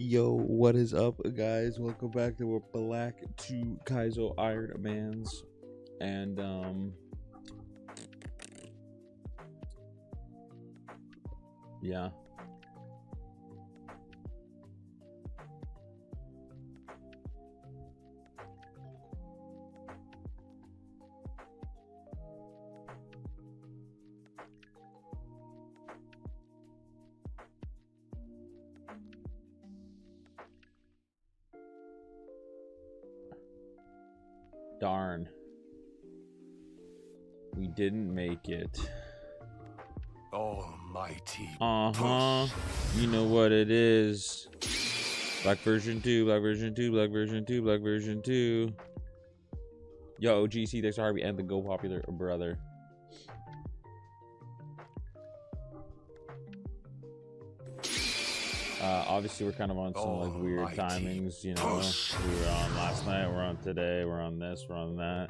Yo, what is up, guys? Welcome back to BW2 Kaizo Ironmons. And, yeah. Darn. We didn't make it. Almighty. You know what it is. Black version 2, Black version 2, Black version 2, Black version 2. Yo, GC, thanks for Harvey and the Go Popular brother. Obviously, we're kind of on some like weird timings, you know. We were on last night, we're on today, we're on this, we're on that.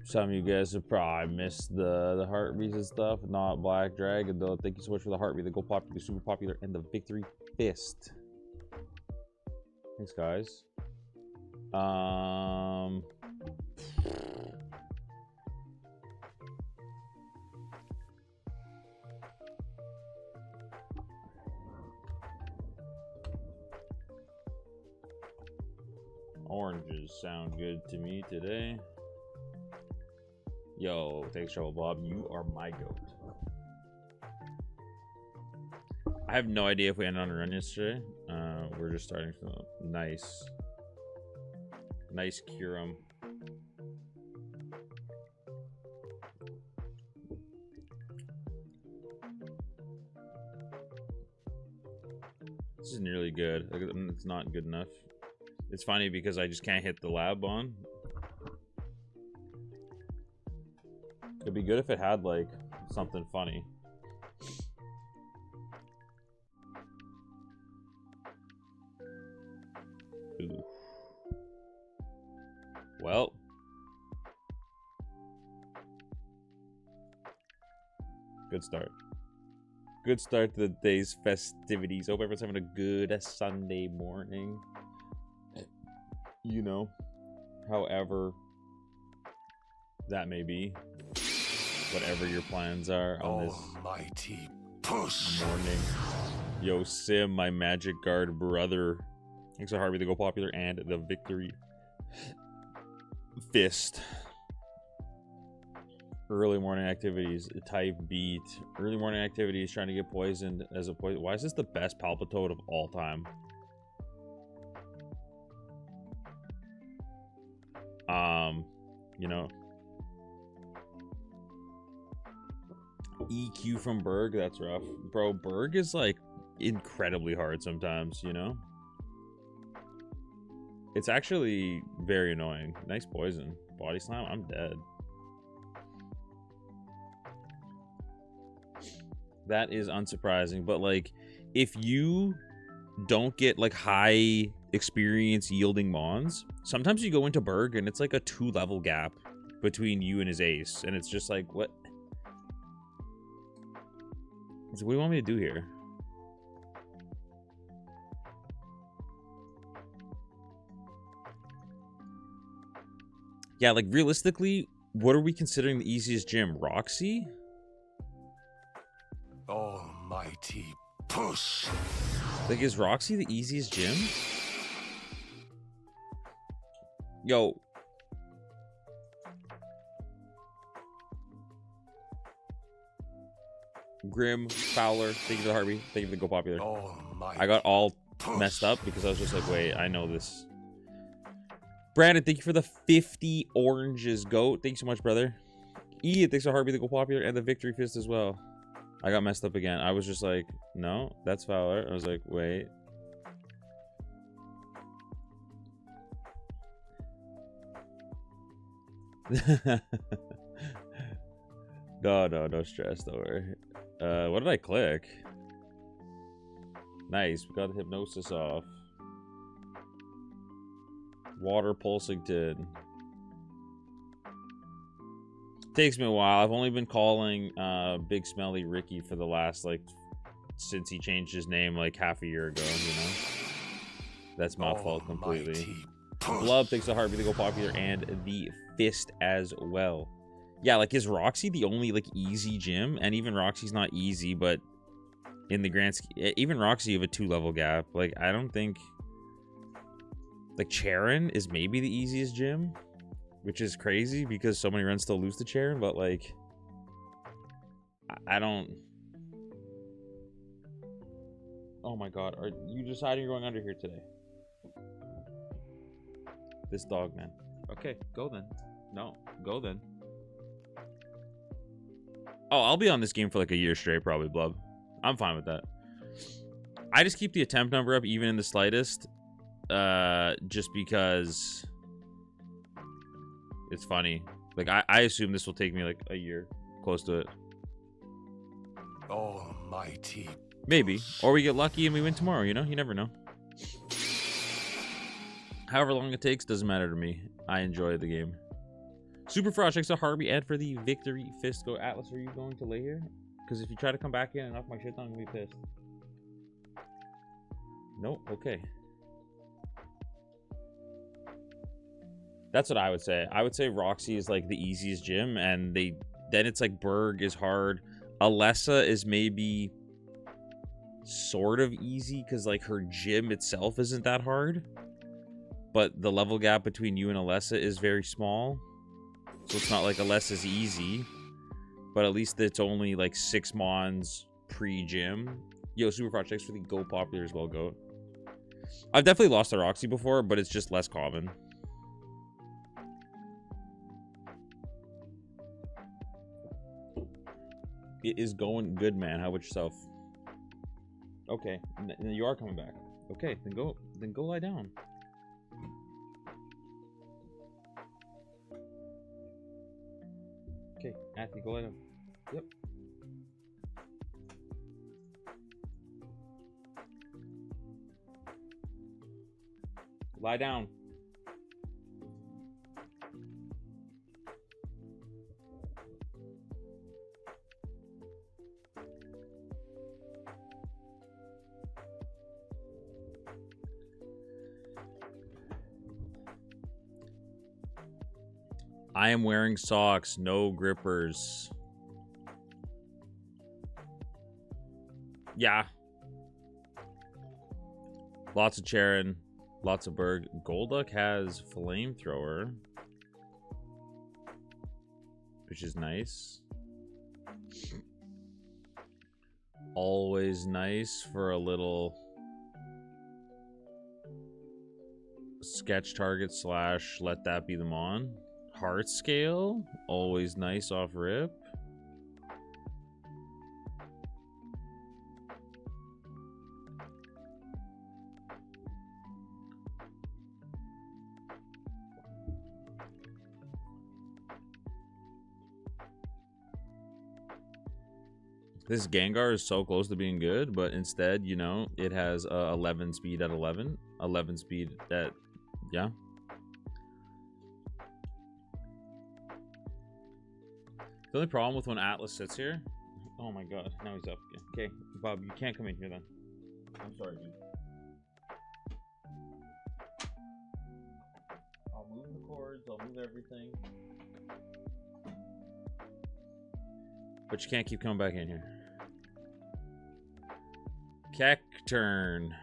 Some of you guys have probably missed the heartbeats and stuff. Not Black Dragon though. Thank you so much for the heartbeat, the Go Popular, the Super Popular, and the Victory Fist. Thanks, guys. Oranges sound good to me today. Yo, thanks, Trouble Bob. You are my goat. I have no idea if we ended on a run yesterday. We're just starting from a nice Curum. This is nearly good. It's not good enough. It's funny because I just can't hit the lab on. It'd be good if it had like something funny. Ooh. Well. Good start. Good start to the day's festivities. Hope everyone's having a good Sunday morning. You know, however that may be, whatever your plans are on Almighty this morning. Yo, Sim, my magic guard brother. Thanks to Harvey, the Go Popular, and the Victory Fist. Early morning activities, type beat. Early morning activities, trying to get poisoned as a poison. Why is this the best Palpitoad of all time? You know, EQ from Berg, that's rough. Bro, Berg is like incredibly hard sometimes, you know? It's actually very annoying. Nice poison. Body slam, I'm dead. That is unsurprising, but like, if you don't get like high experience yielding mons, sometimes you go into Berg and it's like a 2-level gap between you and his ace, and it's just like, what do you want me to do here? Yeah, like realistically, what are we considering the easiest gym? Roxy? Almighty push. Like, is Roxy the easiest gym? Yo. Grim, Fowler, thank you for the heartbeat, thank you for the Go Popular. Almighty I got all messed up because I was just like, wait, I know this. Brandon, thank you for the 50 oranges, goat. Thank you so much, brother. Ian, thanks for heartbeat, the Go Popular, and the Victory Fist as well. I got messed up again. I was just like, no, that's Fowler. I was like, wait. No stress, don't worry. What did I click? Nice, we got the hypnosis off. Water Pulsington. Takes me a while. I've only been calling Big Smelly Ricky for the last like since he changed his name like half a year ago, you know? That's my fault completely. Blub takes the Heartbeat to go popular and the Fist as well. Yeah, like, is Roxy the only, like, easy gym? And even Roxy's not easy, but in the grand scheme, even Roxy, you have a 2-level gap. Like, I don't think... Like, Charon is maybe the easiest gym, which is crazy because so many runs still lose to Charon, but, like... I don't... Oh my god, are you deciding you're going under here today? This dog, man. Okay, go then. No, go then. Oh, I'll be on this game for like a year straight, probably, Blub. I'm fine with that. I just keep the attempt number up even in the slightest. Just because it's funny. Like, I assume this will take me like a year. Close to it. Almighty. Maybe. Or we get lucky and we win tomorrow, you know? You never know. However long it takes, doesn't matter to me. I enjoy the game. Super Frost checks out Harvey and for the victory fist. Go Atlas, are you going to lay here? Because if you try to come back in and knock my shit down, I'm going to be pissed. Nope, okay. That's what I would say. I would say Roxy is like the easiest gym, and then it's like Berg is hard. Alessa is maybe sort of easy because like her gym itself isn't that hard. But the level gap between you and Alessa is very small. So it's not like Alessa's easy. But at least it's only like 6 mons pre-gym. Yo, Super Projects for the Go Popular as well, Go. I've definitely lost to Roxy before, but it's just less common. It is going good, man. How about yourself? Okay, and you are coming back. Okay, then go lie down. Okay, Anthony, go lie down. Yep. Lie down. I am wearing socks, no grippers. Yeah. Lots of Charon, lots of Berg. Golduck has Flamethrower, which is nice. Always nice for a little sketch target / let that be the mon. Heart Scale, always nice off rip. This Gengar is so close to being good, but instead, you know, it has 11 speed at 11. 11 speed at, yeah. The only problem with when Atlas sits here... Oh my god, now he's up again. Okay, Bob, you can't come in here then. I'm sorry, dude. I'll move the cords, I'll move everything. But you can't keep coming back in here. Cacturn.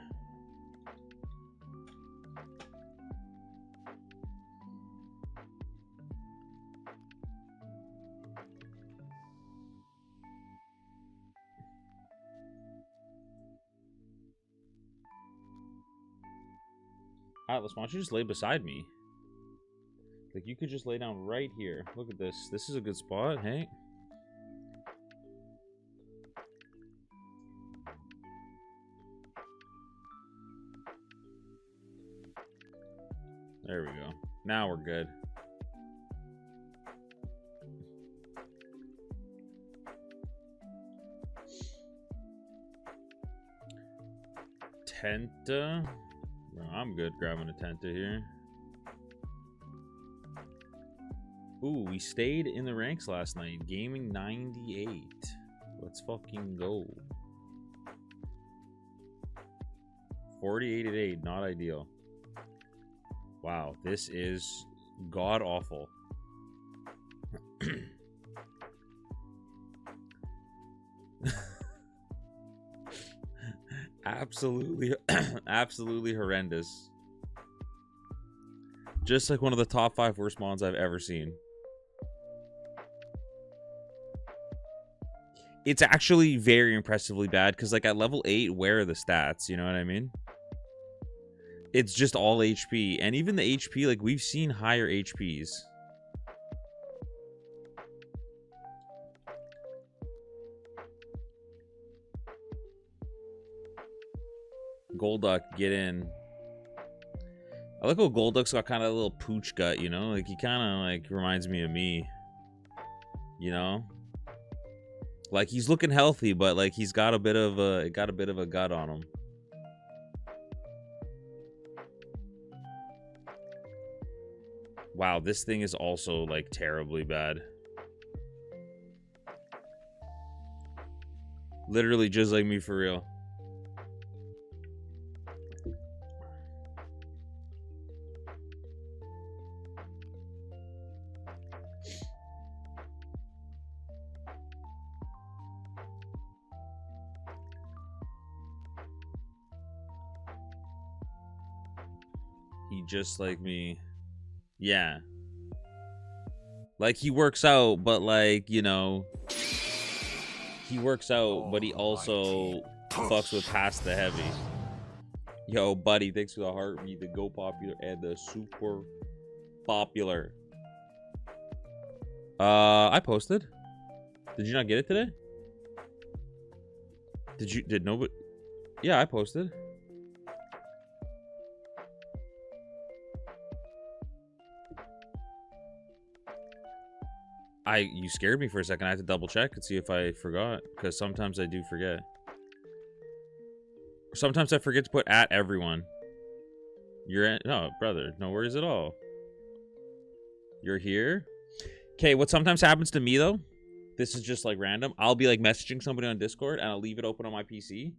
Atlas, why don't you just lay beside me? Like, you could just lay down right here. Look at this. This is a good spot, hey? There we go. Now we're good. Tenta. No, I'm good grabbing a Tenta here. Ooh, we stayed in the ranks last night. Gaming 98. Let's fucking go. 48 at 8, not ideal. Wow, this is god awful. Absolutely, absolutely horrendous. Just like one of the top 5 worst mons I've ever seen. It's actually very impressively bad because, like, at level 8, where are the stats? You know what I mean? It's just all HP. And even the HP, like, we've seen higher HPs. Golduck, get in. I like how Golduck's got kind of a little pooch gut, you know? Like, he kind of, like, reminds me of me. You know? Like, he's looking healthy, but, like, he's got a bit of a gut on him. Wow, this thing is also, like, terribly bad. Literally just like me for real. He just like me. Yeah. Like, he works out, but, like, you know, he works out, but he also fucks with past the heavy. Yo, buddy, thanks for the heartbeat, the go popular, and the super popular. I posted. Did you not get it today? Did nobody? Yeah, I posted. You scared me for a second. I had to double check and see if I forgot, because sometimes I do forget. Sometimes I forget to put at everyone. No, brother, no worries at all. You're here. Okay, what sometimes happens to me though, this is just like random. I'll be like messaging somebody on Discord and I'll leave it open on my PC,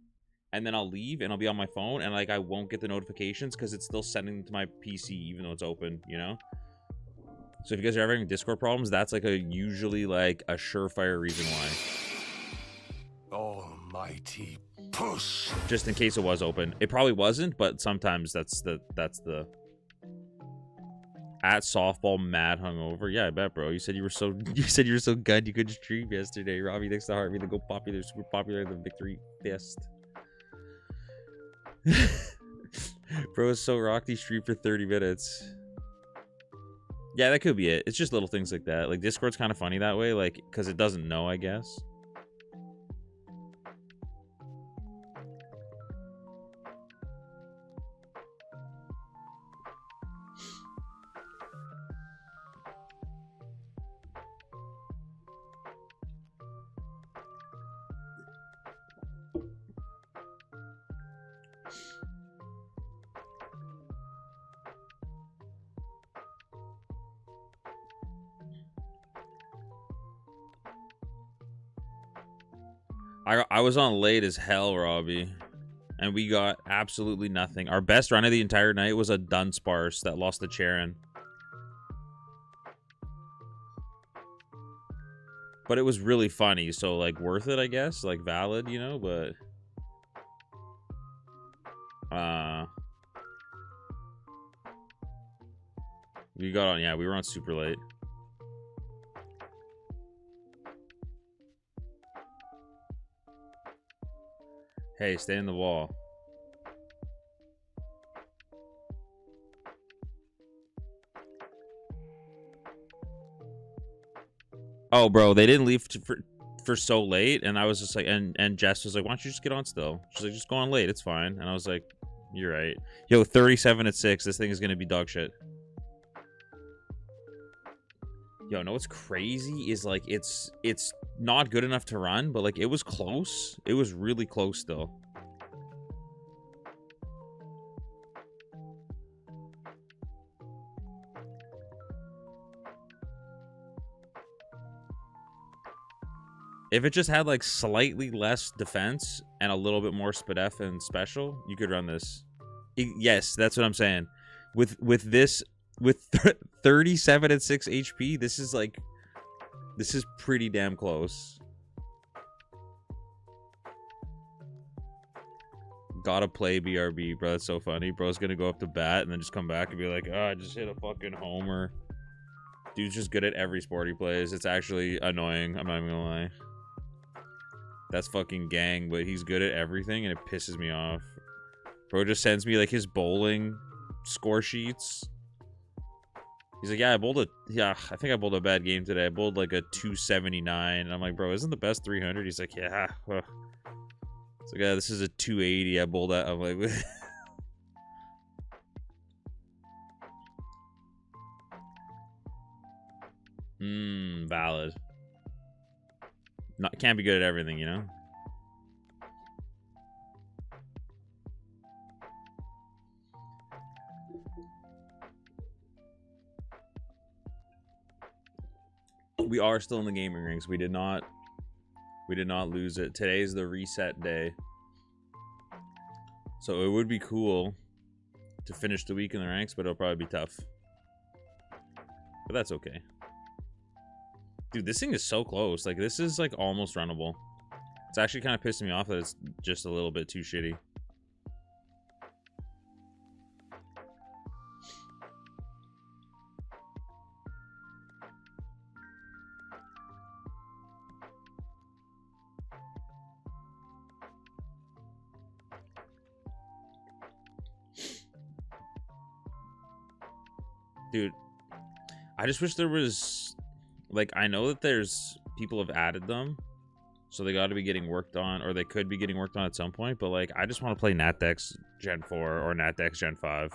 and then I'll leave and I'll be on my phone and, like, I won't get the notifications because it's still sending to my PC even though it's open, you know? So if you guys are ever having Discord problems, that's like usually like a surefire reason why. Almighty push. Just in case it was open. It probably wasn't, but sometimes that's the at softball mad hungover. Yeah, I bet, bro. You said you were so good you couldn't stream yesterday. Robbie, thanks to Heartbeat, the go popular, super popular, the victory fist. Bro is so rocked he streamed for 30 minutes. Yeah, that could be it. It's just little things like that. Like, Discord's kind of funny that way, like, because it doesn't know, I guess. I was on late as hell, Robbie, and we got absolutely nothing. Our best run of the entire night was a Dunsparce that lost the Charon. But it was really funny, so, like, worth it, I guess. Like, valid, you know, but... we got on, yeah, we were on super late. Hey, stay in the wall. Oh, bro, they didn't leave for so late, and I was just like, and Jess was like, why don't you just get on still? She's like, just go on late, it's fine. And I was like, you're right. Yo, 37 at 6, this thing is gonna be dog shit. Yo, know what's crazy is, like, it's not good enough to run, but, like, it was close. It was really close still. If it just had, like, slightly less defense and a little bit more SPDF and special, you could run this. Yes, that's what I'm saying. With this, with 37 and 6 HP, this is pretty damn close. Gotta play BRB, bro. That's so funny. Bro's gonna go up to bat and then just come back and be like, oh, I just hit a fucking homer. Dude's just good at every sport he plays. It's actually annoying. I'm not even gonna lie. That's fucking gang, but he's good at everything and it pisses me off. Bro just sends me like his bowling score sheets. He's like, yeah, I think I bowled a bad game today. I bowled like a 279. And I'm like, bro, isn't the best 300? He's like, yeah. Well. It's like, yeah, this is a 280. I bowled that. I'm like, valid. Can't be good at everything, you know? We are still in the gaming ranks. We did not lose it. Today's the reset day. So it would be cool to finish the week in the ranks, but it'll probably be tough. But that's okay. Dude, this thing is so close. Like, this is like almost runnable. It's actually kind of pissing me off that it's just a little bit too shitty. Dude, I just wish there was, like, I know that there's people have added them, so they got to be getting worked on, or they could be getting worked on at some point, but like, I just want to play NatDex Gen 4 or NatDex Gen 5.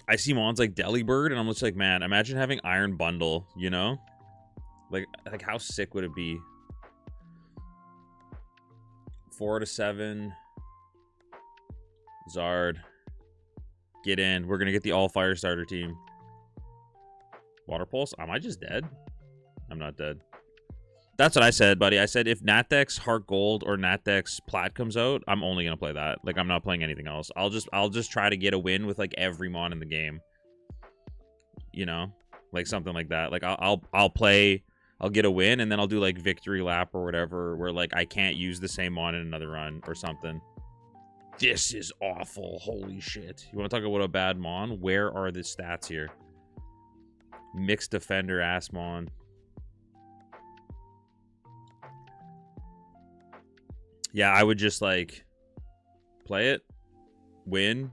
I see mons like Delibird, and I'm just like, man, imagine having Iron Bundle, you know? Like how sick would it be? 4 to 7. Zard. Get in. We're going to get the all-fire starter team. Water Pulse? Am I just dead? I'm not dead. That's what I said, buddy. I said if NatDex Heart Gold or NatDex Plat comes out, I'm only going to play that. Like, I'm not playing anything else. I'll just try to get a win with, like, every mon in the game. You know? Like, something like that. Like, I'll play... I'll get a win, and then I'll do, like, victory lap or whatever, where, like, I can't use the same mon in another run or something. This is awful. Holy shit. You want to talk about a bad mon? Where are the stats here? Mixed defender ass mon. Yeah, I would just, like, play it, win.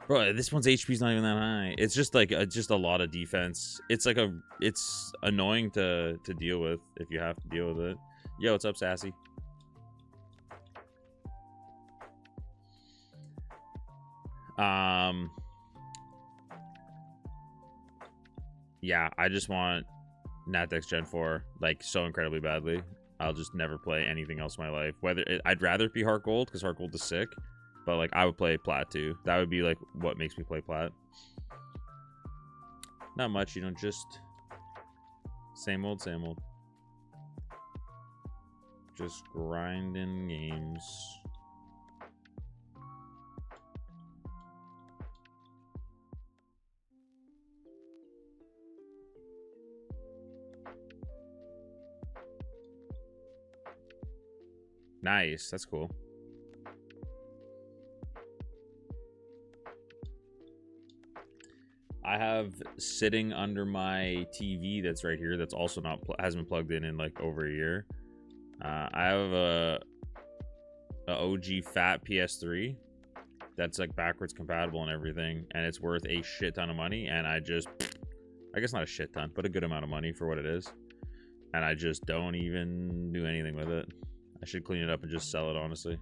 Bro, this one's HP's not even that high. It's just, like, just a lot of defense. It's, like, it's annoying to deal with if you have to deal with it. Yo, what's up, Sassy? Yeah, I just want NatDex Gen 4, like, so incredibly badly. I'll just never play anything else in my life. I'd rather it be Heart Gold, because Heart Gold is sick. But, like, I would play Plat, too. That would be, like, what makes me play Plat. Not much, you know, just... Same old, same old. Just grinding games. Nice, that's cool. I have sitting under my TV that's right here that's also hasn't been plugged in like over a year. I have a OG fat PS3 that's like backwards compatible and everything, and it's worth a shit ton of money, and I guess not a shit ton, but a good amount of money for what it is, and I just don't even do anything with it. I should clean it up and just sell it, honestly.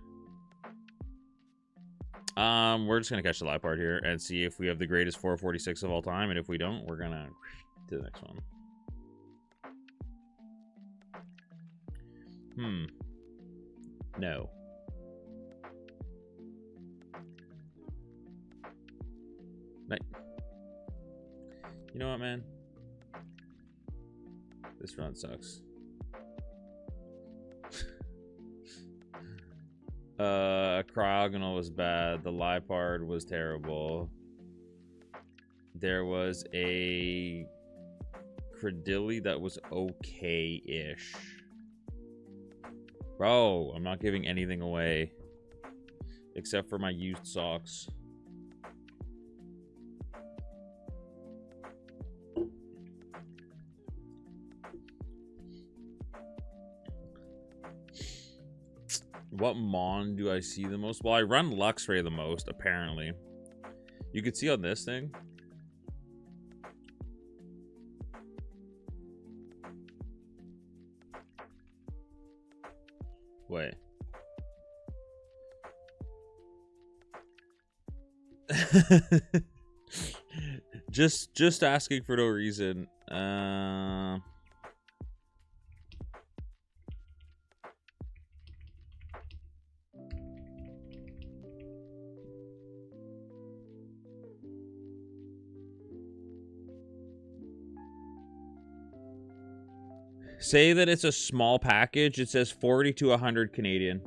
We're just gonna catch the live part here and see if we have the greatest 446 of all time, and if we don't, we're gonna to the next one. No. You know what, man? This run sucks. Cryogonal was bad. The Lipard was terrible. There was a Credilli that was okay-ish. Bro, I'm not giving anything away. Except for my used socks. What Mon do I see the most? Well, I run Luxray the most, apparently. You could see on this thing. Wait. just asking for no reason. Say that it's a small package. It says 40 to 100 Canadian.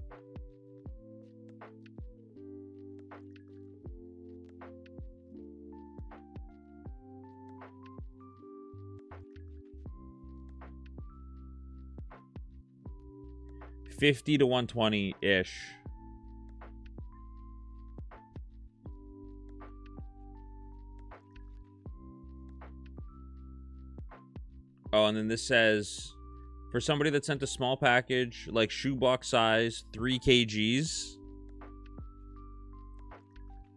$50 to $120-ish. Oh, and then this says, for somebody that sent a small package, like shoebox size, 3 kgs.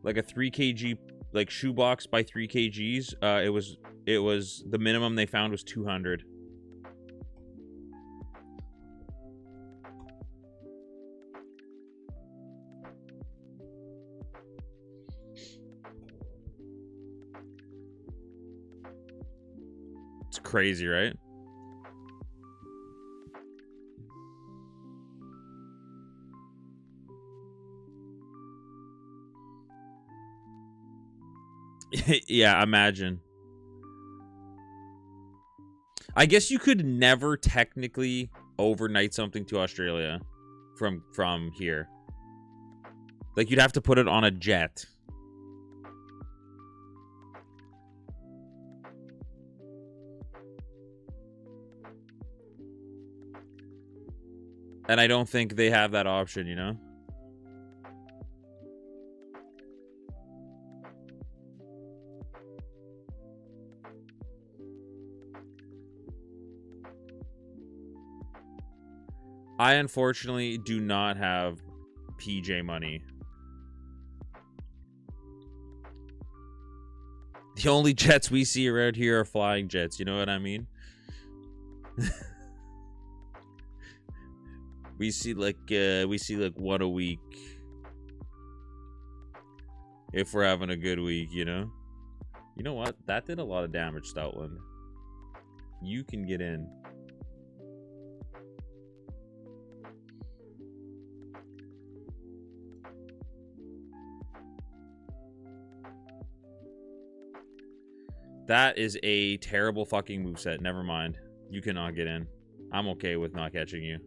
Like a 3 kg, like shoebox by 3 kgs. It was the minimum they found was 200. It's crazy, right? Yeah, imagine. I guess you could never technically overnight something to Australia from here. Like, you'd have to put it on a jet. And I don't think they have that option, you know? I unfortunately do not have PJ money. The only jets we see around here are flying jets, you know what I mean? we see like one a week. If we're having a good week, you know? You know what? That did a lot of damage, Stoutland. You can get in. That is a terrible fucking moveset. Never mind. You cannot get in. I'm okay with not catching you.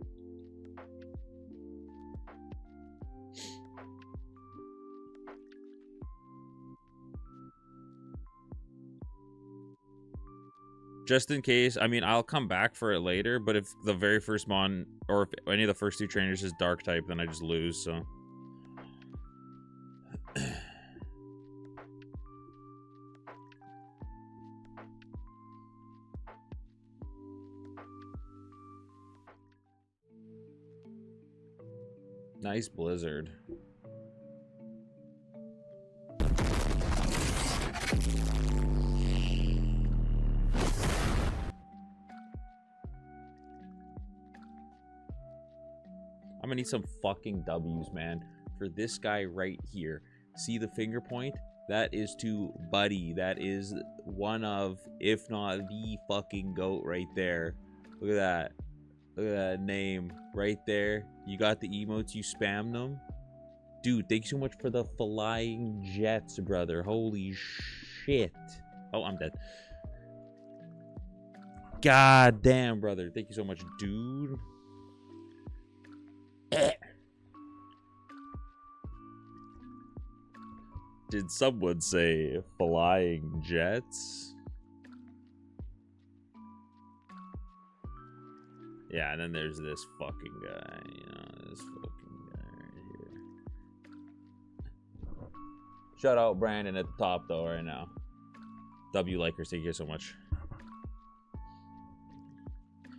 Just in case, I mean, I'll come back for it later, but if the very first mon, or if any of the first two trainers is dark type, then I just lose, so. Nice blizzard. I'm gonna need some fucking W's, man. For this guy right here. See the finger point? That is to Buddy. That is one of, if not the fucking GOAT right there. Look at that. Look at that name right there. You got the emotes, you spam them. Dude, thanks so much for the flying jets, brother. Holy shit. Oh, I'm dead. God damn, brother. Thank you so much, dude. Did someone say flying jets? Yeah, and then there's this fucking guy. You know, this fucking guy right here. Shout out Brandon at the top, though, right now. W Likers, thank you so much.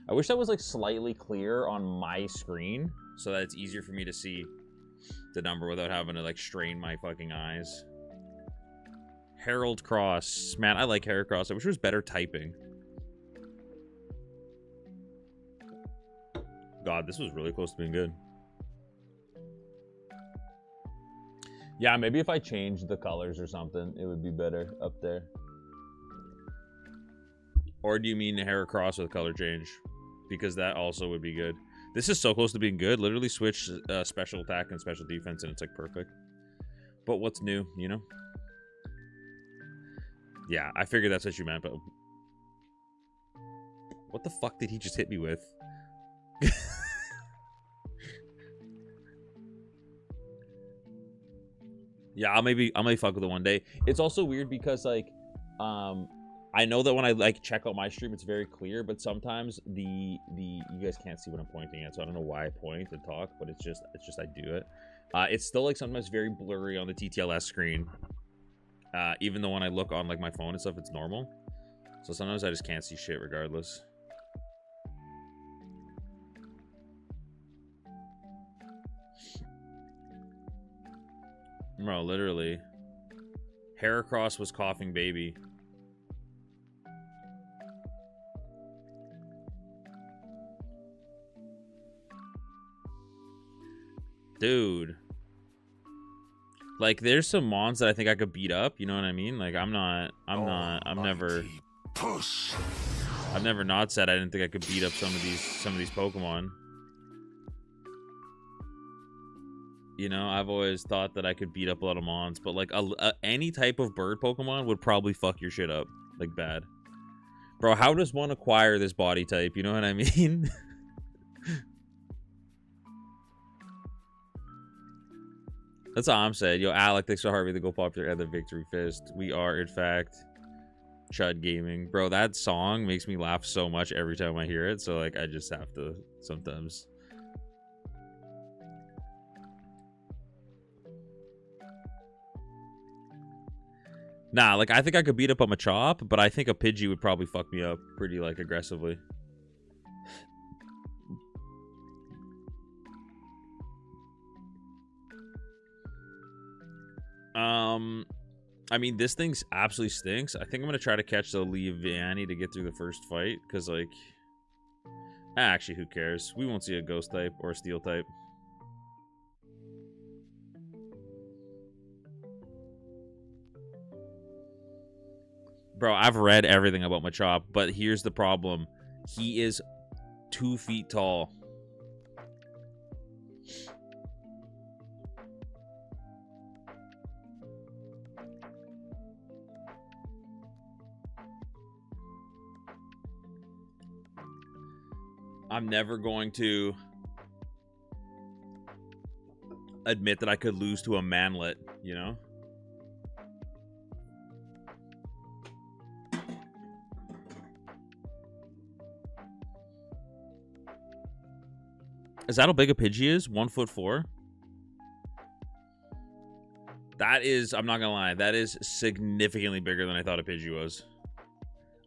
I wish that was, like, slightly clear on my screen so that it's easier for me to see the number without having to, like, strain my fucking eyes. Harold Cross. Man, I like Harold Cross. I wish it was better typing. God, this was really close to being good. Yeah, maybe if I changed the colors or something, it would be better up there. Or do you mean the hair cross with color change? Because that also would be good. This is so close to being good. Literally switch special attack and special defense and it's like perfect. But what's new, you know? Yeah, I figured that's what you meant, but... What the fuck did he just hit me with? Yeah, I'll maybe fuck with it one day. It's also weird because like I know that when I like check out my stream it's very clear, but sometimes the you guys can't see what I'm pointing at, so I don't know why I point and talk, but it's just I do it. It's still like sometimes very blurry on the TTLS screen. Even though when I look on like my phone and stuff it's normal. So sometimes I just can't see shit regardless. Bro, literally. Heracross was coughing baby. Dude. Like, there's some mons that I think I could beat up, you know what I mean? Like, I've never not said I didn't think I could beat up some of these Pokemon. You know, I've always thought that I could beat up a lot of mons, but like any type of bird Pokemon would probably fuck your shit up, like bad. Bro, how does one acquire this body type? You know what I mean? That's all I'm saying. Yo, Alec, thanks for Harvey to go popular at the Victory Fist. We are, in fact, Chud Gaming. Bro, that song makes me laugh so much every time I hear it, so like I just have to sometimes. Nah, like, I think I could beat up a Machop, but I think a Pidgey would probably fuck me up pretty, like, aggressively. I mean, this thing absolutely stinks. I think I'm going to try to catch the Leaviani to get through the first fight, because, like... Actually, who cares? We won't see a Ghost type or a Steel type. Bro, I've read everything about Machop, but here's the problem. He is 2 feet tall. I'm never going to admit that I could lose to a manlet, you know? Is that how big a Pidgey is? 1'4"? That is, I'm not gonna lie, that is significantly bigger than I thought a Pidgey was.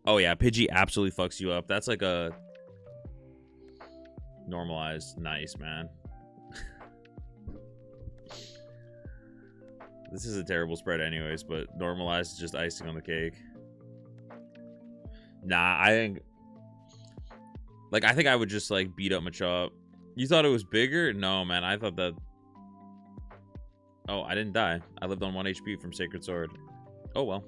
Oh yeah, Pidgey absolutely fucks you up. That's like a normalized. Nice, man. This is a terrible spread anyways, but normalized is just icing on the cake. Nah, I think... Like, I think I would just, like, beat up Machop. You thought it was bigger? No, man, I thought that... Oh, I didn't die. I lived on 1 HP from Sacred Sword. Oh, well.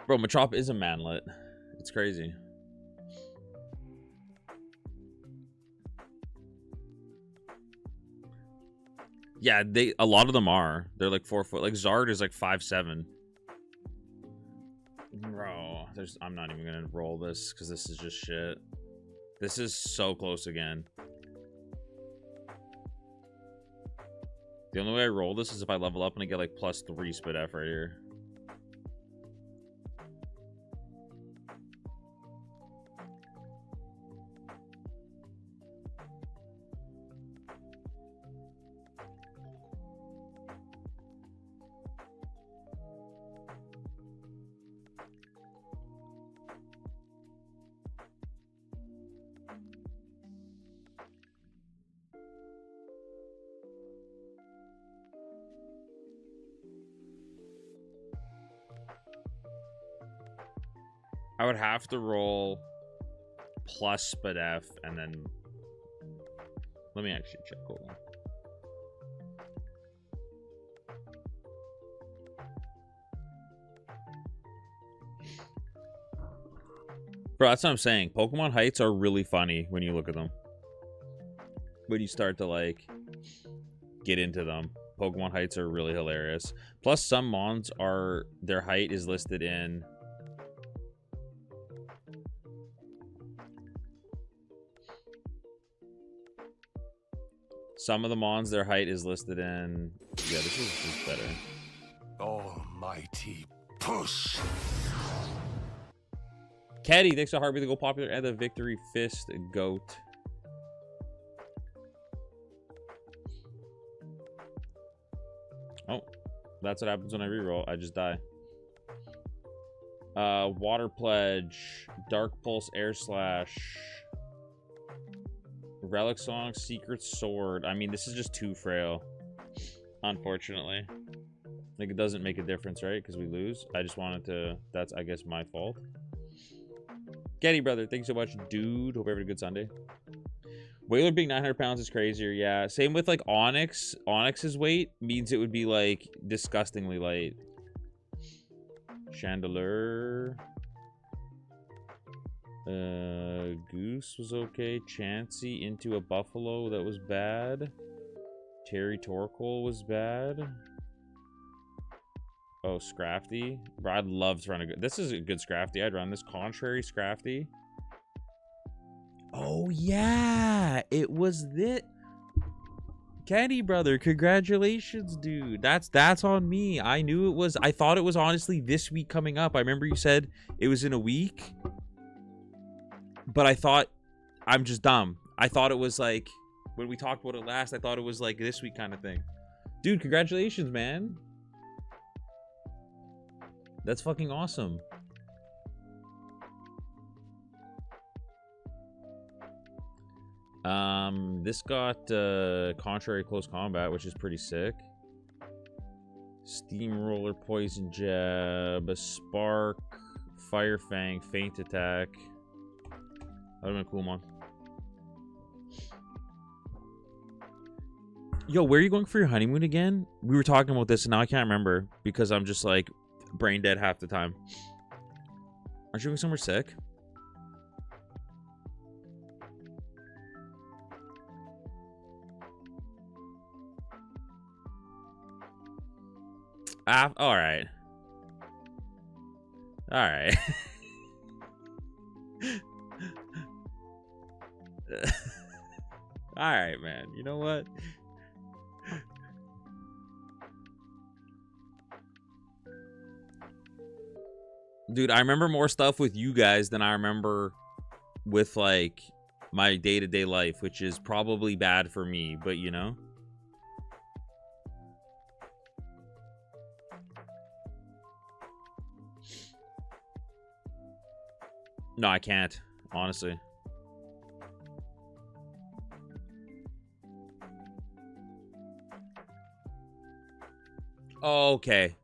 Bro, Machop is a manlet. It's crazy. Yeah, a lot of them are. They're like 4 foot. Like Zard is like 5'7". Bro, I'm not even gonna roll this because this is just shit. This is so close again. The only way I roll this is if I level up and I get like +3 spit F right here. I would have to roll plus spit F and then let me actually check. Hold on. Bro, that's what I'm saying. Pokemon heights are really funny when you look at them. When you start to like get into them. Pokemon heights are really hilarious. Plus some mons are their height is listed in some of the mons, their height is listed in... Yeah, this is better. Almighty push. Caddy, thanks to Heartbeat to go popular and the Victory Fist Goat. Oh, that's what happens when I reroll. I just die. Water Pledge, Dark Pulse, Air Slash, Relic Song, Secret Sword. I mean, this is just too frail, unfortunately. Like, it doesn't make a difference, right? Because we lose. I just wanted to... That's, I guess, my fault. Getty, brother, thanks so much, dude. Hope you have a good Sunday. Whaler being 900 pounds is crazier, yeah. Same with, like, Onyx. Onyx's weight means it would be, like, disgustingly light. Chandelier. Goose was okay. Chansey into a Buffalo, that was bad. Terry Torkoal was bad. Oh, Scrafty. Bro, I'd love to run a good... This is a good Scrafty. I'd run this. Contrary Scrafty. Oh, yeah. It was this... Kenny, brother. Congratulations, dude. That's on me. I knew it was... I thought it was honestly this week coming up. I remember you said it was in a week. But I thought... I'm just dumb. I thought it was like... When we talked about it last, I thought it was like this week kind of thing. Dude, congratulations, man. That's fucking awesome. This got contrary close combat, which is pretty sick. Steamroller, poison jab, a spark, fire fang, feint attack. That would've been cool, man. Yo, where are you going for your honeymoon again? We were talking about this and now I can't remember because I'm just like brain dead half the time. Aren't you going somewhere sick? All right. All right. All right, man. You know what? Dude, I remember more stuff with you guys than I remember with, like, my day-to-day life, which is probably bad for me, but, you know? No, I can't, honestly. Okay.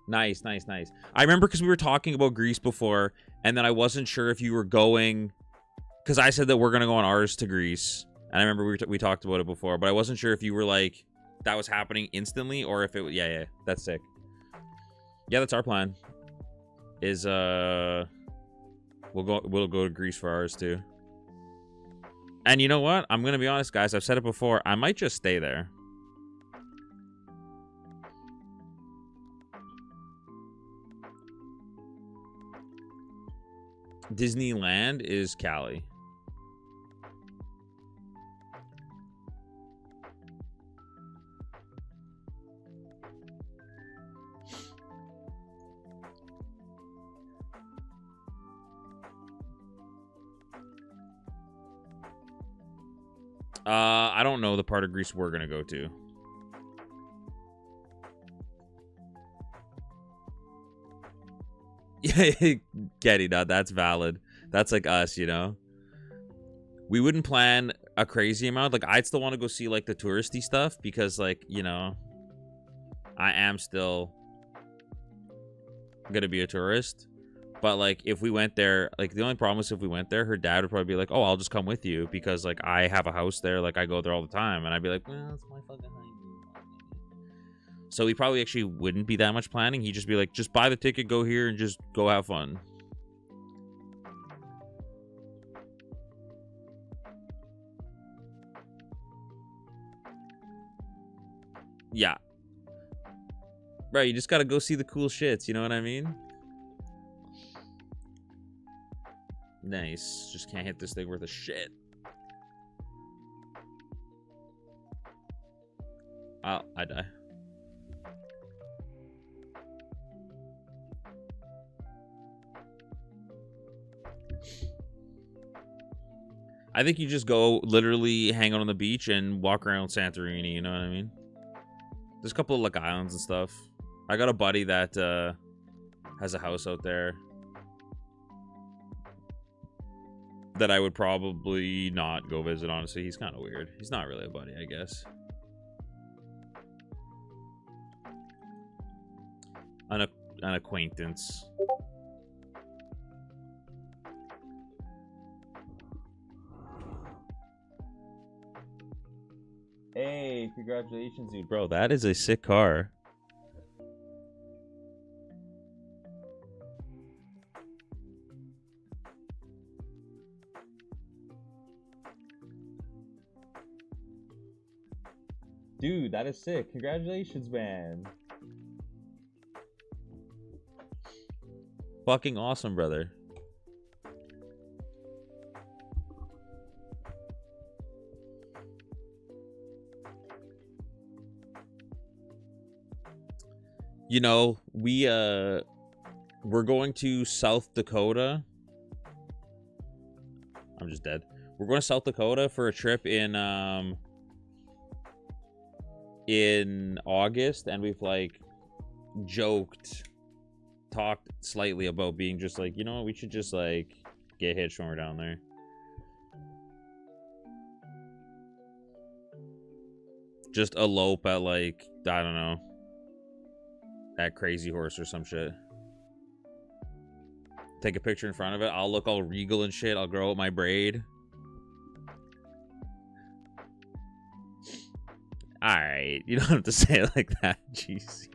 Nice, nice, nice. I remember because we were talking about Greece before, and then I wasn't sure if you were going... Because I said that we're going to go on ours to Greece. And I remember we talked about it before, but I wasn't sure if you were like... That was happening instantly, or if it was... Yeah, that's sick. Yeah, that's our plan. is we'll go to Greece for ours too. And you know what? I'm gonna be honest, guys. I've said it before. I might just stay there. Disneyland is Cali. I don't know the part of Greece we're gonna go to. Yeah, Getty, that's valid. That's like us, you know. We wouldn't plan a crazy amount. Like, I'd still want to go see like the touristy stuff because, like, you know, I am still gonna be a tourist. But like, if we went there, like, the only problem is if we went there, her dad would probably be like, "Oh, I'll just come with you," because like I have a house there, like I go there all the time, and I'd be like, "Well, it's my fucking honeymoon." So he probably actually wouldn't be that much planning. He'd just be like, "Just buy the ticket, go here, and just go have fun." Yeah. Right, you just gotta go see the cool shits, you know what I mean? Nice. Just can't hit this thing worth a shit. Oh, I die. I think you just go literally hang out on the beach and walk around Santorini, you know what I mean? There's a couple of like islands and stuff. I got a buddy that has a house out there that I would probably not go visit, honestly. He's kind of weird. He's not really a buddy, I guess. An acquaintance. Hey, congratulations, dude. Bro, that is a sick car. Dude, that is sick. Congratulations, man. Fucking awesome, brother. You know, we're going to South Dakota. I'm just dead. We're going to South Dakota for a trip in August, and we've like talked slightly about being just like, you know, we should just like get hitched when we're down there. Just elope at like, I don't know, at Crazy Horse or some shit. Take a picture in front of it. I'll look all regal and shit. I'll grow out my braid. Alright, you don't have to say it like that. Jeez.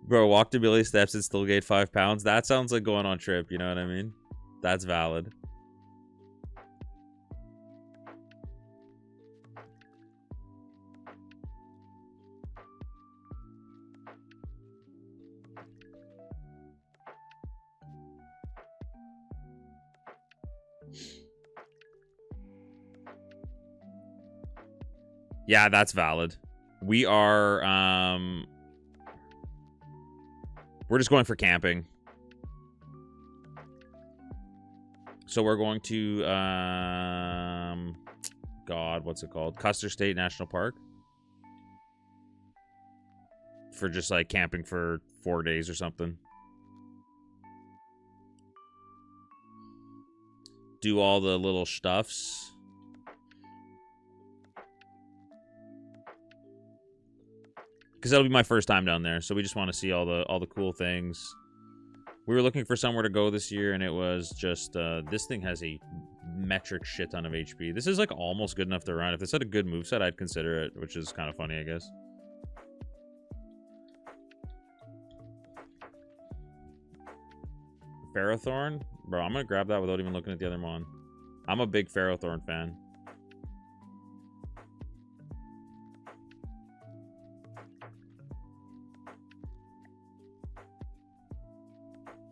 Bro, walked a million steps and still gained 5 pounds. That sounds like going on trip, you know what I mean? That's valid. Yeah, that's valid. We are, we're just going for camping. So we're going to, God, what's it called? Custer State National Park. For just, like, camping for 4 days or something. Do all the little stuffs. Because that'll be my first time down there, so we just want to see all the cool things. We were looking for somewhere to go this year, and it was just this thing has a metric shit ton of HP. This is like almost good enough to run. If this had a good moveset, I'd consider it, which is kind of funny, I guess. Ferrothorn? Bro, I'm gonna grab that without even looking at the other mon. I'm a big Ferrothorn fan.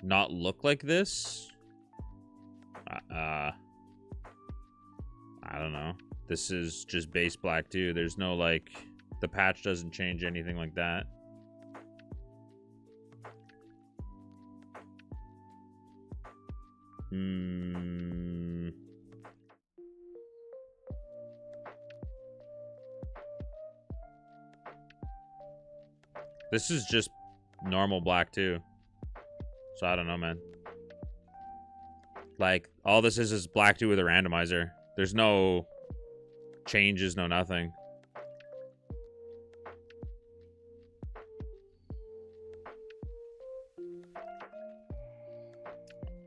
Not look like this? I don't know. This is just base black too. There's no like, the patch doesn't change anything like that. This is just normal black too. So I don't know, man. Like, all this is black 2 with a randomizer. There's no changes, no nothing.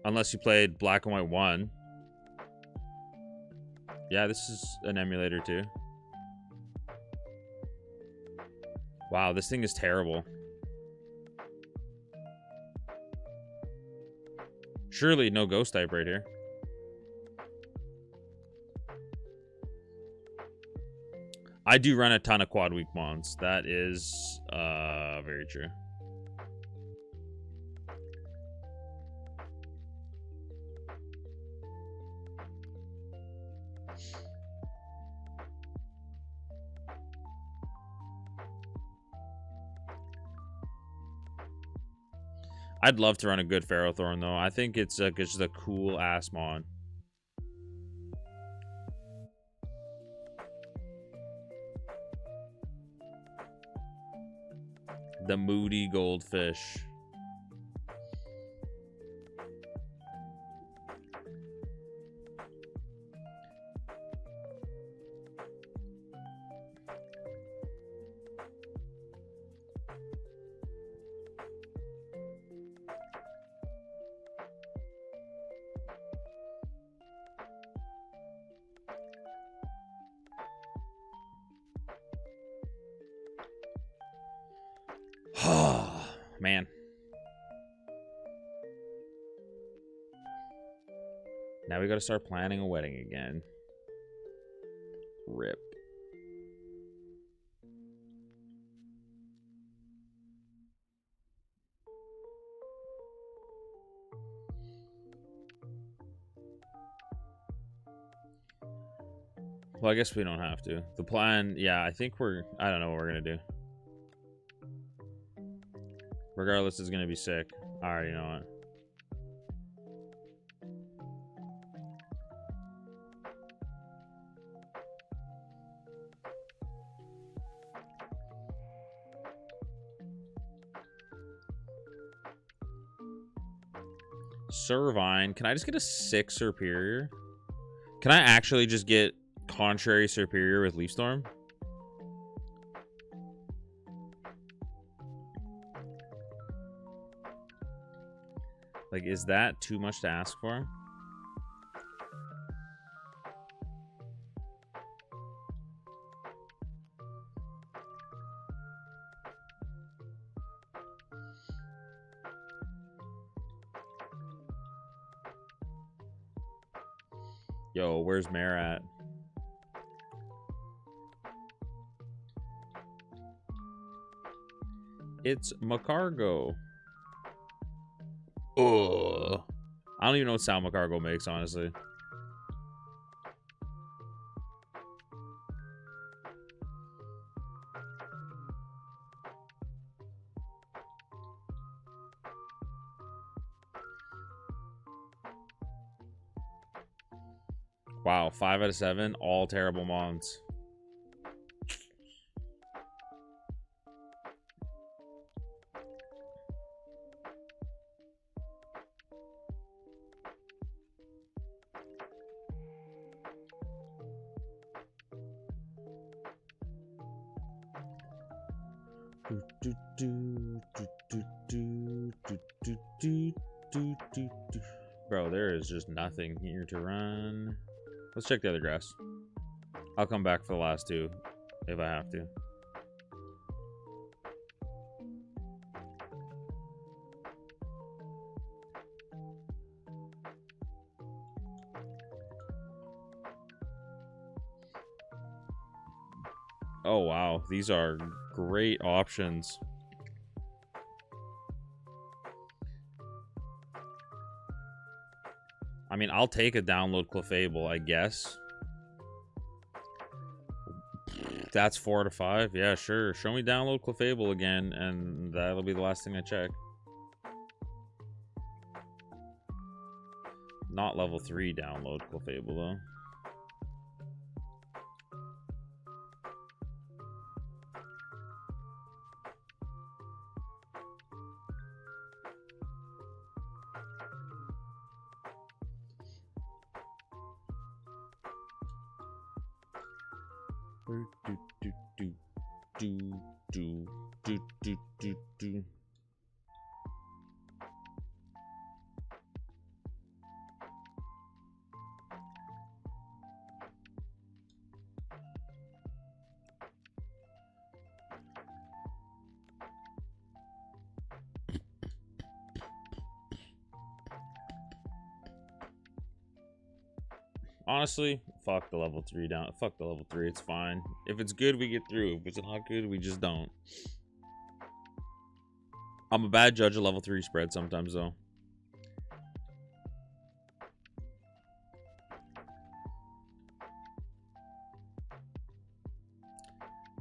Unless you played black and white 1. Yeah, this is an emulator too. Wow, this thing is terrible. Surely no ghost type right here. I do run a ton of quad weak mons. That is very true. I'd love to run a good Ferrothorn though. I think it's just a cool ass mon. The Moody Goldfish. Man. Now we gotta start planning a wedding again. Rip. Well, I guess we don't have to. The plan, yeah, I think I don't know what we're gonna do. Regardless, it's gonna be sick. I already know it. Servine. Can I just get a 6 Superior? Can I actually just get Contrary Superior with Leaf Storm? Like, is that too much to ask for? Yo, where's Mare at? It's Macargo. Ugh. I don't even know what sound Macargo makes, honestly. Wow, 5 out of 7, all terrible mons. Bro, there is just nothing here to run. Let's check the other grass. I'll come back for the last two if I have to. Oh, wow. These are great options. I mean, I'll take a download Clefable, I guess. That's 4 to 5. Yeah, sure. Show me download Clefable again, and that'll be the last thing I check. Not level 3 download Clefable, though. Do. Honestly, fuck the level 3 down. Fuck the level 3. It's fine. If it's good, we get through. If it's not good, we just don't. I'm a bad judge of level 3 spread sometimes, though.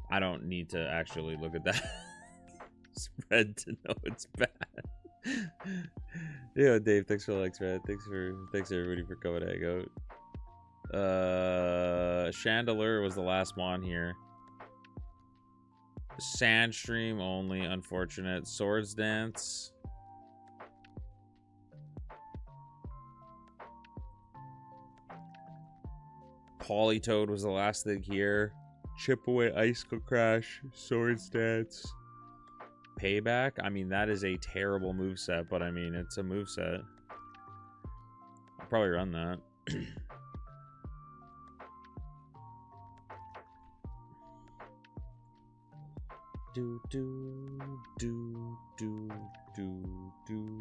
I don't need to actually look at that spread to know it's bad. Yeah, Dave, thanks for the likes, man. Thanks everybody for coming to hang out. Chandelier was the last one here. Sandstream only, unfortunate. Swords Dance. Polytoad was the last thing here. Chip Away Icicle Crash. Swords Dance. Payback. I mean, that is a terrible moveset, but I mean, it's a moveset. I'll probably run that. Do do do do do do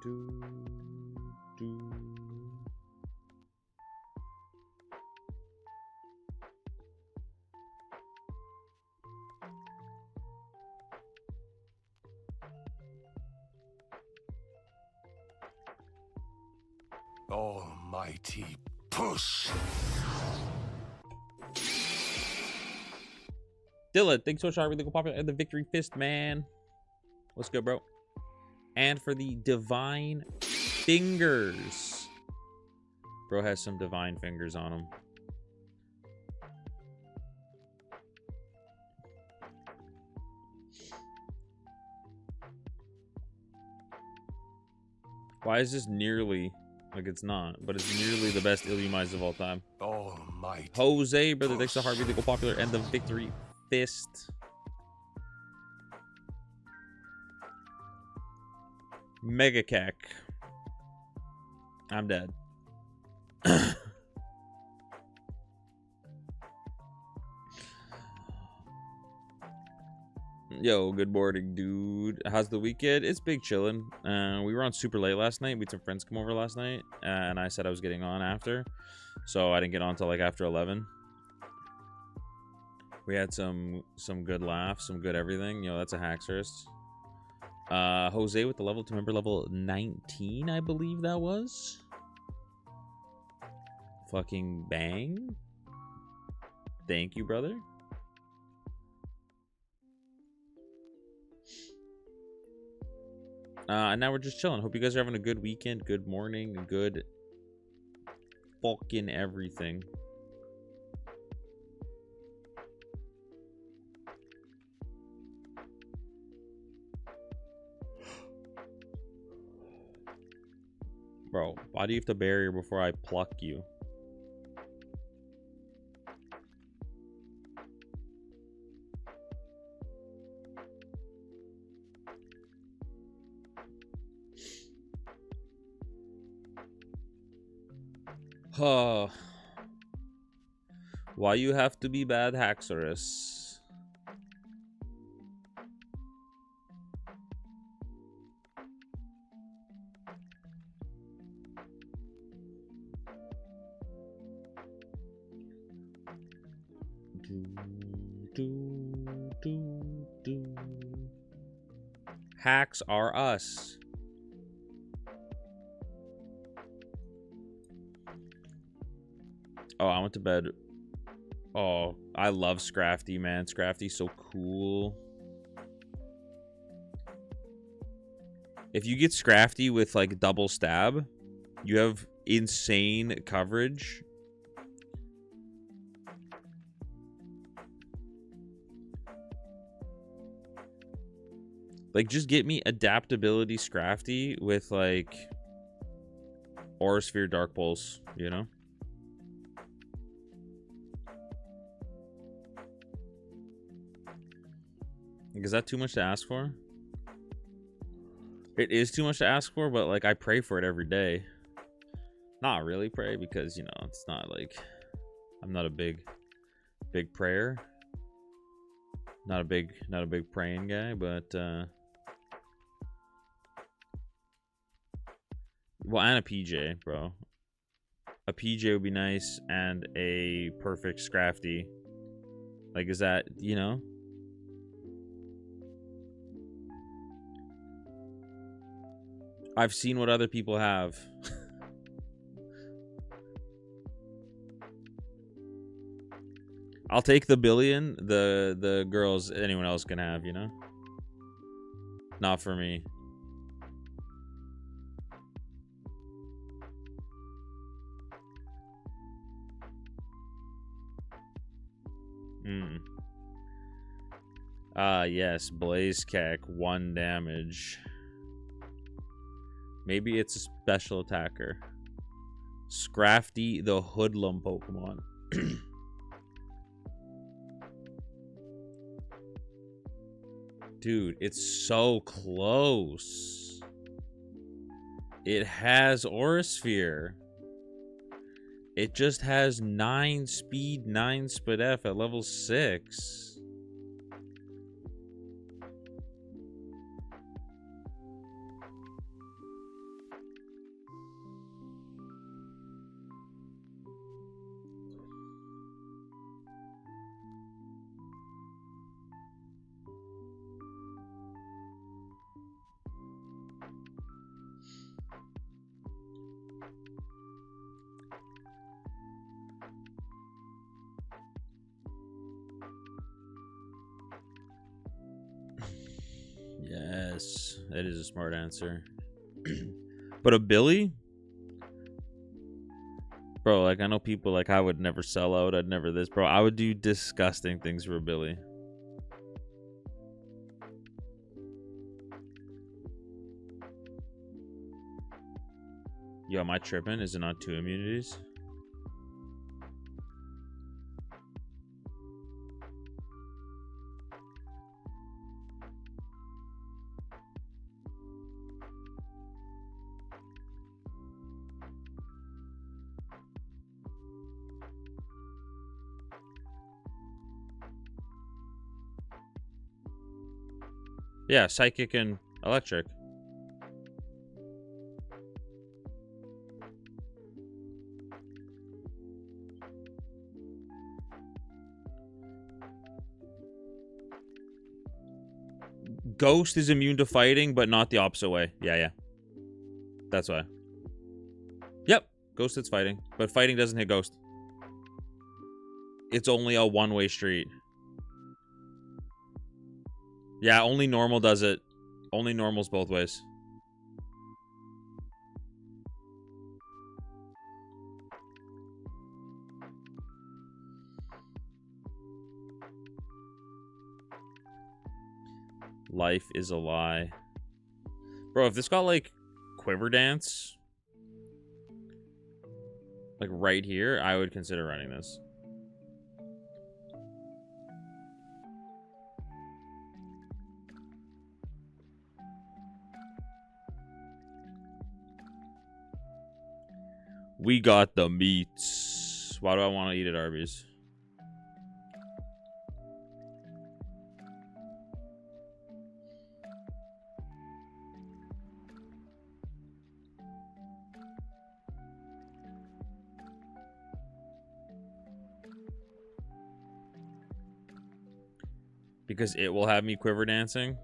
do do. Almighty push. Dylan, thanks so much for the popular and the victory fist, man. Let's go, bro. And for the divine fingers. Bro has some divine fingers on him. Why is this nearly, like it's not, but it's nearly the best Illumise of all time. Almighty Jose, brother, thanks to Harvey, the go popular and the victory fist. Mega Cack. I'm dead. Yo, good morning, dude. How's the weekend? It's big chillin'. We were on super late last night. We had some friends come over last night, and I said I was getting on after, so I didn't get on till like after 11. We had some good laughs, some good everything. You know, that's a Haxorus. Jose with the level to member level 19, I believe that was. Fucking bang. Thank you, brother. And now we're just chilling. Hope you guys are having a good weekend, good morning, good fucking everything. Bro, why do you have to barrier before I pluck you? Oh, Why you have to be bad, Haxorus? Hacks are us. Oh, I went to bed. Oh, I love Scrafty, man. Scrafty's so cool. If you get Scrafty with like double stab, you have insane coverage. Like, just get me adaptability Scrafty with like Aura Sphere Dark Pulse, you know? Is that too much to ask for? It is too much to ask for, but like I pray for it every day. Not really pray because, you know, it's not like I'm not a big prayer. Not a big praying guy, but well, and a PJ, bro. A PJ would be nice and a perfect Scrafty. Like, is that, you know? I've seen what other people have. I'll take the billion the girls anyone else can have, you know? Not for me. Yes, Blaze Keck, 1 damage. Maybe it's a special attacker. Scrafty, the hoodlum Pokemon. Dude, it's so close. It has Aura Sphere. It just has 9 speed, 9 spit F at level 6. Yes, that is a smart answer. But a Billy? Bro, like, I know people, like, I would never sell out. I'd never this. Bro, I would do disgusting things for a Billy. Yo, am I tripping? Is it not 2 immunities? Yeah, Psychic and Electric. Ghost is immune to fighting, but not the opposite way. Yeah. That's why. Yep, Ghost hits fighting, but fighting doesn't hit Ghost. It's only a one-way street. Yeah, only normal does it. Only normal's both ways. Life is a lie. Bro, if this got, like, Quiver Dance, like, right here, I would consider running this. We got the meats. Why do I want to eat at Arby's? Because it will have me quiver dancing.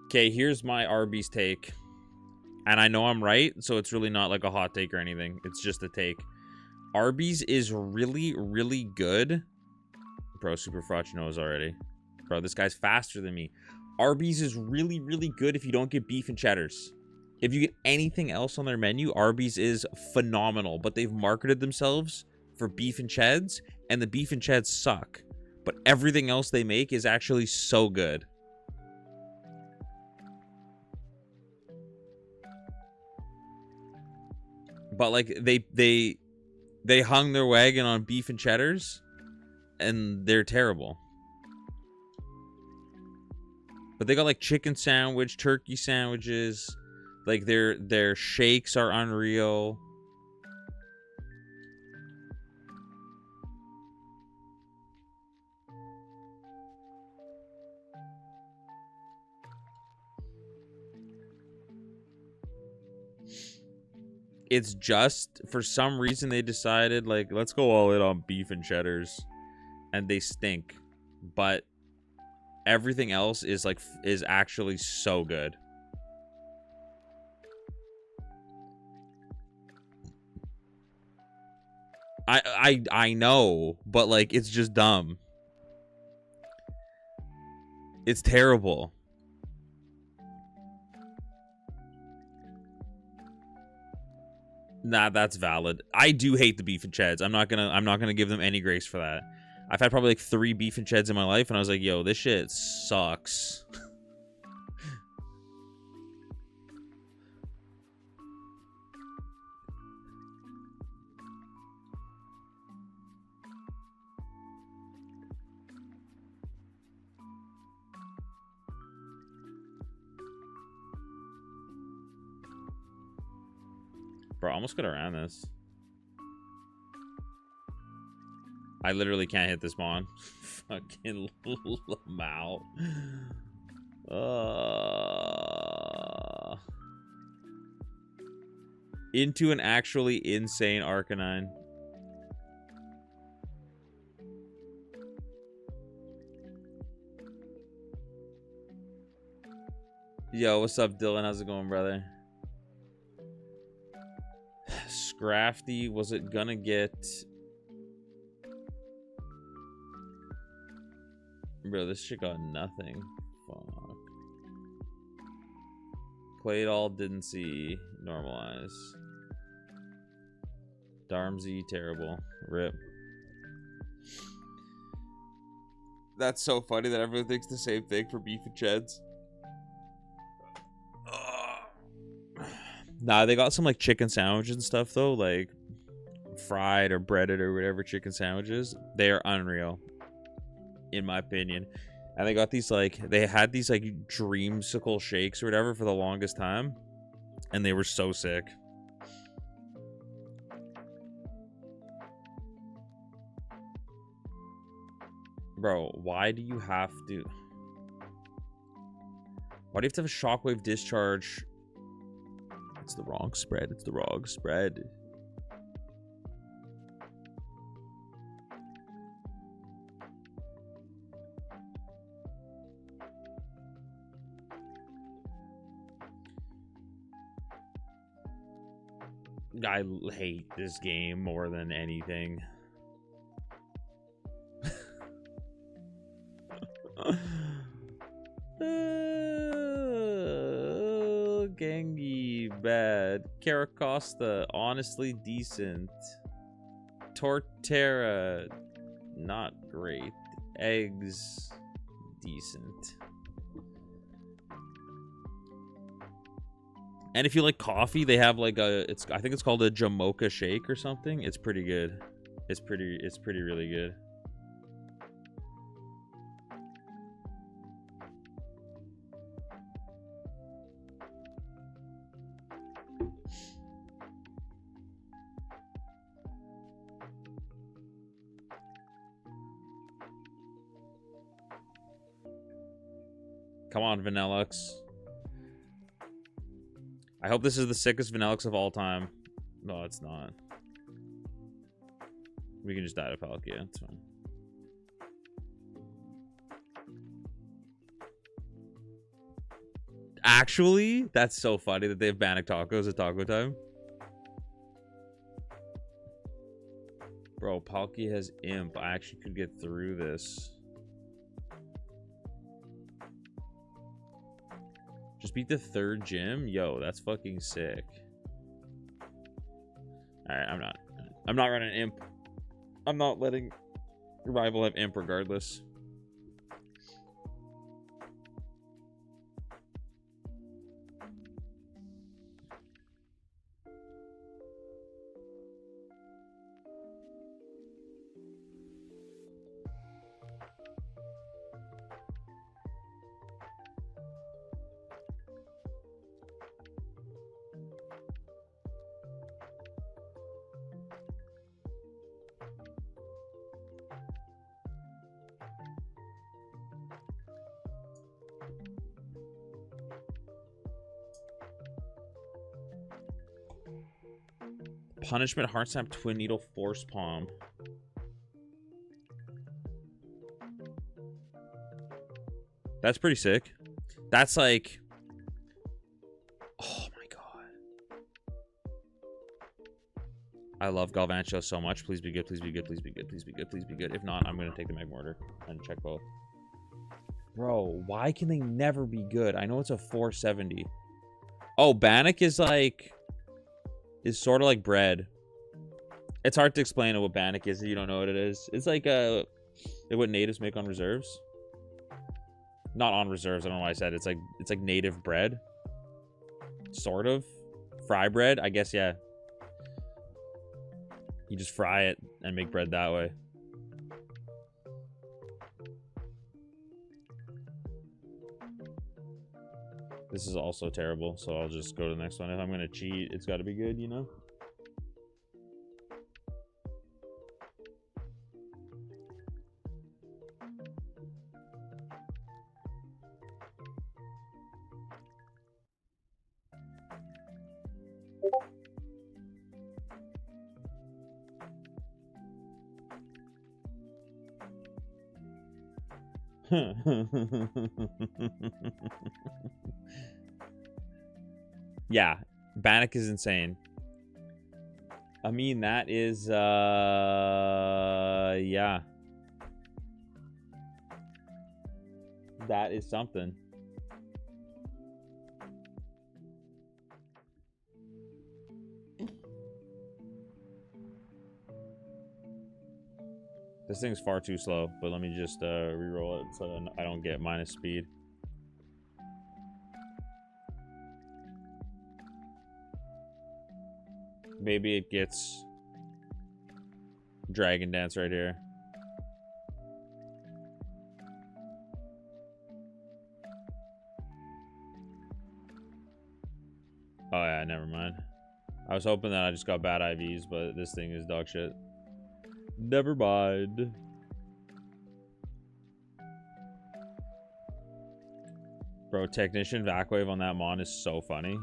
Okay, here's my Arby's take. And I know I'm right, so it's really not like a hot take or anything. It's just a take. Arby's is really, really good. Bro, Super Frotch knows already. Bro, this guy's faster than me. Arby's is really, really good if you don't get beef and cheddars. If you get anything else on their menu, Arby's is phenomenal. But they've marketed themselves for beef and cheds, and the beef and cheds suck. But everything else they make is actually so good. But like they hung their wagon on beef and cheddars, and they're terrible. But they got like chicken sandwich, turkey sandwiches. Like their shakes are unreal. It's just, for some reason, they decided, like, let's go all in on beef and cheddars. And they stink. But everything else is, like, is actually so good. I know, but, like, it's just dumb. It's terrible. Nah, that's valid. I do hate the beef and cheds. I'm not gonna give them any grace for that. I've had probably like 3 beef and cheds in my life, and I was like, yo, this shit sucks. Bro, I almost could have ran this. I literally can't hit this mon. Fucking Lamau. Into an actually insane Arcanine. Yo, what's up, Dylan? How's it going, brother? Scrafty, was it gonna get... Bro, this shit got nothing. Fuck. Played all, didn't see. Normalize. Darmsy, terrible. Rip. That's so funny that everyone thinks the same thing for beef and cheds. Nah, they got some like chicken sandwiches and stuff though, like fried or breaded or whatever chicken sandwiches. They are unreal, in my opinion. And they got these like, they had these like dreamsicle shakes or whatever for the longest time, and they were so sick. Bro, why do you have to? Why do you have to have a shockwave discharge? It's the wrong spread. It's the wrong spread. I hate this game more than anything. Gengi, bad. Caracosta, honestly decent. Torterra, not great. Eggs, decent. And if you like coffee, they have like a, I think it's called a Jamocha shake or something. It's pretty good. It's pretty really good. Come on, Vanillux. I hope this is the sickest Vanillux of all time. No, it's not. We can just die to Palkia. It's fine. Actually, that's so funny that they have Bannock Tacos at Taco Time. Bro, Palkia has Imp. I actually could get through this. Just beat the third gym? Yo, that's fucking sick. Alright, I'm not running Imp. I'm not letting rival have Imp regardless. Punishment, Heart Snap, Twin Needle, Force Palm. That's pretty sick. That's like... Oh my god. I love Galvantula so much. Please be good, please be good, please be good, please be good, please be good. If not, I'm going to take the Magmortar and check both. Bro, why can they never be good? I know it's a 470. Oh, Bannock is like... is sort of like bread. It's hard to explain what Bannock is if you don't know what it is. It's like what natives make on reserves. Not on reserves, I don't know why I said it. It's like native bread. Sort of. Fry bread, I guess, yeah. You just fry it and make bread that way. This is also terrible, so I'll just go to the next one. If I'm gonna cheat, it's gotta be good, you know? Yeah, Bannock is insane. I mean, that is yeah. That is something. This thing's far too slow, but let me just re-roll it so I don't get minus speed. Maybe it gets Dragon Dance right here. Oh yeah, never mind. I was hoping that I just got bad IVs, but this thing is dog shit. Never mind. Bro, Technician Vacwave on that Mon is so funny.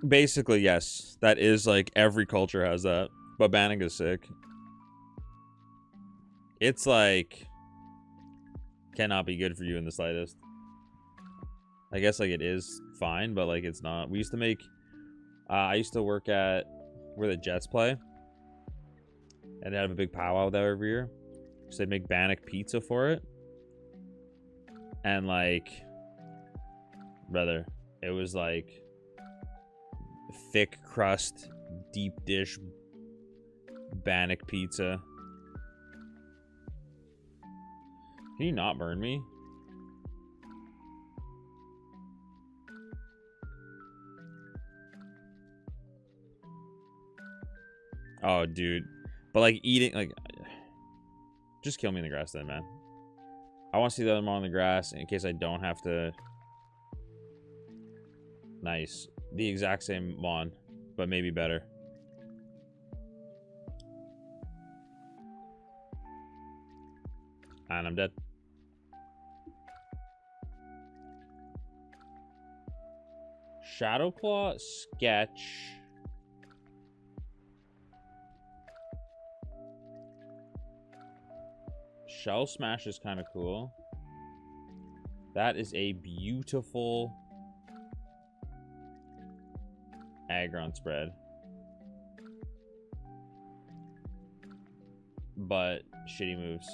Basically, yes. That is like every culture has that. But Bannock is sick. It's like cannot be good for you in the slightest. I guess like it is fine, but like it's not. We used to make I used to work at where the Jets play. And they have a big powwow there every year. So they'd make Bannock pizza for it. And like brother, it was like thick crust, deep dish Bannock pizza. Can you not burn me? Oh, dude. But like eating, like Just kill me in the grass then, man. I want to see the other mon in the grass in case I don't have to. Nice. The exact same mon, but maybe better. And I'm dead. Shadowclaw, Sketch. Shell Smash is kind of cool. That is a beautiful aggron spread. But shitty moves.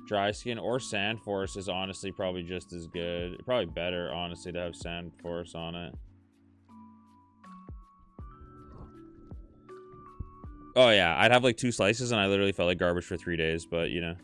Dry Skin or Sand Force is honestly probably just as good. Probably better, honestly, to have Sand Force on it. Oh, yeah. I'd have like 2 slices and I literally felt like garbage for 3 days, but you know.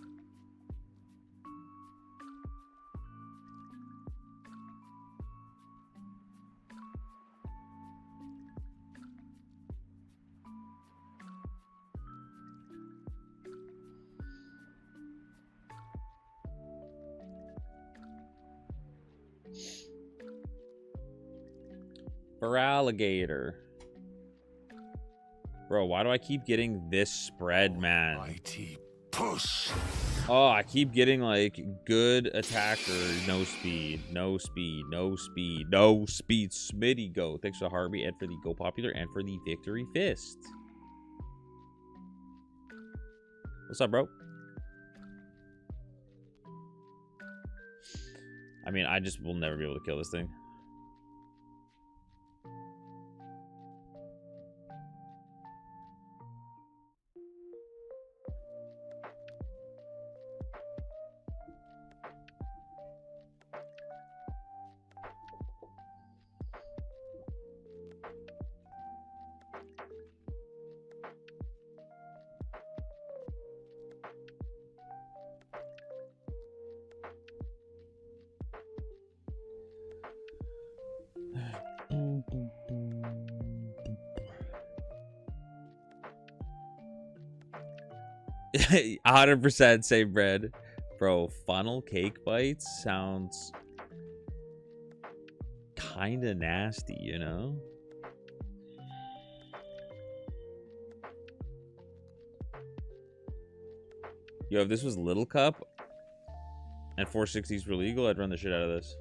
For alligator. Bro, why do I keep getting this spread, man? Mighty push. Oh, I keep getting like good attacker, no speed, no speed, no speed, no speed. Smitty go. Thanks for the heartbeat and for the go popular and for the victory fist. What's up, bro? I mean, I just will never be able to kill this thing. A 100% same bread. Bro, funnel cake bites sounds kind of nasty, you know? Yo, if this was Little Cup and 460s were legal, I'd run the shit out of this.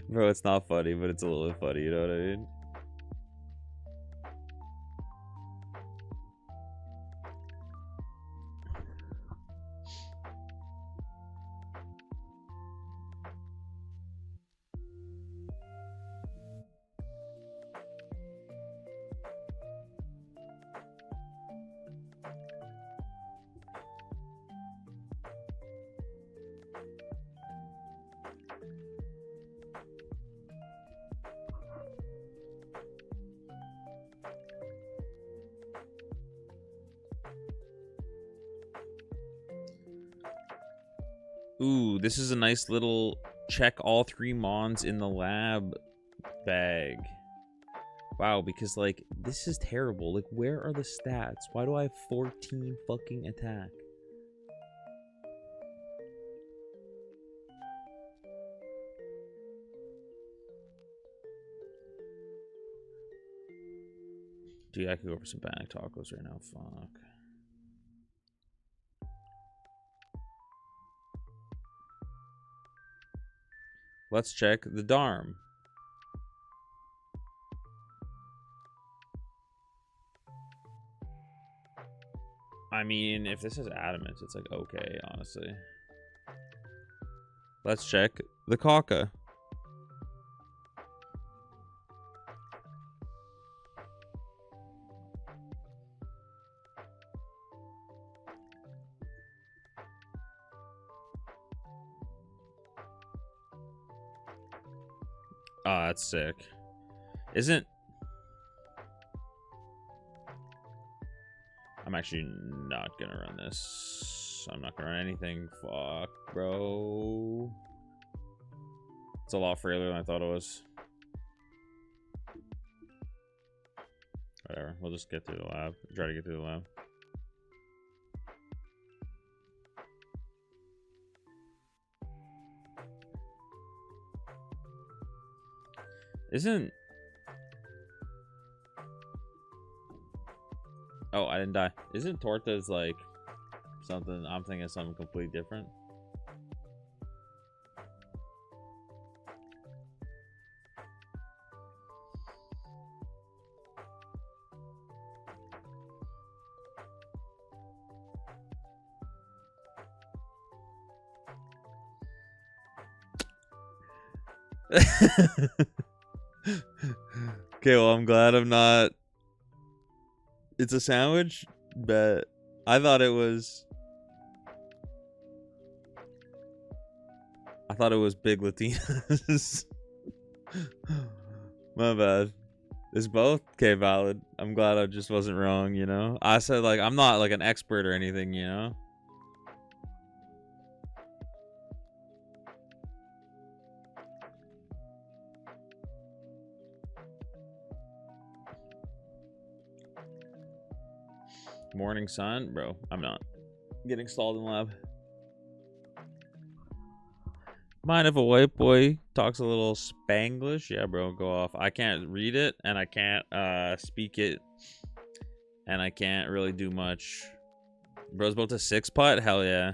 Bro, it's not funny, but it's a little bit funny, you know what I mean? Ooh, this is a nice little check all 3 mons in the lab bag. Wow, because like this is terrible. Like, where are the stats? Why do I have 14 fucking attack? Dude, I could go for some panic tacos right now. Fuck. Let's check the Dharm. I mean, if this is adamant, it's like okay, honestly. Let's check the Kaka. Oh, that's sick. I'm actually not gonna run this. I'm not gonna run anything. Fuck, bro. It's a lot frailer than I thought it was. Whatever. We'll just get through the lab. Try to get through the lab. Isn't... Oh, I didn't die. Isn't Torta's like something? I'm thinking something completely different. Okay, well, I'm glad I'm not. It's a sandwich, but I thought it was. I thought it was Big Latinas. My bad. It's both. Okay, valid. I'm glad I just wasn't wrong, you know? I said, like, I'm not, like, an expert or anything, you know? Morning sun? Bro, I'm not. Getting stalled in the lab. Mind if a white boy talks a little Spanglish? Yeah, bro, go off. I can't read it, and I can't speak it, and I can't really do much. Bro's built a 6-putt? Hell yeah.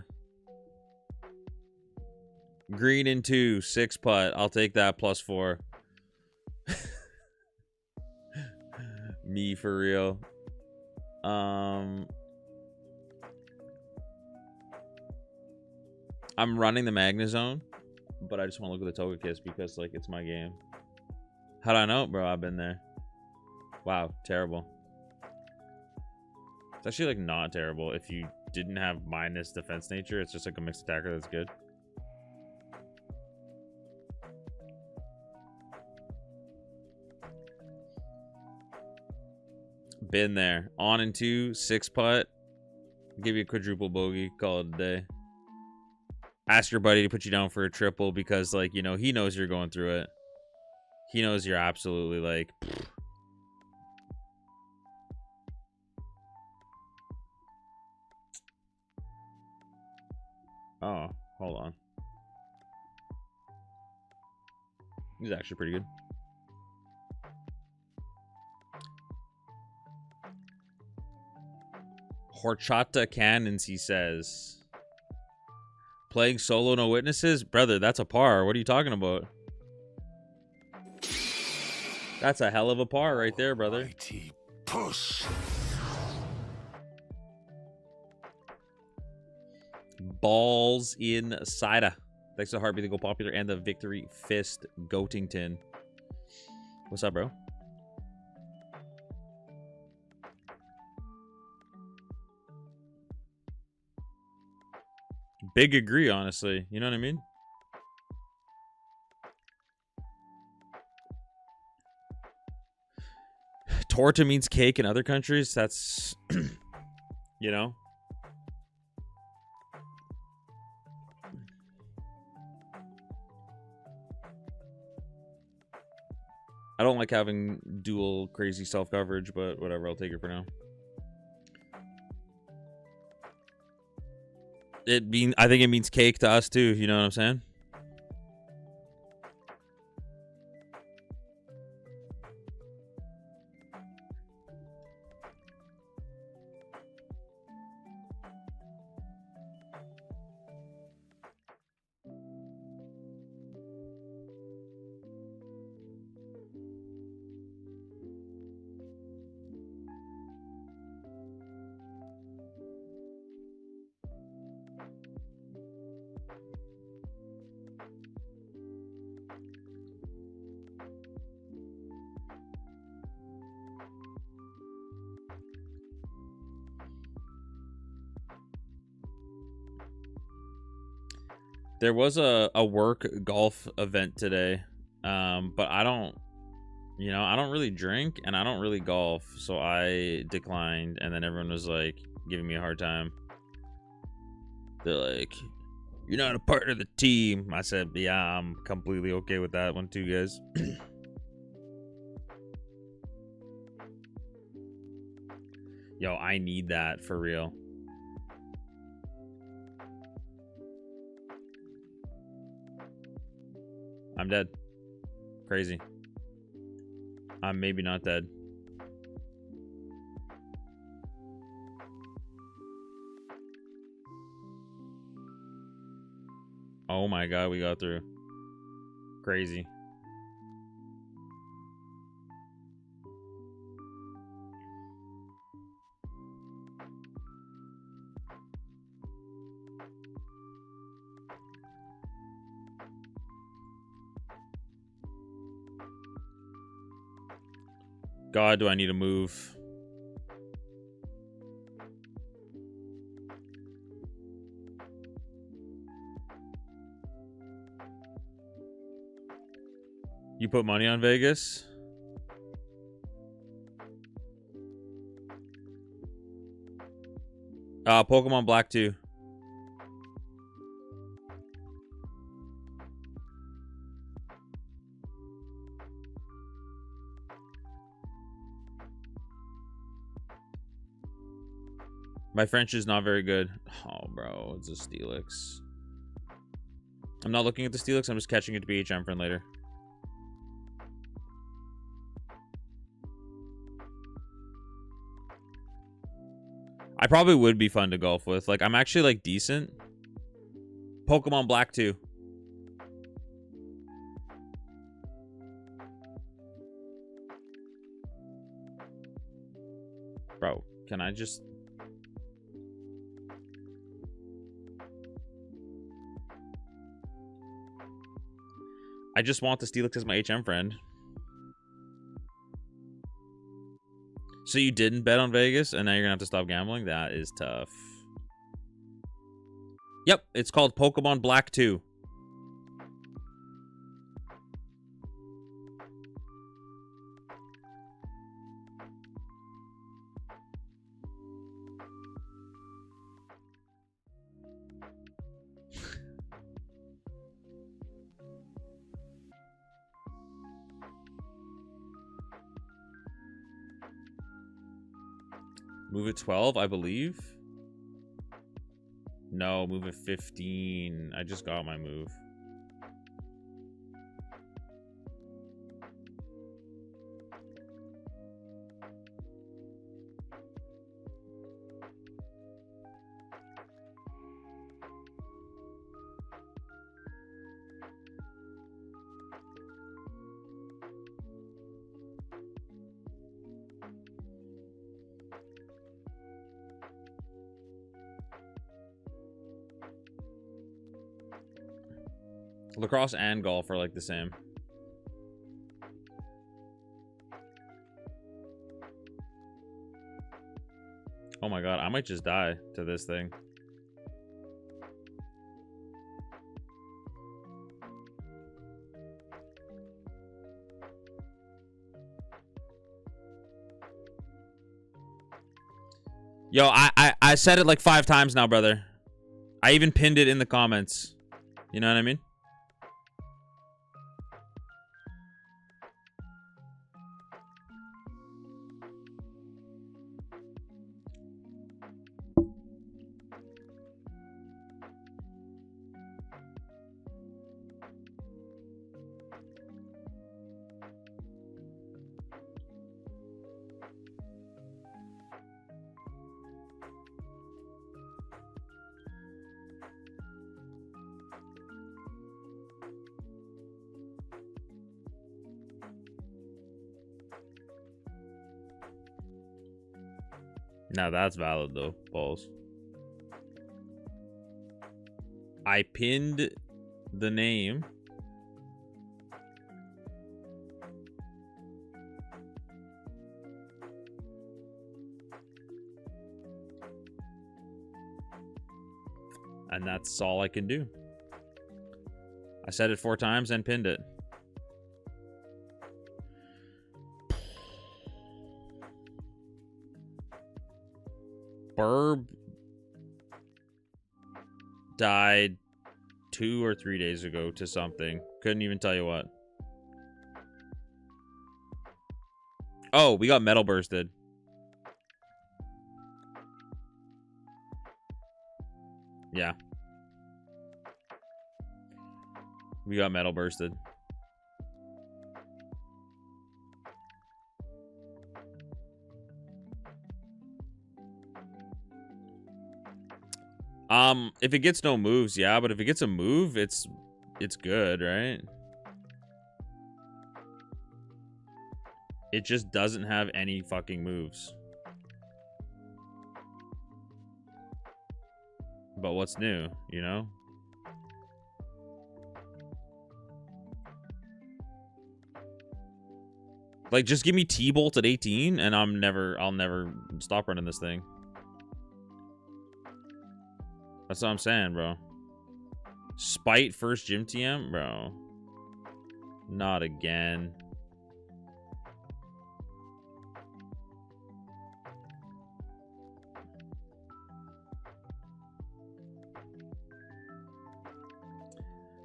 Green in 2, 6-putt. I'll take that +4. Me for real. I'm running the Magnezone, but I just want to look at the Togekiss because, like, it's my game. How'd I know, bro? I've been there. Wow, terrible. It's actually, like, not terrible. If you didn't have minus defense nature, it's just, like, a mixed attacker that's good. Been there. On in 2, 6-putt. Give you a quadruple bogey. Call it a day. Ask your buddy to put you down for a triple because, like, you know, he knows you're going through it. He knows you're absolutely, like... Pfft. Oh, hold on. He's actually pretty good. Horchata cannons, he says. Playing solo, no witnesses? Brother, that's a par. What are you talking about? That's a hell of a par right there, brother. Mighty push. Balls in cider. Thanks to the Heartbeat to go popular and the Victory Fist Goatington. What's up, bro? Big agree, honestly. You know what I mean? Torta means cake in other countries. That's, you know. I don't like having dual crazy self-coverage, but whatever. I'll take it for now. I think it means cake to us too. You know what I'm saying? There was a work golf event today, but I don't, You know, I don't really drink and I don't really golf, so I declined, and then everyone was like giving me a hard time. They're like, "You're not a part of the team." I said, "Yeah, I'm completely okay with that one too, guys." Yo, I need that for real. I'm dead. Crazy. I'm maybe not dead. Oh my god, we got through. Crazy. God, do I need to move? You put money on Vegas? Pokemon Black 2. My French is not very good. Oh, bro, it's a Steelix. I'm not looking at the Steelix. I'm just catching it to BHM friend later. I probably would be fun to golf with. Like, I'm actually, like, decent. Pokemon Black 2. Bro, can I just... I just want the Steelix as my HM friend. So you didn't bet on Vegas, and now you're gonna have to stop gambling? That is tough. Yep, it's called Pokemon Black 2. Move it 12, I believe. No, move it 15. I just got my move. Lacrosse and golf are like the same. Oh my god, I might just die to this thing. Yo, I said it like 5 times now, brother. I even pinned it in the comments. You know what I mean? Now that's valid though, balls. I pinned the name. And that's all I can do. I said it 4 times and pinned it. Burb died 2 or 3 days ago to something. Couldn't even tell you what. Oh, we got metal bursted. Yeah. We got metal bursted. If it gets no moves, yeah, but if it gets a move, it's good, right? It just doesn't have any fucking moves. But what's new, you know? Like, just give me T-Bolt at 18, and I'll never stop running this thing. That's what I'm saying, bro. Spite first gym TM? Bro. Not again.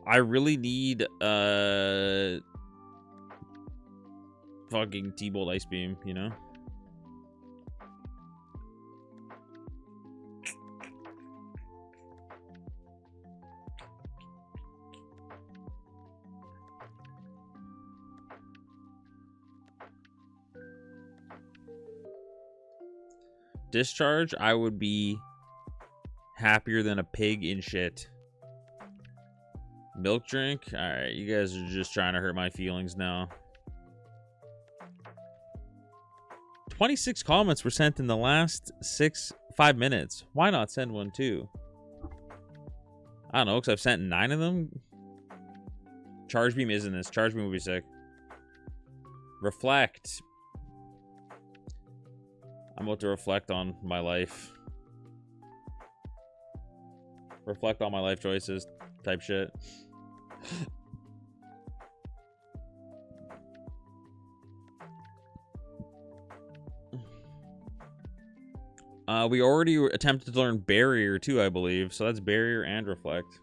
I really need fucking T-Bolt Ice Beam, you know? Discharge, I would be happier than a pig in shit. Milk drink? Alright, you guys are just trying to hurt my feelings now. 26 comments were sent in the last 5 minutes. Why not send one too? I don't know, because I've sent 9 of them. Charge beam isn't this. Charge beam would be sick. Reflect. I'm about to reflect on my life. Reflect on my life choices type shit. We already attempted to learn barrier too, I believe. So that's barrier and reflect.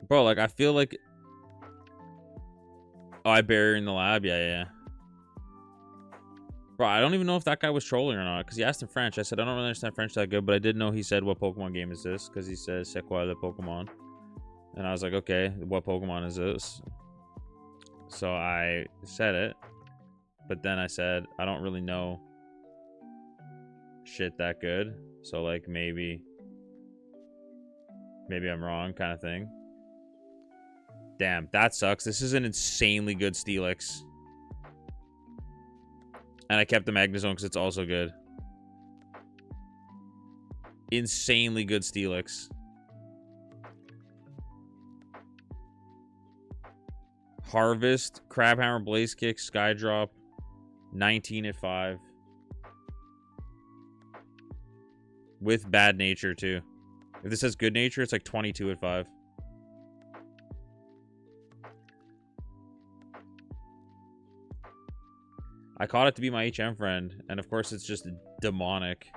Bro, like, I feel like... Oh, I barrier in the lab? Yeah. Bro, I don't even know if that guy was trolling or not, because he asked in French. I said, I don't really understand French that good, but I did know he said, what Pokemon game is this? Because he says, c'est quoi le Pokemon? And I was like, okay, what Pokemon is this? So I said it, but then I said, I don't really know shit that good. So, like, maybe I'm wrong kind of thing. Damn, that sucks. This is an insanely good Steelix. And I kept the Magnezone because it's also good. Insanely good Steelix. Harvest, Crabhammer, Blaze Kick, Skydrop. 19 at 5. With bad nature, too. If this has good nature, it's like 22 at 5. I caught it to be my HM friend, and of course it's just demonic.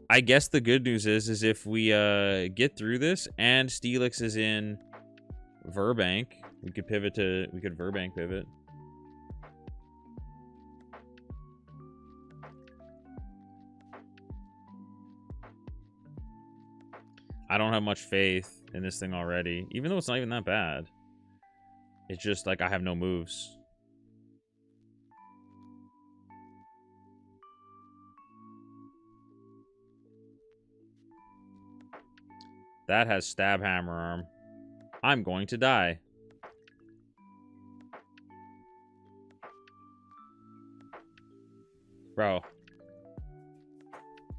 I guess the good news is if we get through this and Steelix is in Verbank, we could Verbank pivot. I don't have much faith in this thing already, even though it's not even that bad. It's just like I have no moves. That has Stab Hammer Arm. I'm going to die. Bro.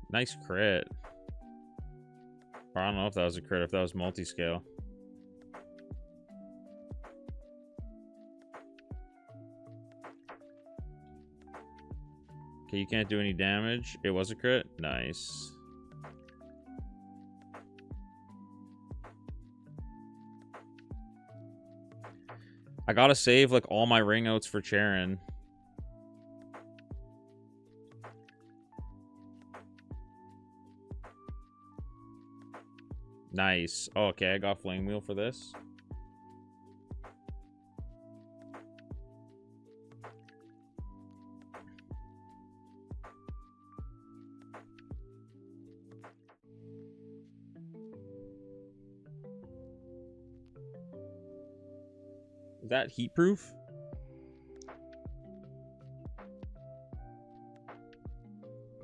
Nice crit. Or I don't know if that was a crit, if that was multi-scale. Okay, you can't do any damage. It was a crit. Nice. I gotta save like all my ring outs for Charon. Nice. Oh, okay, I got Flame Wheel for this. Is that heat proof?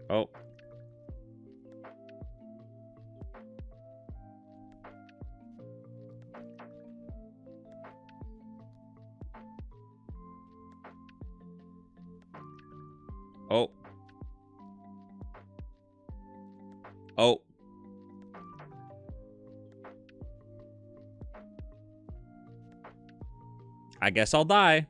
Oh. Oh. Oh. I guess I'll die.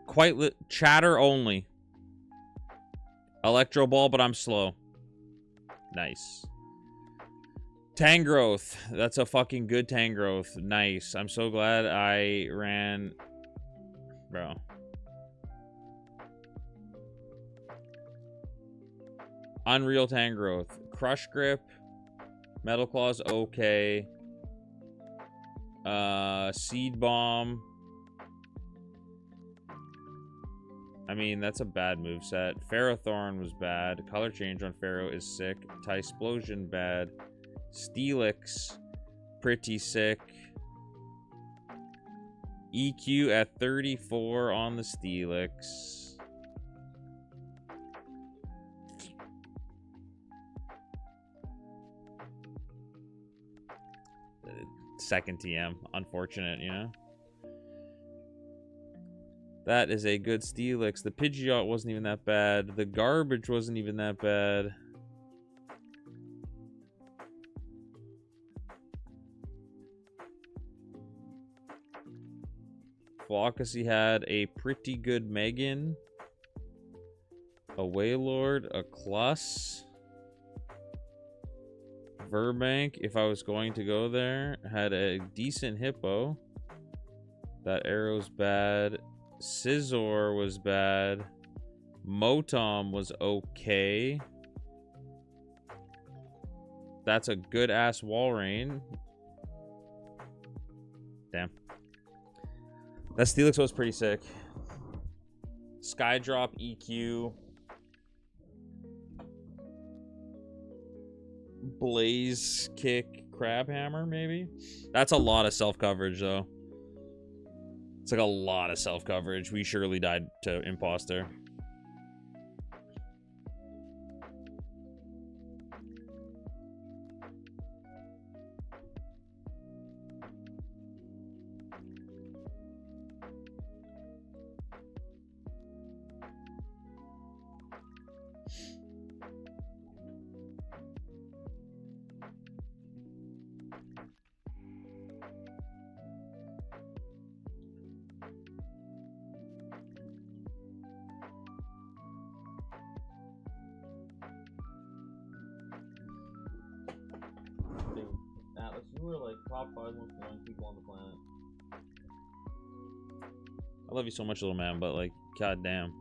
Quite chatter only. Electro Ball, but I'm slow. Nice. Tangrowth. That's a fucking good Tangrowth. Nice. I'm so glad I ran... Bro. Unreal Tangrowth. Crush Grip. Metal Claw's okay. Seed Bomb. I mean, that's a bad moveset. Ferrothorn was bad. Color Change on Pharaoh is sick. Tysplosion bad. Steelix, pretty sick. EQ at 34 on the Steelix. Second TM. Unfortunate, you know? That is a good Steelix. The Pidgeot wasn't even that bad. The Garbage wasn't even that bad. Flockacy had a pretty good Megan. A Wailord. A Cluss. Verbank, if I was going to go there, had a decent Hippo. That Arrow's bad. Scizor was bad. Motom was okay. That's a good ass Walrein. Damn. That Steelix was pretty sick. Skydrop EQ. Blaze Kick Crabhammer, maybe? That's a lot of self-coverage, though. It's like a lot of self-coverage. We surely died to Imposter. Top 5 most annoying people on the planet. I love you so much, little man, but like, goddamn.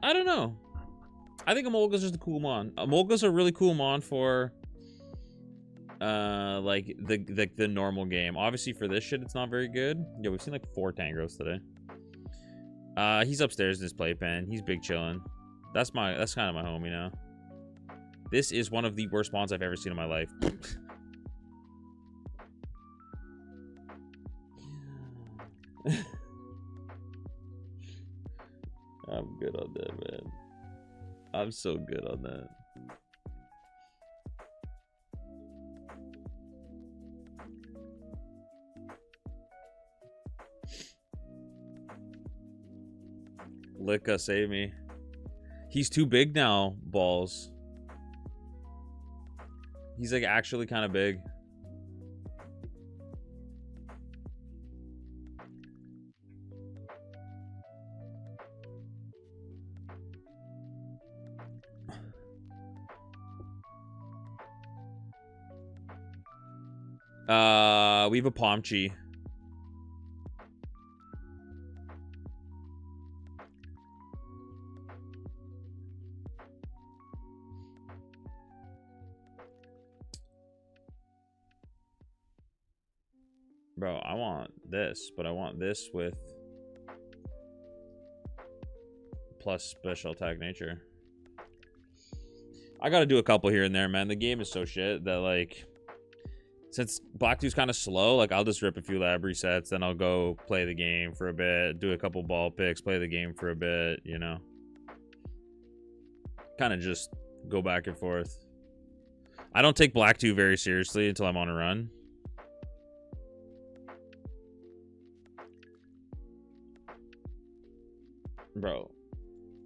I don't know. I think Amolga's just a cool mon. Amolga's a really cool mon for like the normal game. Obviously for this shit it's not very good. Yeah, we've seen like 4 Tangrowths today. He's upstairs in his playpen. He's big chilling. That's kind of my homie now. This is one of the worst spawns I've ever seen in my life. I'm good on that, man. I'm so good on that. Licka, save me. He's too big now, balls. He's like actually kind of big. We have a Pomchi. Bro, I want this, but I want this with plus special attack nature. I gotta do a couple here and there, man. The game is so shit that, like, since Black 2's kind of slow, like, I'll just rip a few lab resets, then I'll go play the game for a bit, do a couple ball picks, play the game for a bit, you know? Kind of just go back and forth. I don't take Black 2 very seriously until I'm on a run. Bro.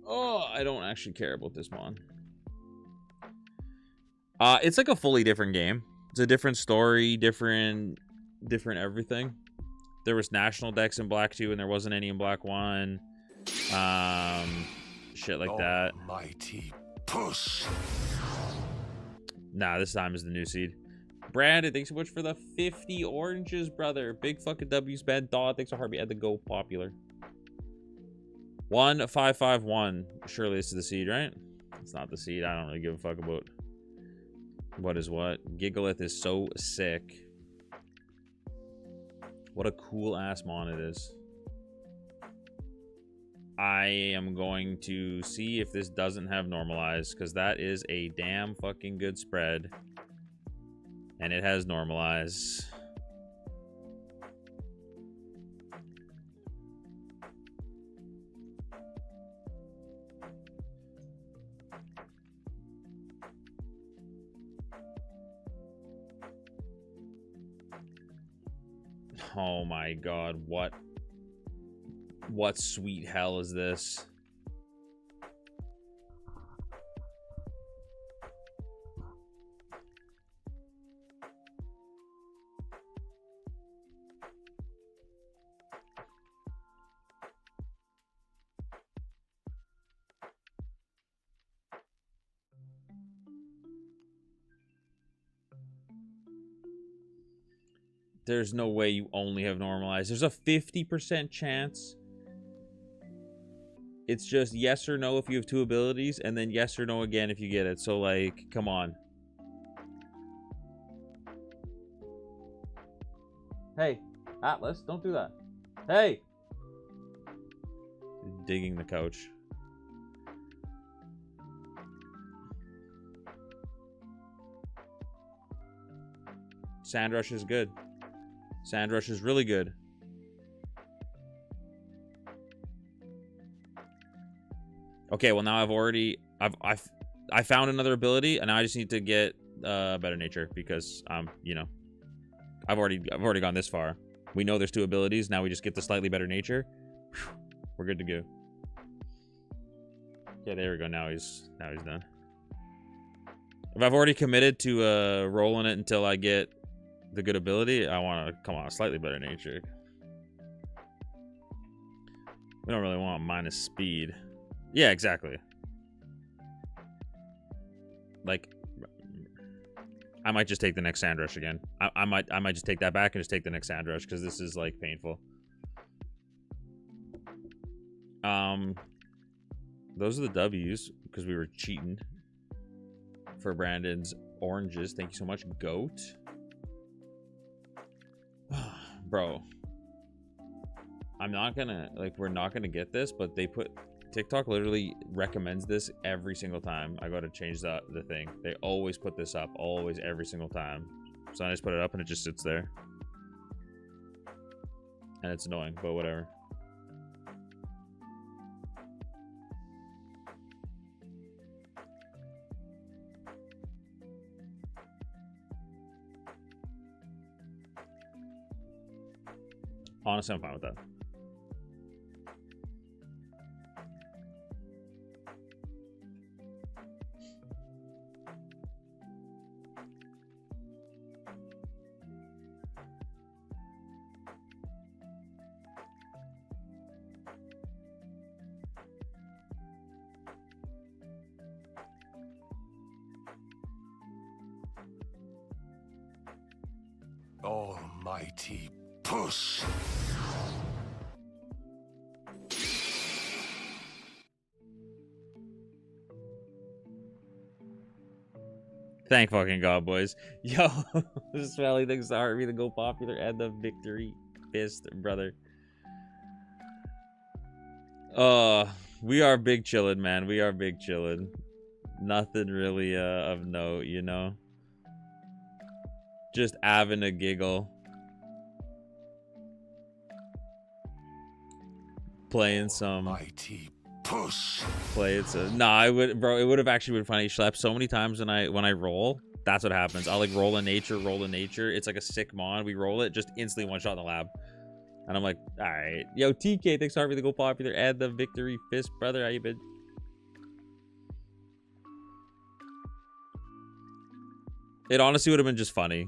Oh, I don't actually care about this mon. It's like a fully different game. It's a different story, different everything. There was national decks in Black 2 and there wasn't any in Black 1. Shit like that. Almighty push. Nah, this time is the new seed. Brandon, thanks so much for the 50 oranges, brother. Big fucking W's, Ben. Dog, thanks for Harvey. Had to go popular. 1551. Surely this is the seed, right? It's not the seed. I don't really give a fuck about what is what. Gigalith is so sick. What a cool ass mon it is. I am going to see if this doesn't have normalized, because that is a damn fucking good spread. And it has normalized. Oh my god, what sweet hell is this? There's no way you only have normalized. There's a 50% chance. It's just yes or no if you have two abilities, and then yes or no again if you get it. So, like, come on. Hey, Atlas, don't do that. Hey! Digging the couch. Sandrush is good. Sandrush is really good. Okay, well now I found another ability, and now I just need to get better nature because you know, I've already gone this far. We know there's two abilities. Now we just get the slightly better nature. Whew, we're good to go. Yeah, there we go. Now he's done. If I've already committed to rolling it until I get the good ability, I want to come on slightly better nature. We don't really want minus speed. Yeah, exactly. Like, I might just take the next Sandrush again. I might just take that back and just take the next Sandrush because this is like painful. Those are the W's because we were cheating for Brandon's oranges. Thank you so much, Goat. Bro, I'm not gonna, like, we're not gonna get this, but they put, TikTok literally recommends this every single time I go to change the thing. They always put this up, always, every single time. So I just put it up and it just sits there. And it's annoying, but whatever. Honestly, I'm fine with that. Almighty push. Thank fucking God, boys. Yo, this rally things are really go popular and the victory fist, brother. We are big chillin', man. We are big chillin'. Nothing really of note, you know. Just having a giggle. Playing some Almighty push. play it so nah, I would, bro, it would have actually been funny. Schlep so many times when I roll, that's what happens. I'll like roll in nature. It's like a sick mon. We roll it, just instantly one shot in the lab. And I'm like, all right. Yo, TK, thanks for having me to go popular. Add the victory fist, brother. How you been? It honestly would have been just funny.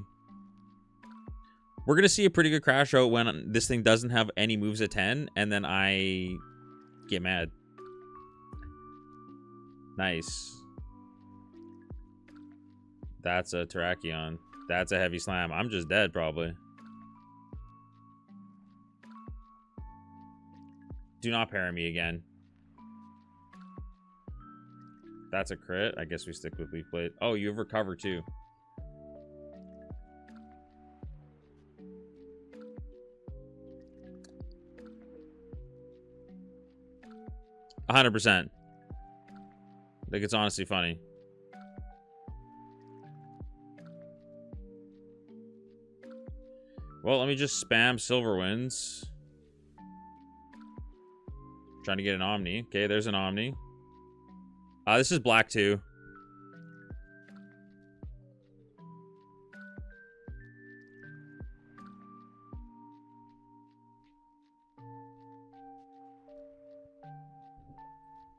We're going to see a pretty good crash out when this thing doesn't have any moves at 10, and then I get mad. Nice. That's a Terrakion. That's a heavy slam. I'm just dead, probably. Do not parry me again. That's a crit. I guess we stick with Leaf Blade. Oh, you have recover too. %. Like, it's honestly funny. Well, let me just spam Silver Winds. Trying to get an Omni. Okay, there's an Omni. This is black too.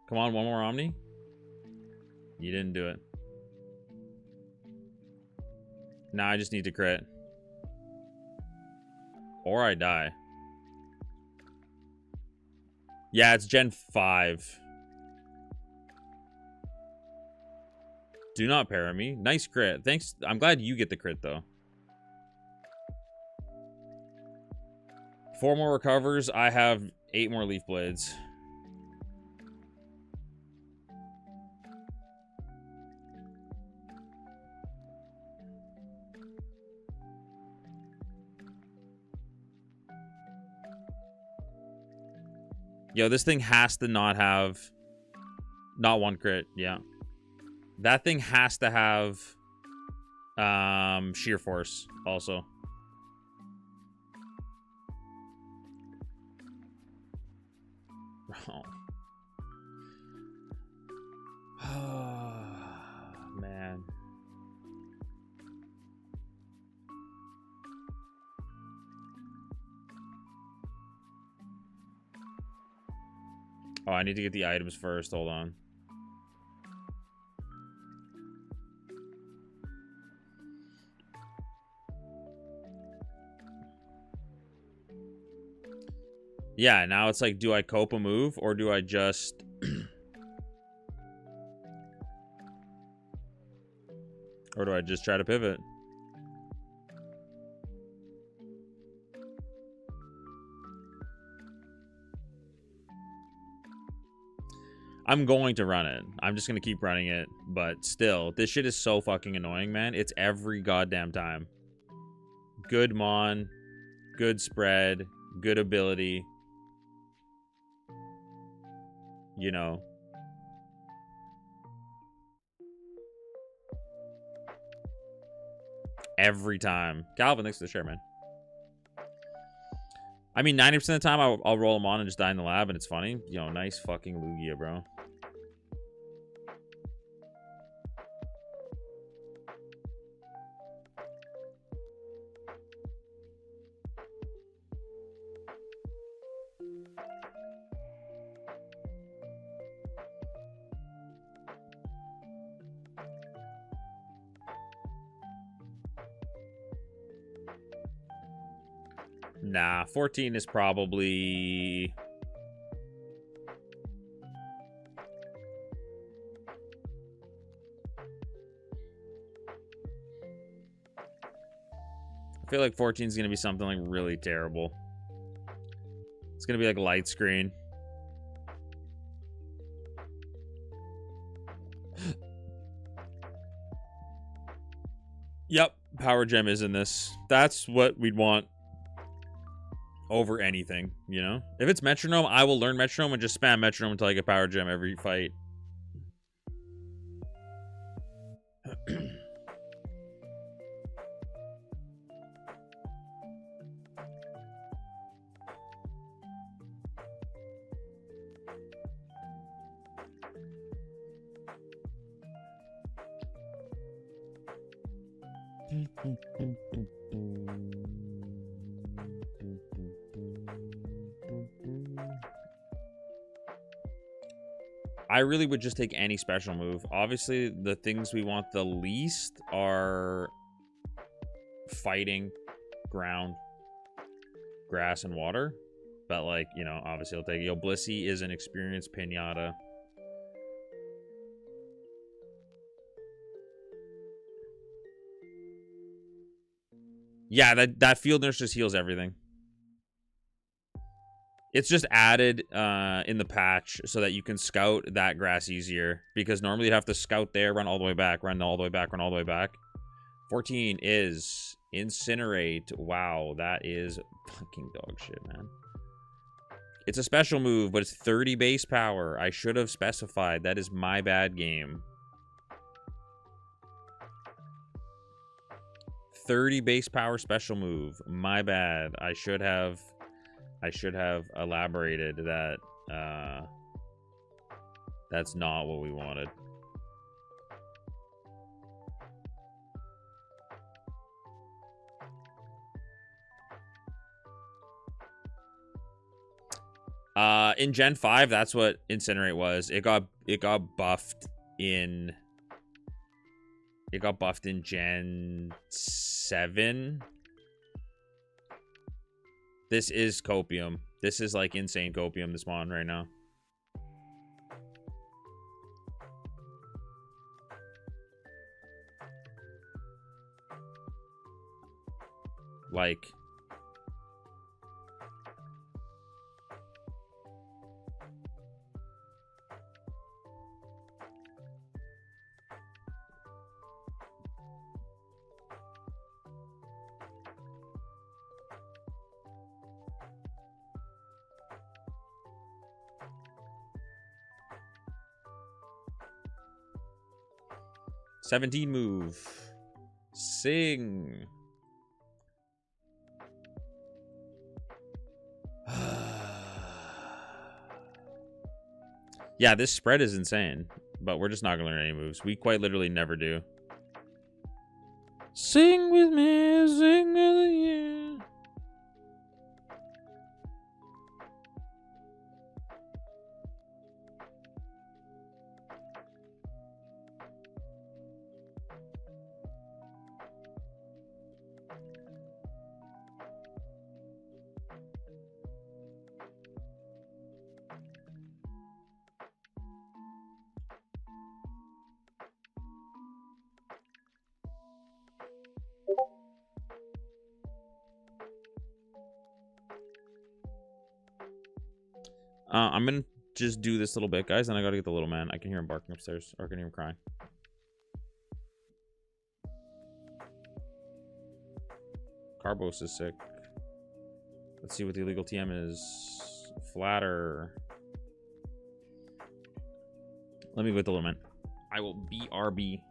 Come on, one more Omni. You didn't do it. Now I just need to crit. Or I die. Yeah, it's Gen 5. Do not parry me. Nice crit. Thanks. I'm glad you get the crit, though. 4 more recovers. I have 8 more Leaf Blades. Yo, this thing has to not have... Not one crit, yeah. That thing has to have... Sheer Force, also. Oh. Man. Oh, I need to get the items first. Hold on. Yeah, now it's like, do I cope a move or do I just... or do I just try to pivot? I'm going to run it. I'm just going to keep running it. But still, this shit is so fucking annoying, man. It's every goddamn time. Good mon. Good spread. Good ability. You know. Every time. Calvin, thanks for the share, man. I mean, 90% of the time, I'll roll them on and just die in the lab, and it's funny. Yo, nice fucking Lugia, bro. Nah, 14 is probably... feel like 14 is going to be something like really terrible. It's going to be like light screen. Yep, Power Gem is in this. That's what we'd want over anything, you know? If it's Metronome, I will learn Metronome and just spam Metronome until I get Power Gem every fight. I really would just take any special move. Obviously, the things we want the least are fighting, ground, grass, and water. But, like, you know, obviously I'll take it. Yo, Blissey is an experienced Pinata. Yeah, that field nurse just heals everything. It's just added in the patch so that you can scout that grass easier. Because normally you'd have to scout there, run all the way back, run all the way back, run all the way back. 14 is Incinerate. Wow, that is fucking dog shit, man. It's a special move, but it's 30 base power. I should have specified. That is my bad game. 30 base power special move. My bad. I should have elaborated that that's not what we wanted. In Gen 5, that's what Incinerate was. It got buffed in Gen 7. This is Copium. This is like insane Copium, this mon right now. Like, $17 move. Sing. Yeah, this spread is insane, but we're just not gonna learn any moves. We quite literally never do. Sing with me, sing with you. I'm gonna just do this little bit, guys, and I gotta get the little man. I can hear him barking upstairs, or I can hear him crying. Carbos is sick. Let's see what the illegal TM is. Flatter. Let me go with the little man. I will BRB.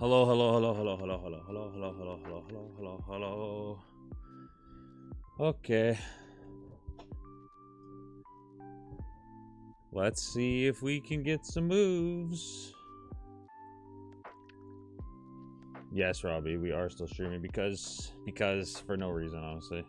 Hello, hello, hello, hello, hello, hello, hello, hello, hello, hello, hello, hello, hello. Okay. Let's see if we can get some moves. Yes, Robbie, we are still streaming because for no reason, honestly.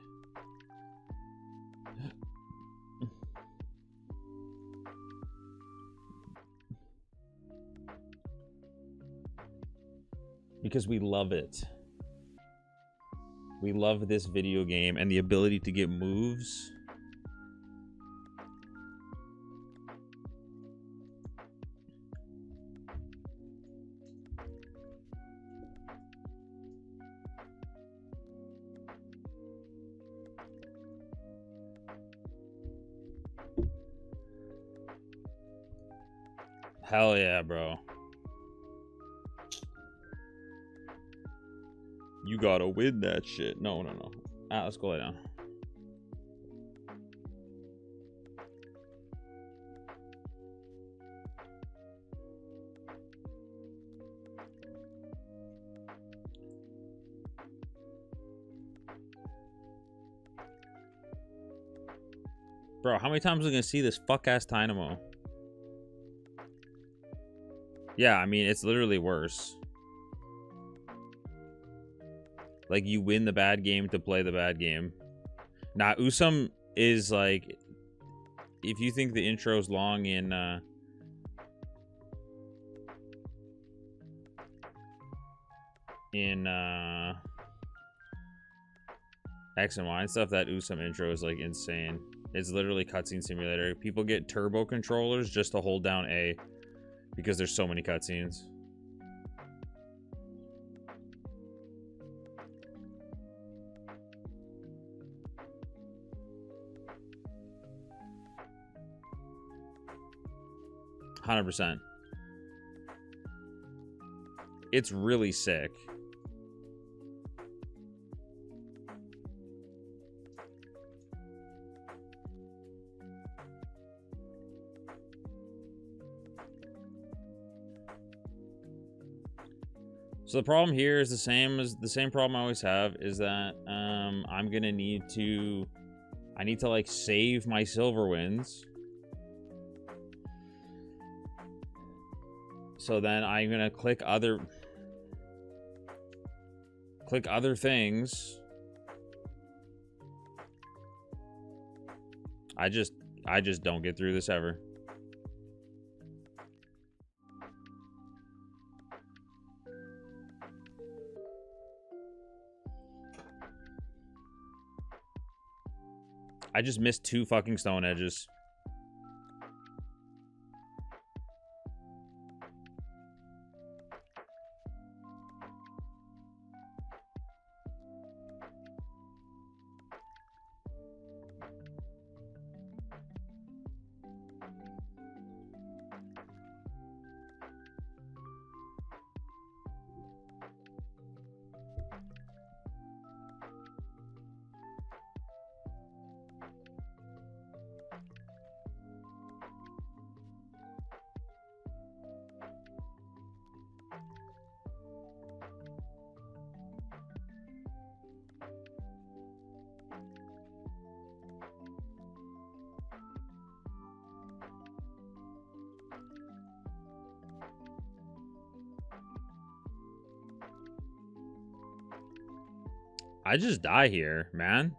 Because we love it. We love this video game and the ability to get moves. Hell yeah, bro. You gotta win that shit. No. Let's go lay down. Bro, how many times are we gonna see this fuck-ass Dynamo? Yeah, I mean, it's literally worse. Like, you win the bad game to play the bad game. Nah, Usum is like... If you think the intro's long in... X and Y and stuff, that Usum intro is like insane. It's literally cutscene simulator. People get turbo controllers just to hold down A because there's so many cutscenes. %. It's really sick. So the problem here is the same problem I always have, is that I'm gonna need to like save my silver wins. So then I'm gonna click other things. I just don't get through this ever. I just missed 2 fucking stone edges. I just die here, man.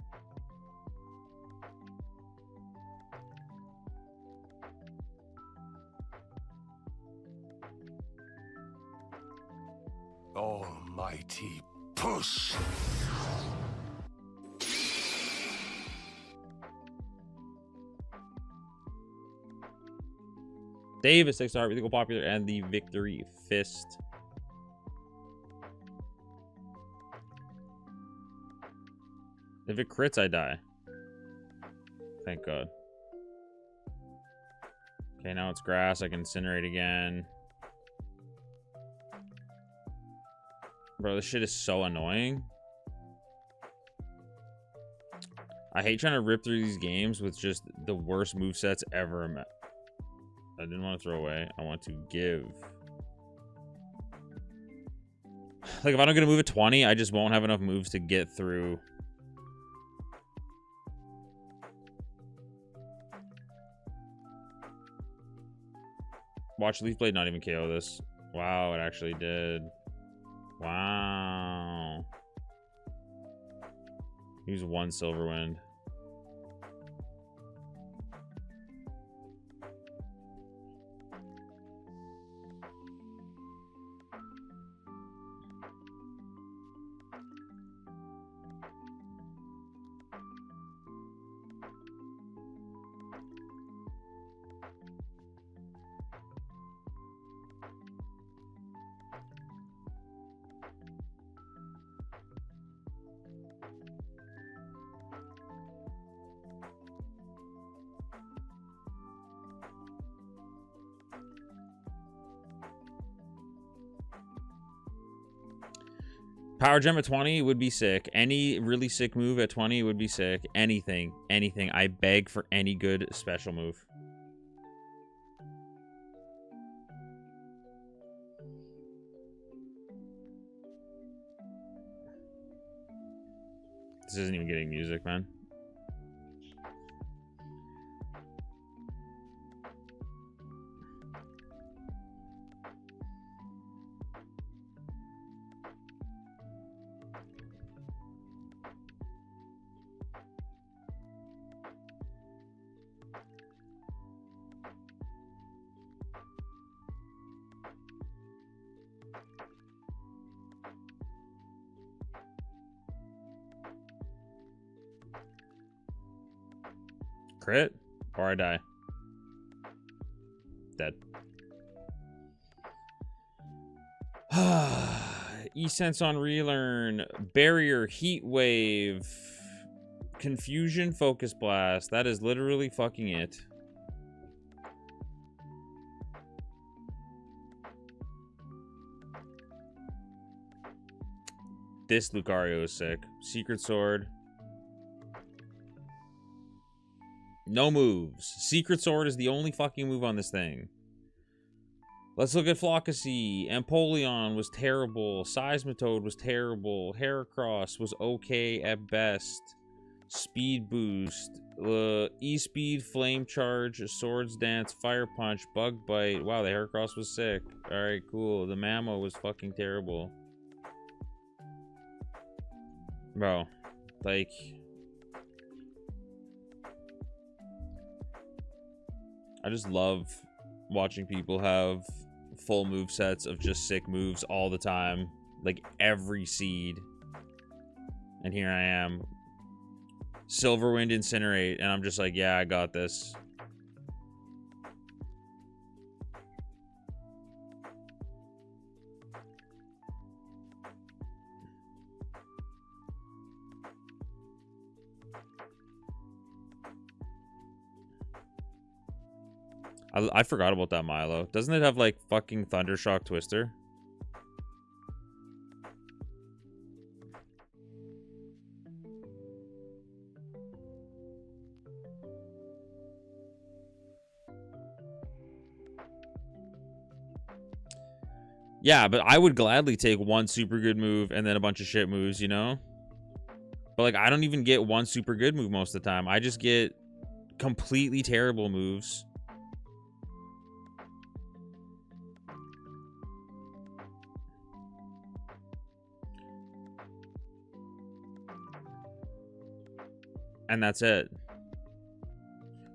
Almighty push. Davis, 6-star, really popular, and the victory fist. If it crits, I die. Thank God. Okay, now it's grass. I can incinerate again. Bro, this shit is so annoying. I hate trying to rip through these games with just the worst movesets ever. I didn't want to throw away. I want to give. Like, if I don't get a move at 20, I just won't have enough moves to get through. Watch Leaf Blade not even KO this. Wow, it actually did. Wow. Use 1 Silverwind. Power Gem at 20 would be sick. Any really sick move at 20 would be sick. Anything. Anything. I beg for any good special move. This isn't even getting music, man. Crit? Or I die. Dead. E-Sense on Relearn. Barrier, Heat Wave. Confusion, Focus Blast. That is literally fucking it. This Lucario is sick. Secret Sword. No moves. Secret Sword is the only fucking move on this thing. Let's look at Flockacy. Empoleon was terrible. Seismitoad was terrible. Heracross was okay at best. Speed Boost. E-Speed, Flame Charge, Swords Dance, Fire Punch, Bug Bite. Wow, the Heracross was sick. Alright, cool. The Mammo was fucking terrible. Bro, like... I just love watching people have full move sets of just sick moves all the time. Like every seed. And here I am. Silverwind Incinerate. And I'm just like, yeah, I got this. I forgot about that Milo. Doesn't it have like fucking Thundershock Twister? Yeah, but I would gladly take one super good move and then a bunch of shit moves, you know? But like, I don't even get one super good move most of the time. I just get completely terrible moves. And that's it.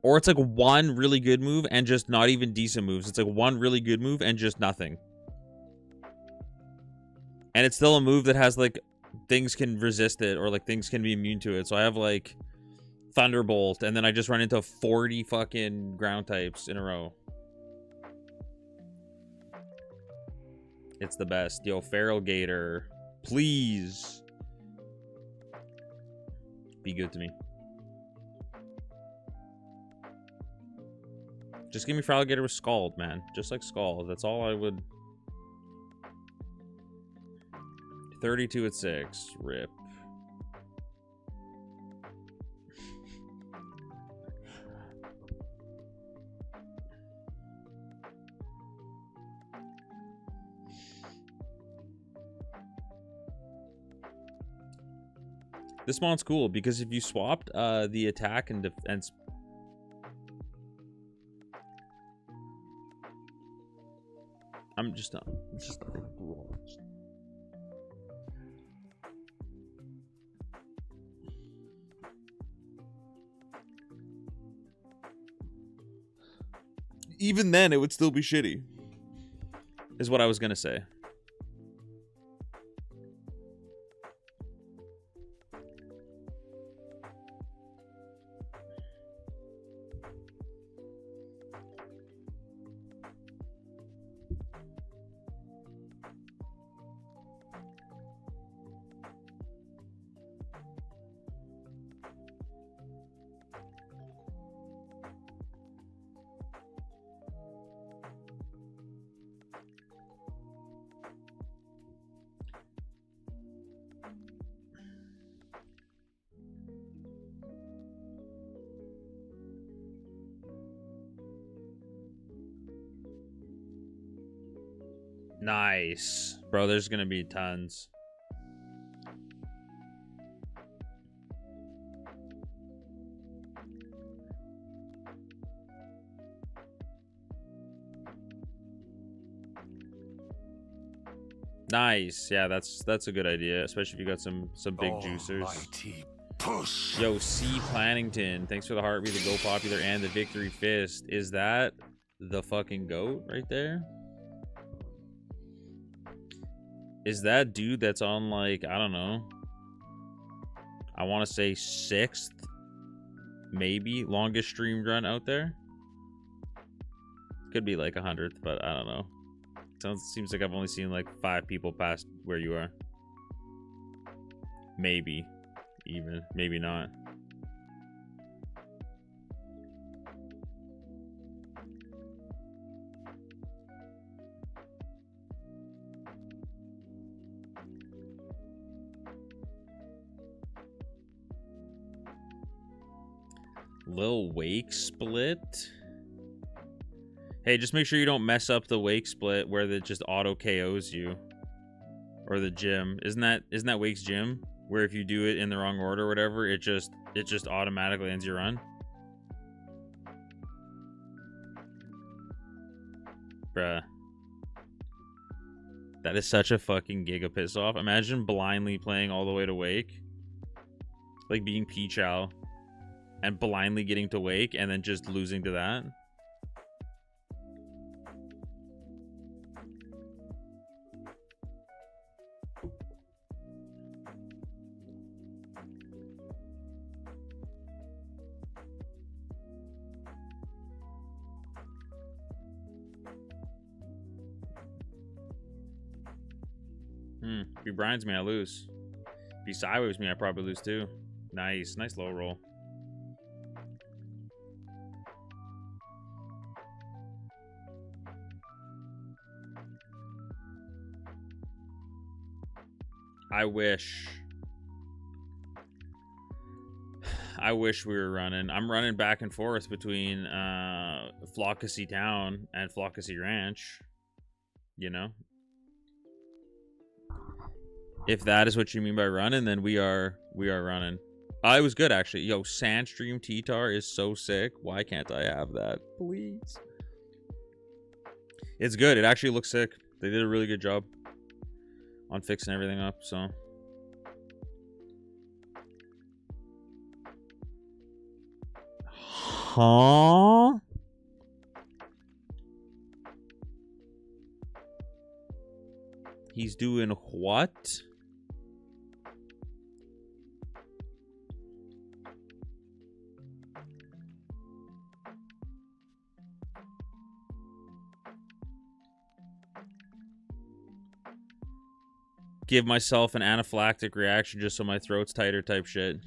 Or it's like one really good move and just not even decent moves. It's like one really good move and just nothing. And it's still a move that has like things can resist it or like things can be immune to it. So I have like Thunderbolt and then I just run into 40 fucking ground types in a row. It's the best. Yo, Feral Gator, please be good to me. Just give me Feral Gator with Scald, man. Just like Scald. That's all I would. 32 at 6. Rip. This mon's cool because if you swapped the attack and defense. I'm just not lost. Even then, it would still be shitty. Is what I was gonna say. Nice. Bro, there's gonna be tons. Nice. Yeah, that's a good idea, especially if you got some big juicers. Almighty push. Yo, C. Plannington, thanks for the heartbeat, the Go Popular, and the Victory Fist. Is that the fucking goat right there? Is that dude that's on, like, I don't know, I want to say 6th, maybe longest streamed run out there? Could be like 100th, but I don't know. Seems like I've only seen like 5 people past where you are. Maybe, even, maybe not. Lil Wake split. Hey, just make sure you don't mess up the Wake split where it just auto KOs you. Or the gym. Isn't that Wake's gym? Where if you do it in the wrong order or whatever, it just automatically ends your run. Bruh. That is such a fucking giga piss off. Imagine blindly playing all the way to Wake. Like being P-Chow. And blindly getting to Wake and then just losing to that. If he brinds me, I lose. If he sideways me, I probably lose too. Nice low roll. I wish we were running. I'm running back and forth between Flockacy Town and Flockacy Ranch. You know? If that is what you mean by running, then we are running. It was good actually. Yo, Sandstream T-Tar is so sick. Why can't I have that? Please. It's good. It actually looks sick. They did a really good job on fixing everything up, so. Huh? He's doing what? Give myself an anaphylactic reaction just so my throat's tighter type shit.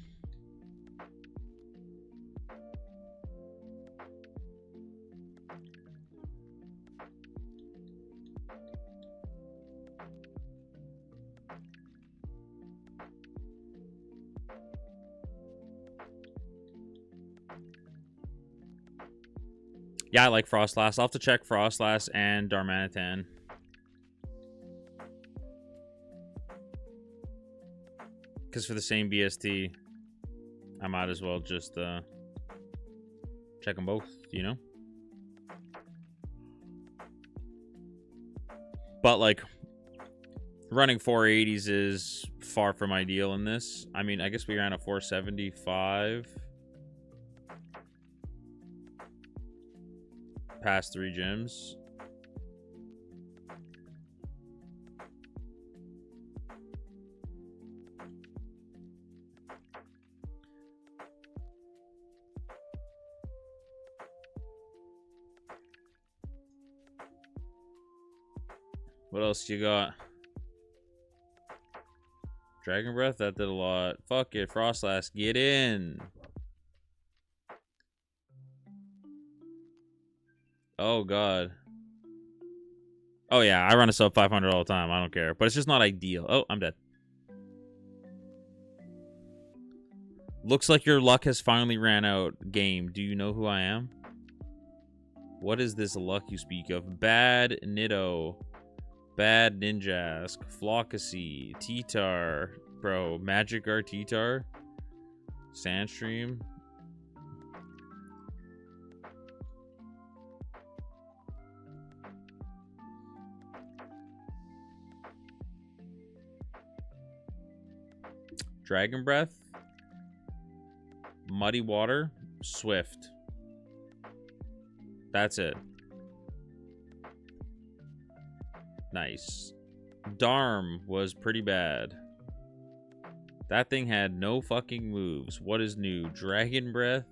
Yeah, I like Frostlass. I'll have to check Frostlass and Darmanitan. Because for the same BST, I might as well just check them both, you know? But, like, running 480s is far from ideal in this. I mean, I guess we ran a 475 past 3 gyms. What else you got? Dragon Breath, that did a lot. Fuck it, Frostlass, get in. Oh, God. Oh, yeah, I run a sub 500 all the time. I don't care. But it's just not ideal. Oh, I'm dead. Looks like your luck has finally ran out. Game, do you know who I am? What is this luck you speak of? Bad Nitto. Bad Ninjask. Flockacy. T-Tar. Bro, Magic Art T-Tar. Sandstream. Dragon Breath. Muddy Water. Swift. That's it. Nice. Darm was pretty bad. That thing had no fucking moves. What is new? Dragon Breath,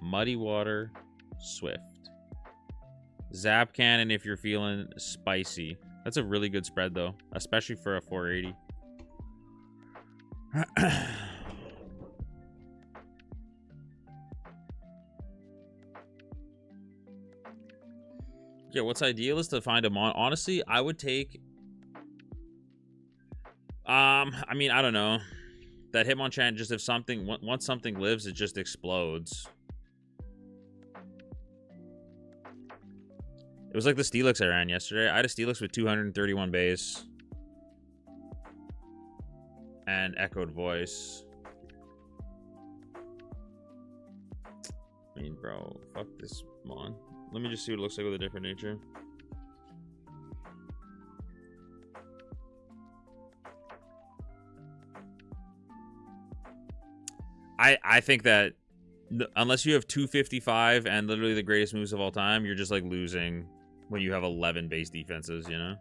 Muddy Water, Swift. Zap Cannon if you're feeling spicy. That's a really good spread, though. Especially for a 480. Yeah, what's ideal is to find a mon. Honestly, I would take. I mean, I don't know. That Hitmonchan, just if something, once something lives, it just explodes. It was like the Steelix I ran yesterday. I had a Steelix with 231 base. And Echoed Voice. I mean, bro, fuck this mon. Let me just see what it looks like with a different nature. I think that unless you have 255 and literally the greatest moves of all time, you're just like losing when you have 11 base defenses, you know?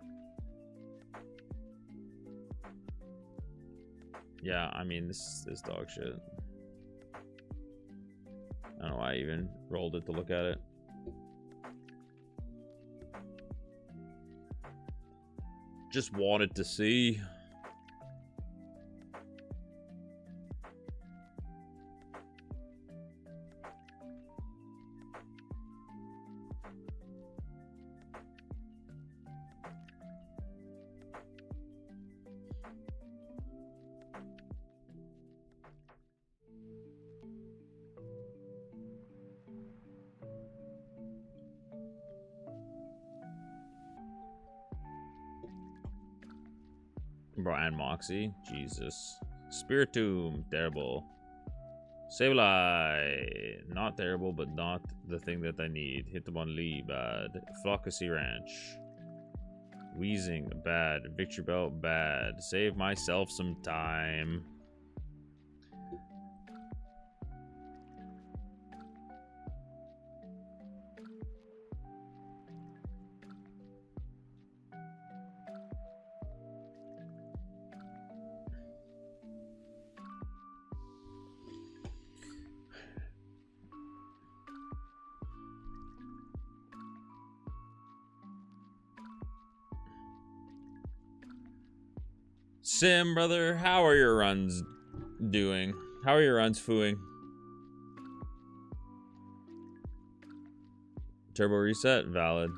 Yeah, I mean, this dog shit. I don't know why I even rolled it to look at it. Just wanted to see. Bro, and Moxie. Jesus. Spiritomb. Terrible. Sableye. Not terrible, but not the thing that I need. Hitmonlee. Bad. Flockacy Ranch. Wheezing. Bad. Victory Belt. Bad. Save myself some time. Sim, brother, how are your runs doing? How are your runs fooing? Turbo reset? Valid.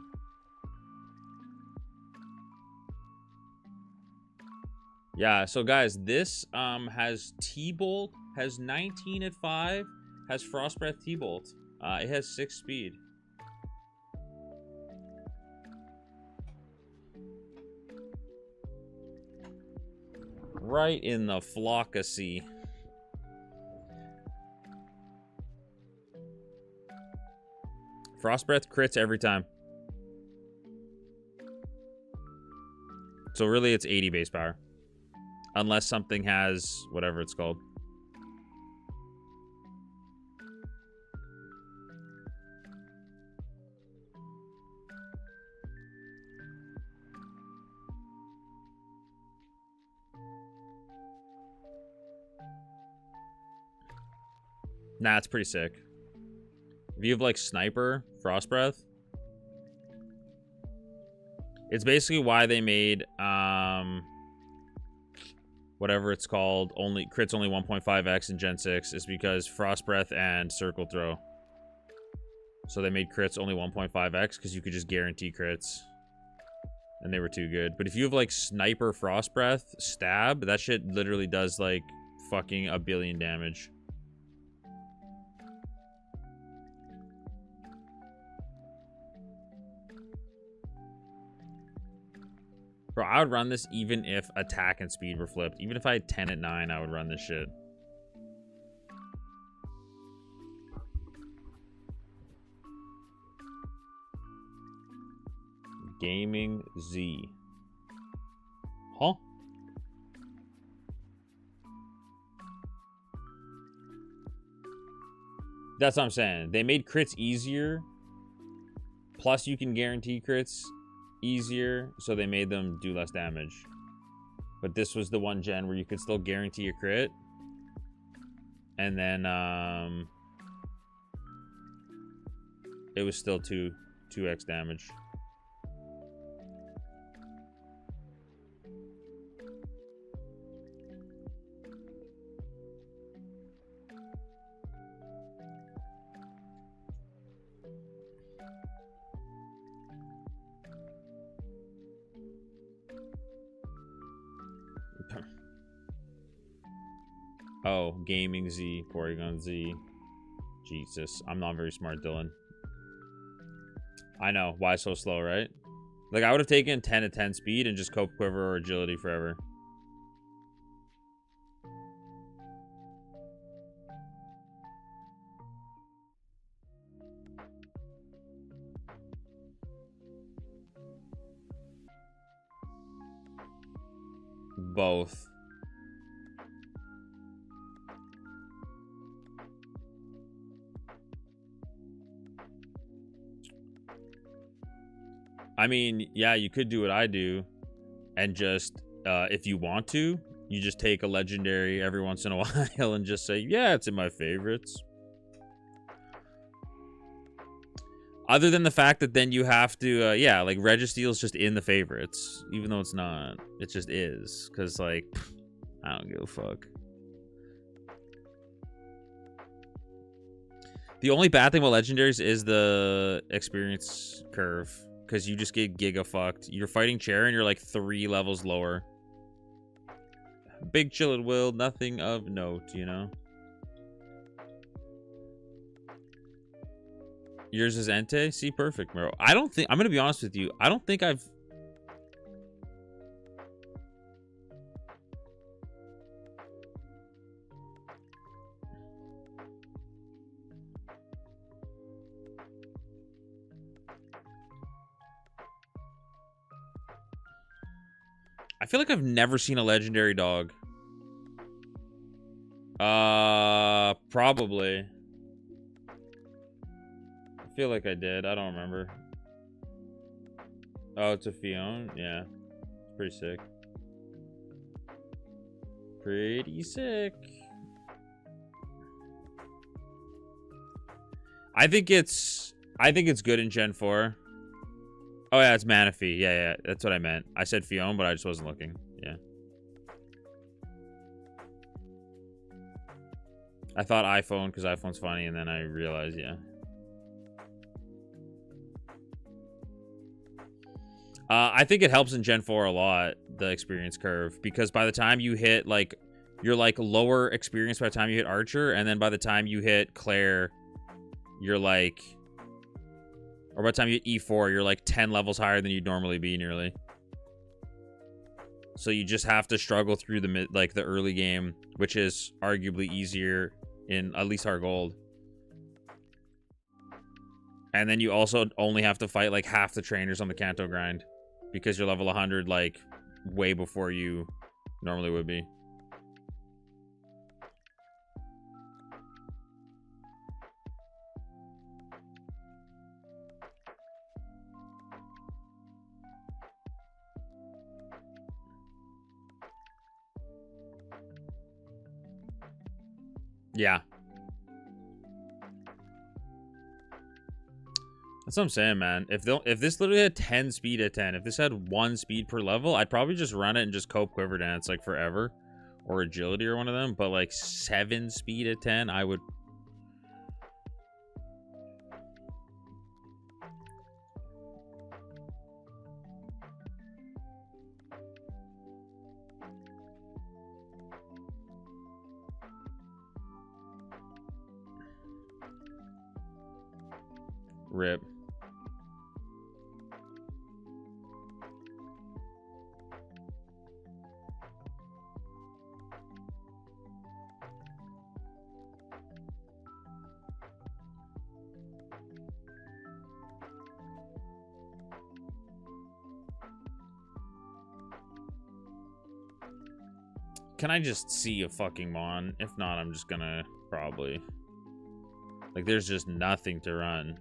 Yeah, so guys, this has T-Bolt, has 19 at 5, has Frost Breath T-Bolt. It has 6 speed. Right in the flockacy. Frost Breath crits every time. So really it's 80 base power. Unless something has whatever it's called. Nah, it's pretty sick. If you have like Sniper, Frost Breath, it's basically why they made whatever it's called, only crits only 1.5x in Gen 6 is because Frost Breath and Circle Throw. So they made crits only 1.5x because you could just guarantee crits. And they were too good. But if you have like Sniper, Frost Breath, Stab, that shit literally does like fucking a billion damage. Bro, I would run this even if attack and speed were flipped. Even if I had 10 at 9, I would run this shit. Gaming Z. Huh? That's what I'm saying. They made crits easier. Plus, you can guarantee crits easier, so they made them do less damage. But this was the one gen where you could still guarantee a crit. And then, it was still 2x damage. Oh, Gaming Z, Porygon Z. Jesus, I'm not very smart, Dylan. I know. Why so slow, right? Like, I would have taken 10 to 10 speed and just Cope Quiver or Agility forever. Both. I mean, yeah, you could do what I do and just, if you want to, you just take a legendary every once in a while and just say, yeah, it's in my favorites. Other than the fact that then you have to, yeah, like Registeel's just in the favorites, even though it's not. It just is, because, like, I don't give a fuck. The only bad thing about legendaries is the experience curve, because you just get giga fucked. You're fighting Chair and you're like 3 levels lower. Big chill at will, nothing of note, you know? Yours is Entei? See, perfect, bro. I don't think... I'm going to be honest with you. I don't think I've... I feel like I've never seen a legendary dog. Probably. I feel like I did. I don't remember. Oh, it's a Fion? Yeah. It's pretty sick. Pretty sick. I think it's good in Gen 4. Oh yeah, it's Manaphy. Yeah, that's what I meant. I said Fion, but I just wasn't looking. Yeah. I thought iPhone because iPhone's funny, and then I realized, yeah. I think it helps in Gen 4 a lot, the experience curve, because by the time you hit, like, you're, like, lower experience by the time you hit Archer, and then by the time you hit Claire, you're, like... Or by the time you hit E4, you're, like, 10 levels higher than you'd normally be, nearly. So you just have to struggle through the early game, which is arguably easier in at least our gold. And then you also only have to fight like half the trainers on the Kanto grind because you're level 100 like way before you normally would be. Yeah. That's what I'm saying, man. If this literally had 10 speed at 10, if this had 1 speed per level, I'd probably just run it and just cope quiver dance like forever. Or agility or one of them. But like 7 speed at 10, I would... Rip. Can I just see a fucking Mon? If not, I'm just gonna probably... Like, there's just nothing to run.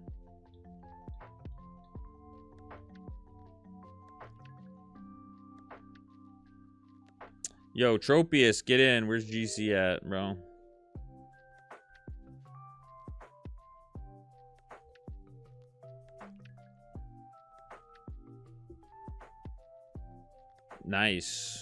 Yo, Tropius, get in. Where's GC at, bro? Nice.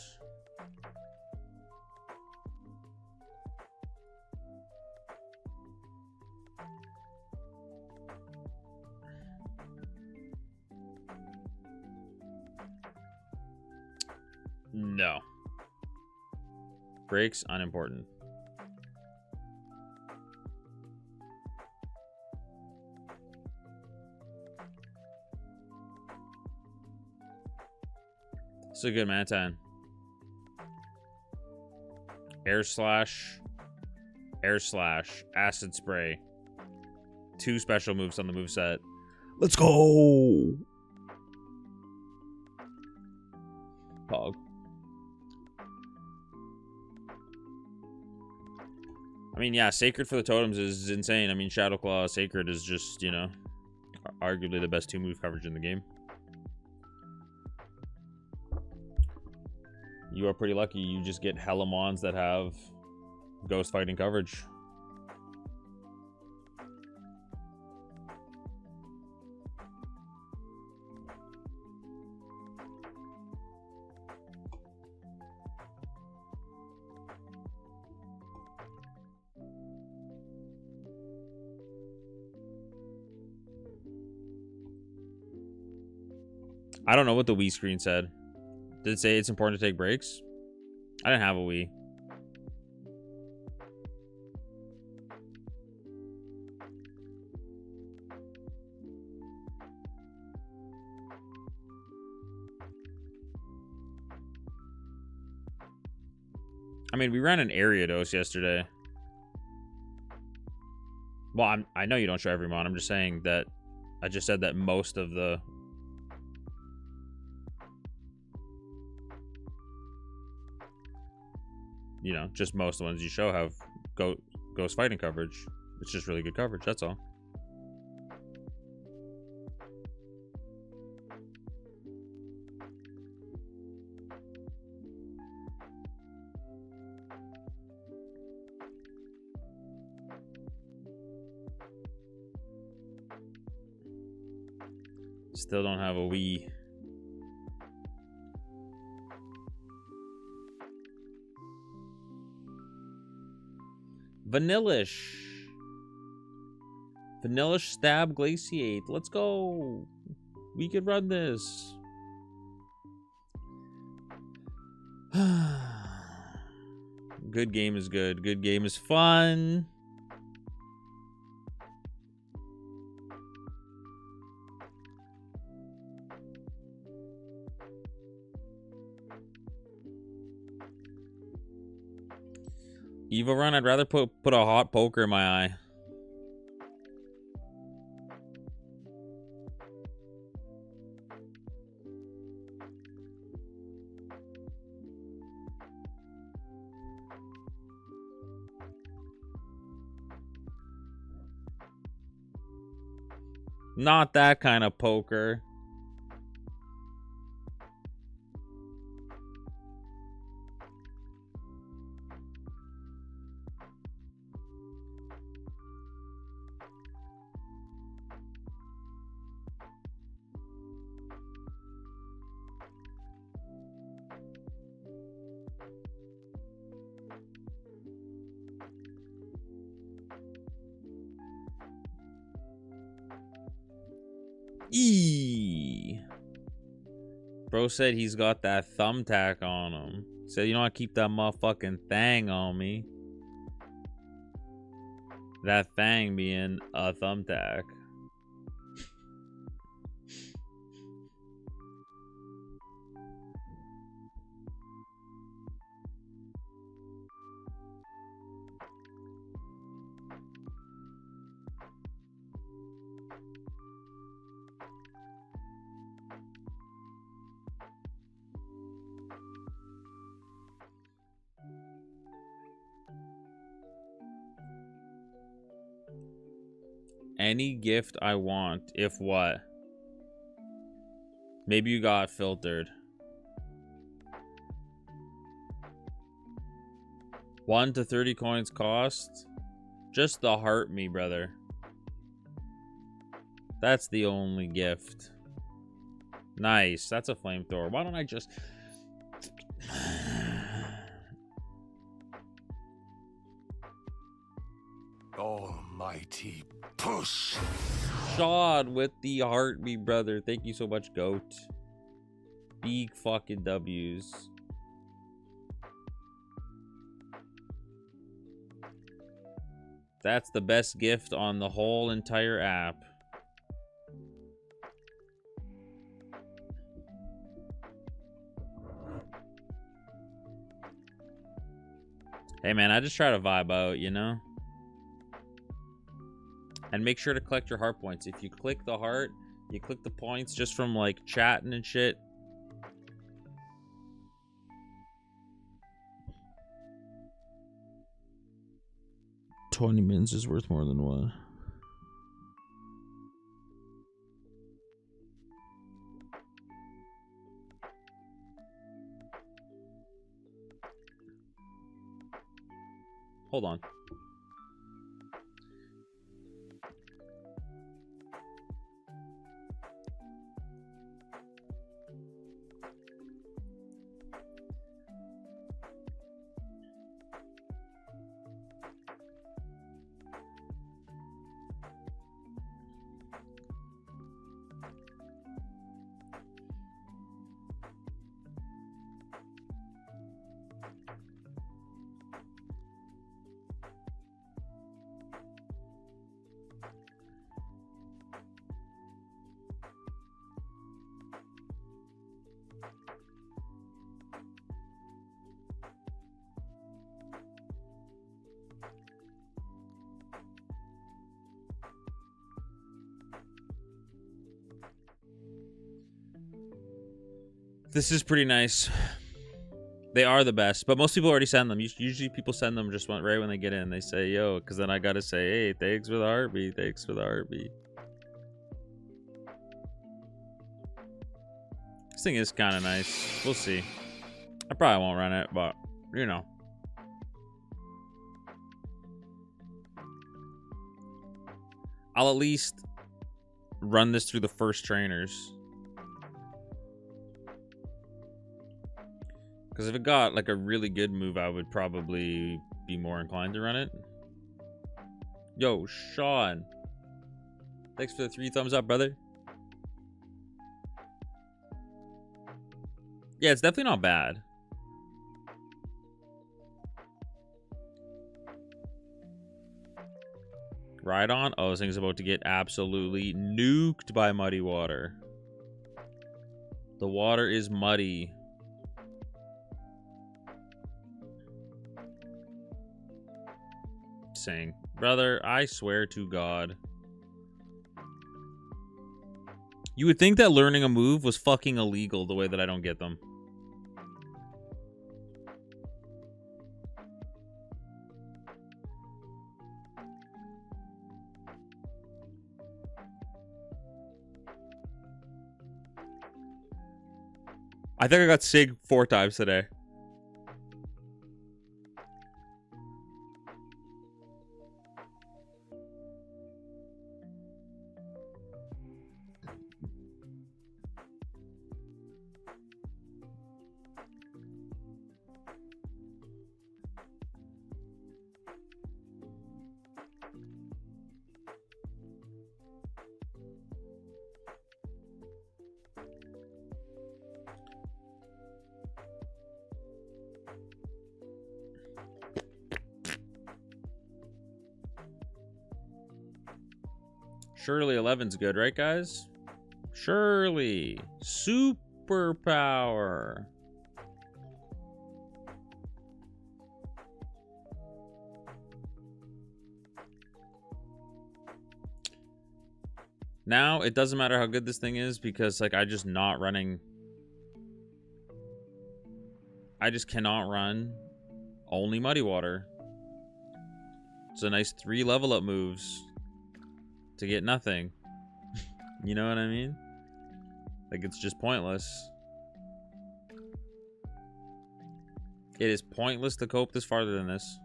No. Breaks, unimportant. It's a good Mantan. Air slash, acid spray. 2 special moves on the moveset. Let's go! Pog. I mean, yeah, Sacred for the totems is insane. I mean, Shadow Claw, Sacred is just, you know, arguably the best 2-move coverage in the game. You are pretty lucky. You just get hella Mons that have ghost fighting coverage. I don't know what the Wii screen said. Did it say it's important to take breaks? I didn't have a Wii. I mean, we ran an area dose yesterday. Well, I know you don't show every Mon. I'm just saying that I just said that most of the... You know, just most of the ones you show have ghost fighting coverage. It's just really good coverage, that's all. Still don't have a Wii. Vanillish. Vanillish Stab Glaciate. Let's go. We could run this. Good game is good. Good game is fun. Evo run, I'd rather put a hot poker in my eye. Not that kind of poker. Eee. Bro said he's got that thumbtack on him. Said, you know, I keep that motherfucking thing on me. That thing being a thumbtack. Any gift I want. If what? Maybe you got filtered. 1 to 30 coins cost. Just the heart me, brother. That's the only gift. Nice. That's a flamethrower. Why don't I just... Almighty push. Shod with the heart me, brother. Thank you so much, goat. Big fucking W's. That's the best gift on the whole entire app. Hey man, I just try to vibe out, you know? And make sure to collect your heart points. If you click the heart, you click the points just from like chatting and shit. $20 mins is worth more than one. Hold on. This is pretty nice. They are the best, but most people already send them. Usually people send them just right when they get in. They say, yo, because then I got to say, hey, thanks for the heartbeat. Thanks for the heartbeat. This thing is kind of nice. We'll see. I probably won't run it, but, you know. I'll at least run this through the first trainers. Because if it got like a really good move, I would probably be more inclined to run it. Yo, Sean. Thanks for the 3 thumbs up, brother. Yeah, it's definitely not bad. Ride on? Oh, this thing's about to get absolutely nuked by muddy water. The water is muddy. saying. Brother, I swear to God. You would think that learning a move was fucking illegal the way that I don't get them. I think I got SIG 4 times today. Surely 11's good, right, guys? Surely. Superpower. Now, it doesn't matter how good this thing is because, like, I just cannot run only Muddy Water. It's a nice 3 level up moves to get nothing. You know what I mean? Like, it's just pointless. It is pointless to cope this farther than this.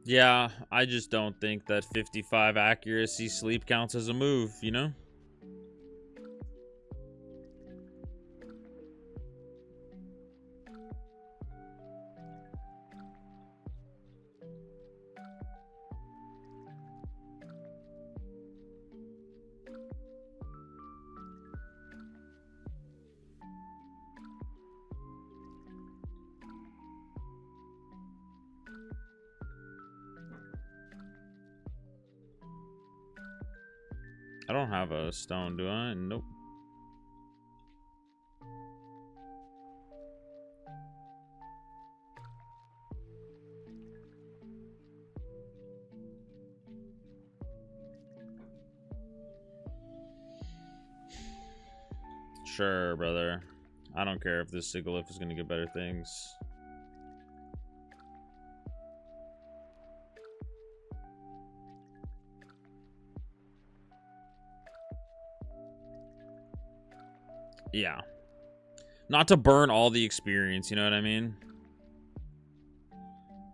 Yeah, I just don't think that 55 accuracy sleep counts as a move, you know? I don't have a stone, do I? Nope. Sure, brother. I don't care if this Sigilyph is going to get better things. Yeah. Not to burn all the experience, you know what I mean?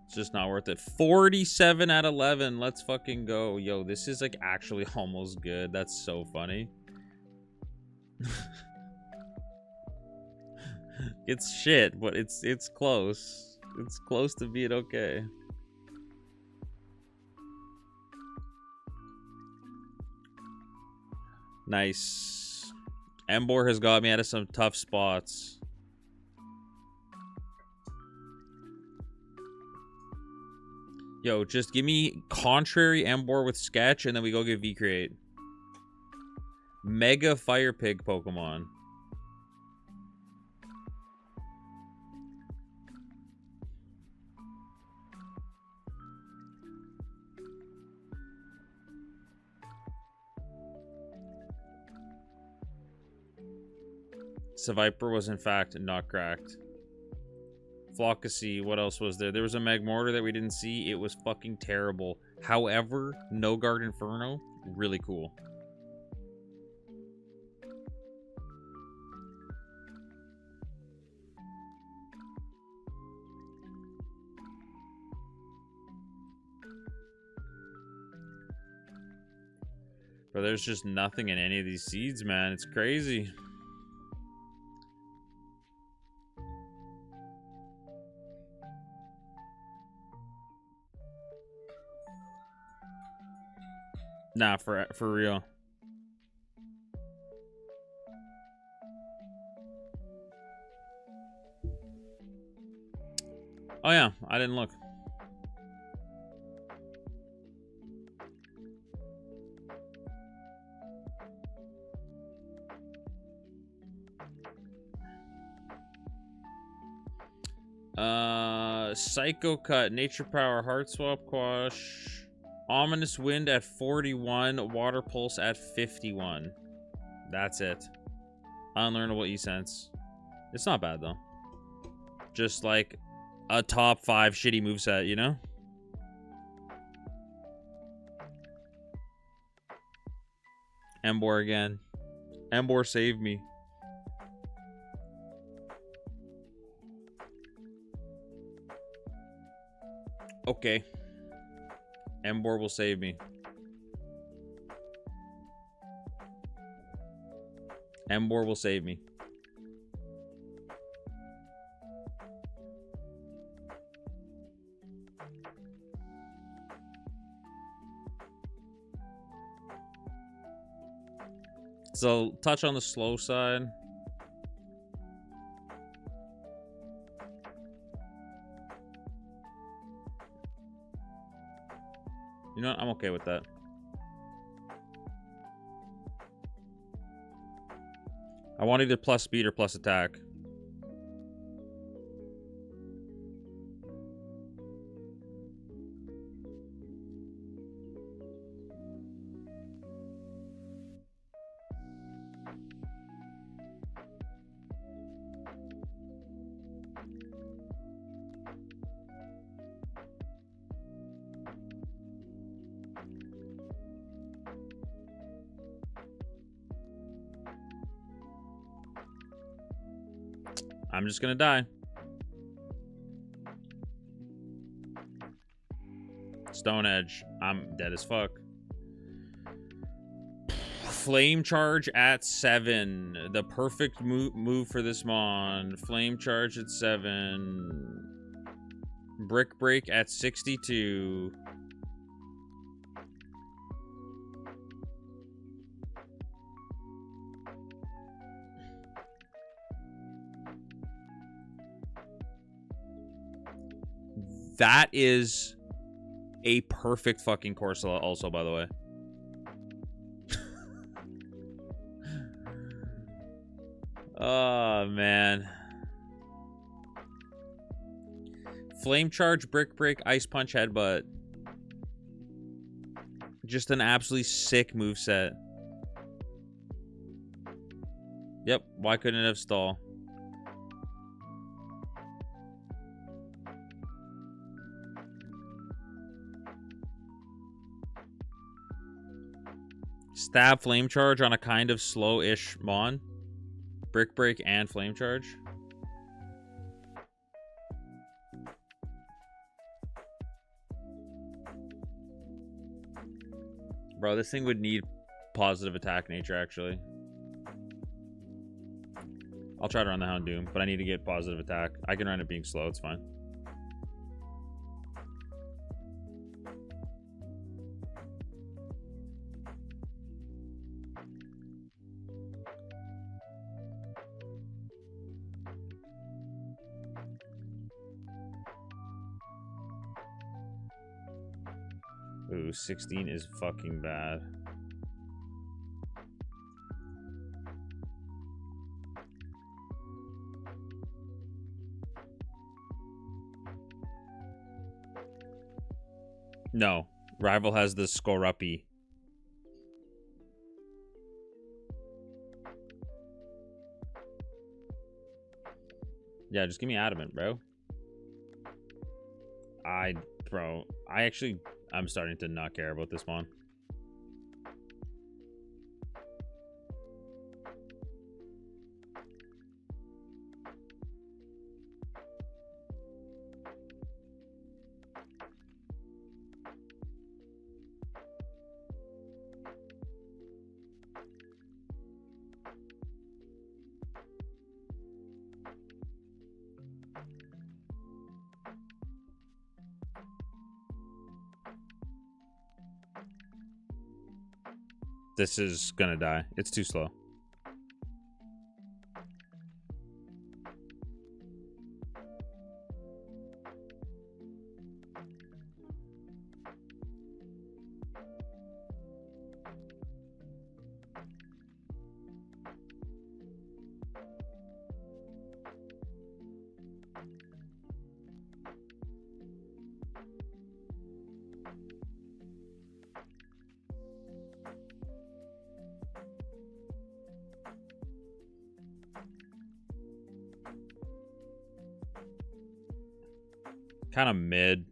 It's just not worth it. 47 out of 11. Let's fucking go. Yo, this is like actually almost good. That's so funny. It's shit, but it's close. It's close to being okay. Nice. Embor has got me out of some tough spots. Yo, just give me contrary Embor with Sketch, and then we go get V-Create. Mega Fire Pig Pokemon. Seviper was in fact not cracked. Flockacy, what else was there? There was a Magmortar that we didn't see. It was fucking terrible. However, No Guard Inferno, really cool. But there's just nothing in any of these seeds, man. It's crazy. Nah, for real. Oh yeah, I didn't look. Psycho Cut, Nature Power, Heart Swap, Quash, Ominous Wind at 41, Water Pulse at 51. That's it. Unlearnable E-Sense. It's not bad though. Just like a top 5 shitty moveset, you know? Embor again. Embor saved me. Okay. Embor will save me. Embor will save me. So, touch on the slow side. You know what? I'm okay with that. I want either plus speed or plus attack. I'm just gonna die. Stone Edge. I'm dead as fuck. Flame Charge at 7. The perfect move for this mon. Flame Charge at 7. Brick Break at 62. That is a perfect fucking Corsola also, by the way. Oh, man. Flame Charge, Brick Break, Ice Punch, Headbutt. Just an absolutely sick moveset. Yep, why couldn't it have stall? Stab Flame Charge on a kind of slow-ish mon. Brick Break and Flame Charge. Bro, this thing would need positive attack nature, actually. I'll try to run the Houndoom, but I need to get positive attack. I can run it being slow, it's fine. Ooh, 16 is fucking bad. No. Rival has the Skorupi. Yeah, just give me Adamant, bro. I'm starting to not care about this one. This is gonna die. It's too slow. Kind of mid.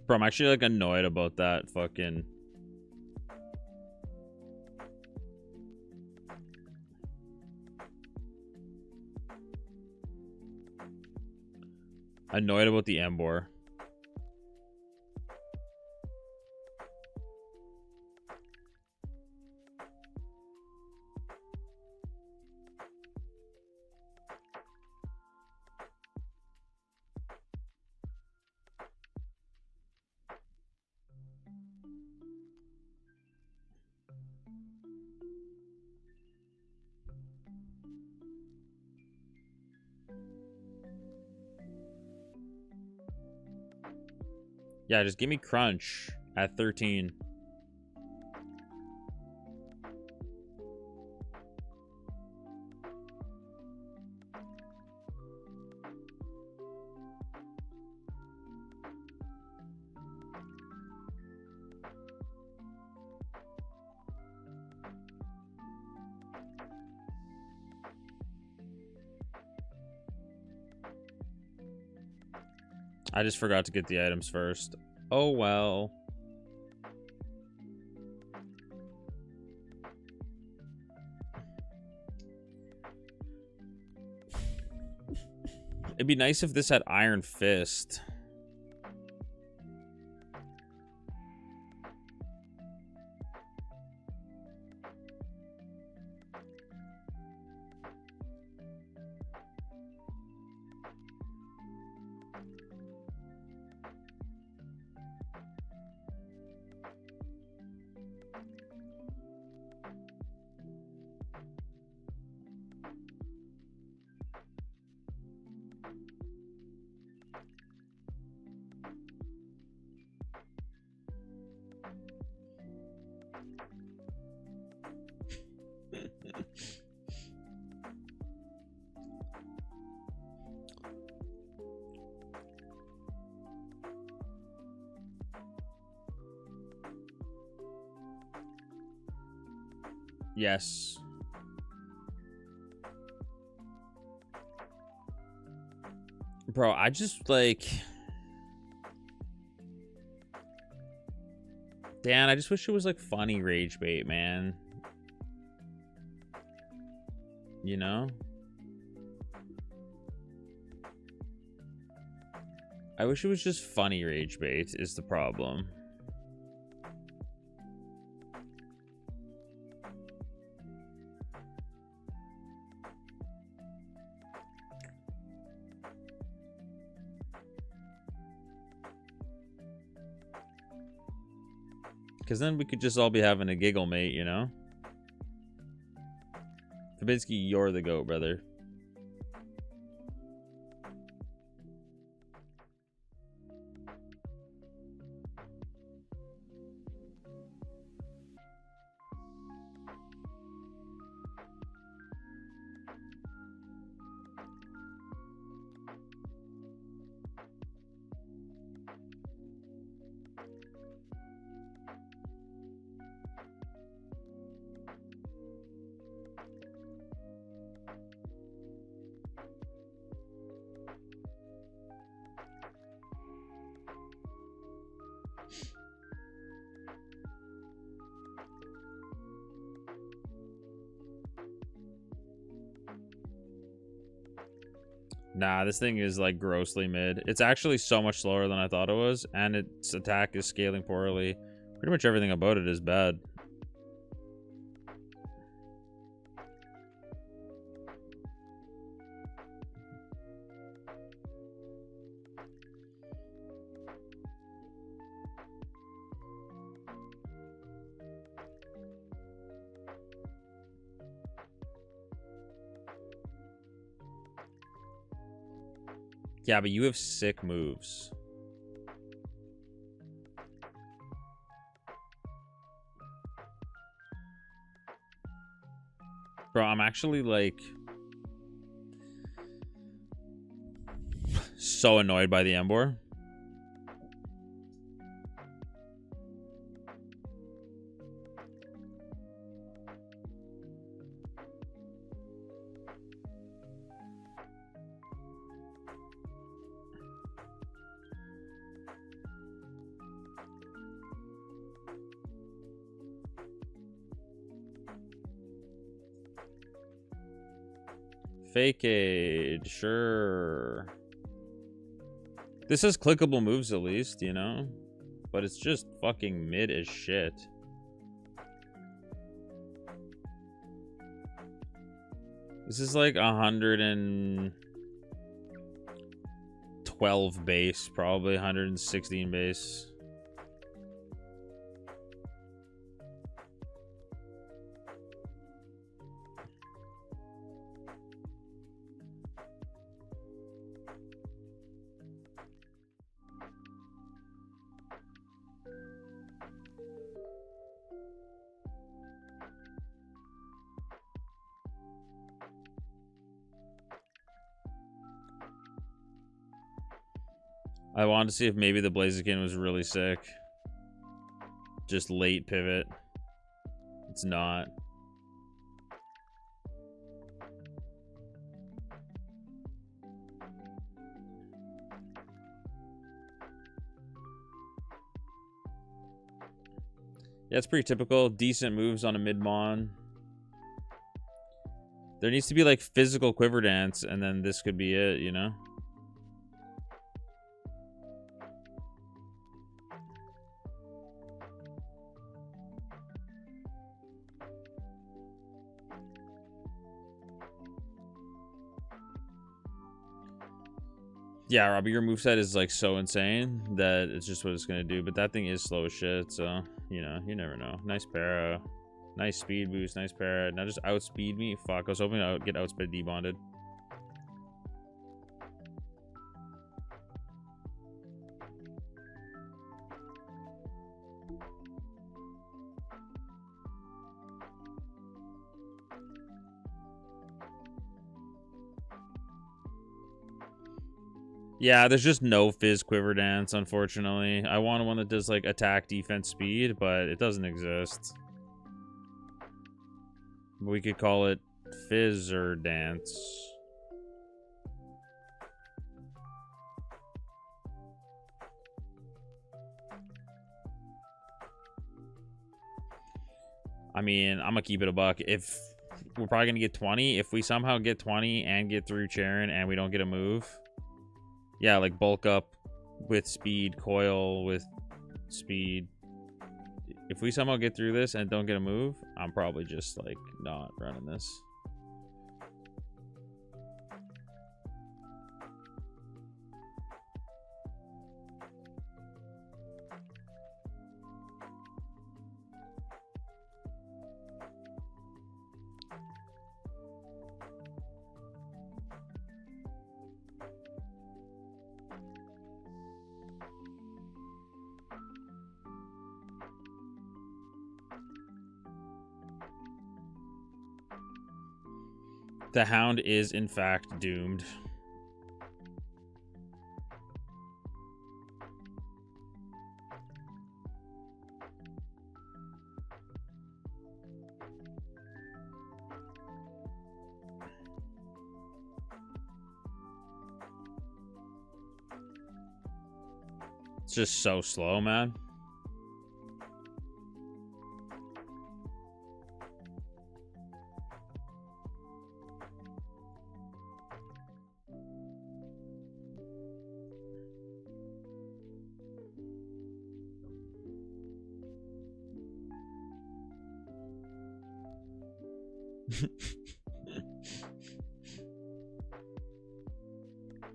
Bro, I'm actually like annoyed about that fucking... Annoyed about the Embor. Yeah, just give me crunch at 13. I just forgot to get the items first. Oh well. It'd be nice if this had Iron Fist. Yes. Bro, I just like... Dan, I just wish it was like funny rage bait, man. You know? I wish it was just funny rage bait is the problem. Because then we could just all be having a giggle, mate, you know? Fabinski, you're the GOAT, brother. Nah, this thing is like grossly mid. It's actually so much slower than I thought it was, and its attack is scaling poorly. Pretty much everything about it is bad. Yeah, but you have sick moves. Bro, I'm actually like so annoyed by the Embor. Fakeade, sure. This has clickable moves at least, you know? But it's just fucking mid as shit. This is like 112 base, probably 116 base. I wanted to see if maybe the Blaziken was really sick. Just late pivot. It's not. Yeah, it's pretty typical. Decent moves on a mid-mon. There needs to be like physical quiver dance, and then this could be it, you know? Yeah, Robbie, your moveset is like so insane that it's just what it's gonna do. But that thing is slow as shit, so you know, you never know. Nice para. Nice speed boost, nice para. Now just outspeed me. Fuck, I was hoping I would get outspeed debonded. Yeah, there's just no Fizz Quiver Dance, unfortunately. I want one that does, like, attack, defense, speed, but it doesn't exist. We could call it Fizzer Dance. I mean, I'm gonna keep it a buck. If we're probably gonna get 20, if we somehow get 20 and get through Charon and we don't get a move... Yeah, like bulk up with speed, coil with speed. If we somehow get through this and don't get a move, I'm probably just like not running this. The Hound is, in fact, doomed. It's just so slow, man.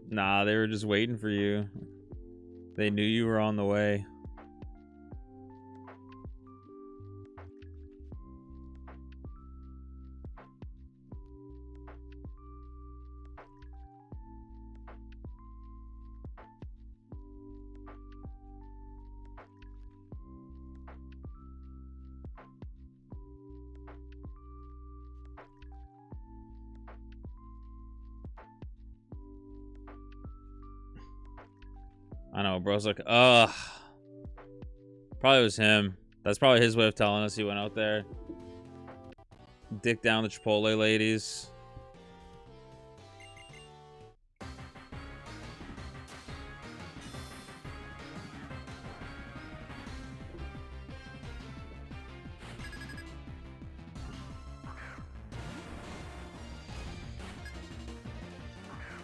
Nah, they were just waiting for you. They knew you were on the way. I know, bro's like, ugh. Probably was him. That's probably his way of telling us he went out there. Dick down the Chipotle ladies.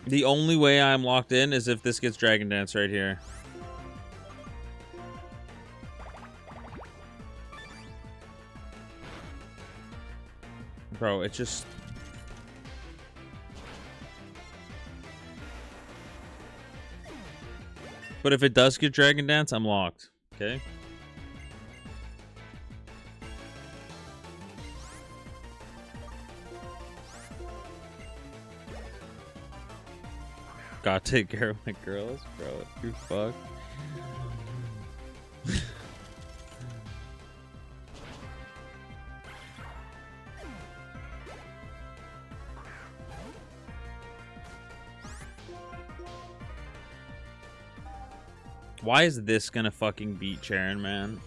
The only way I'm locked in is if this gets Dragon Dance right here. Bro, it just... But if it does get Dragon Dance, I'm locked. Okay? Gotta take care of my girls, bro. You're fucked. Why is this gonna fucking beat Charon, man?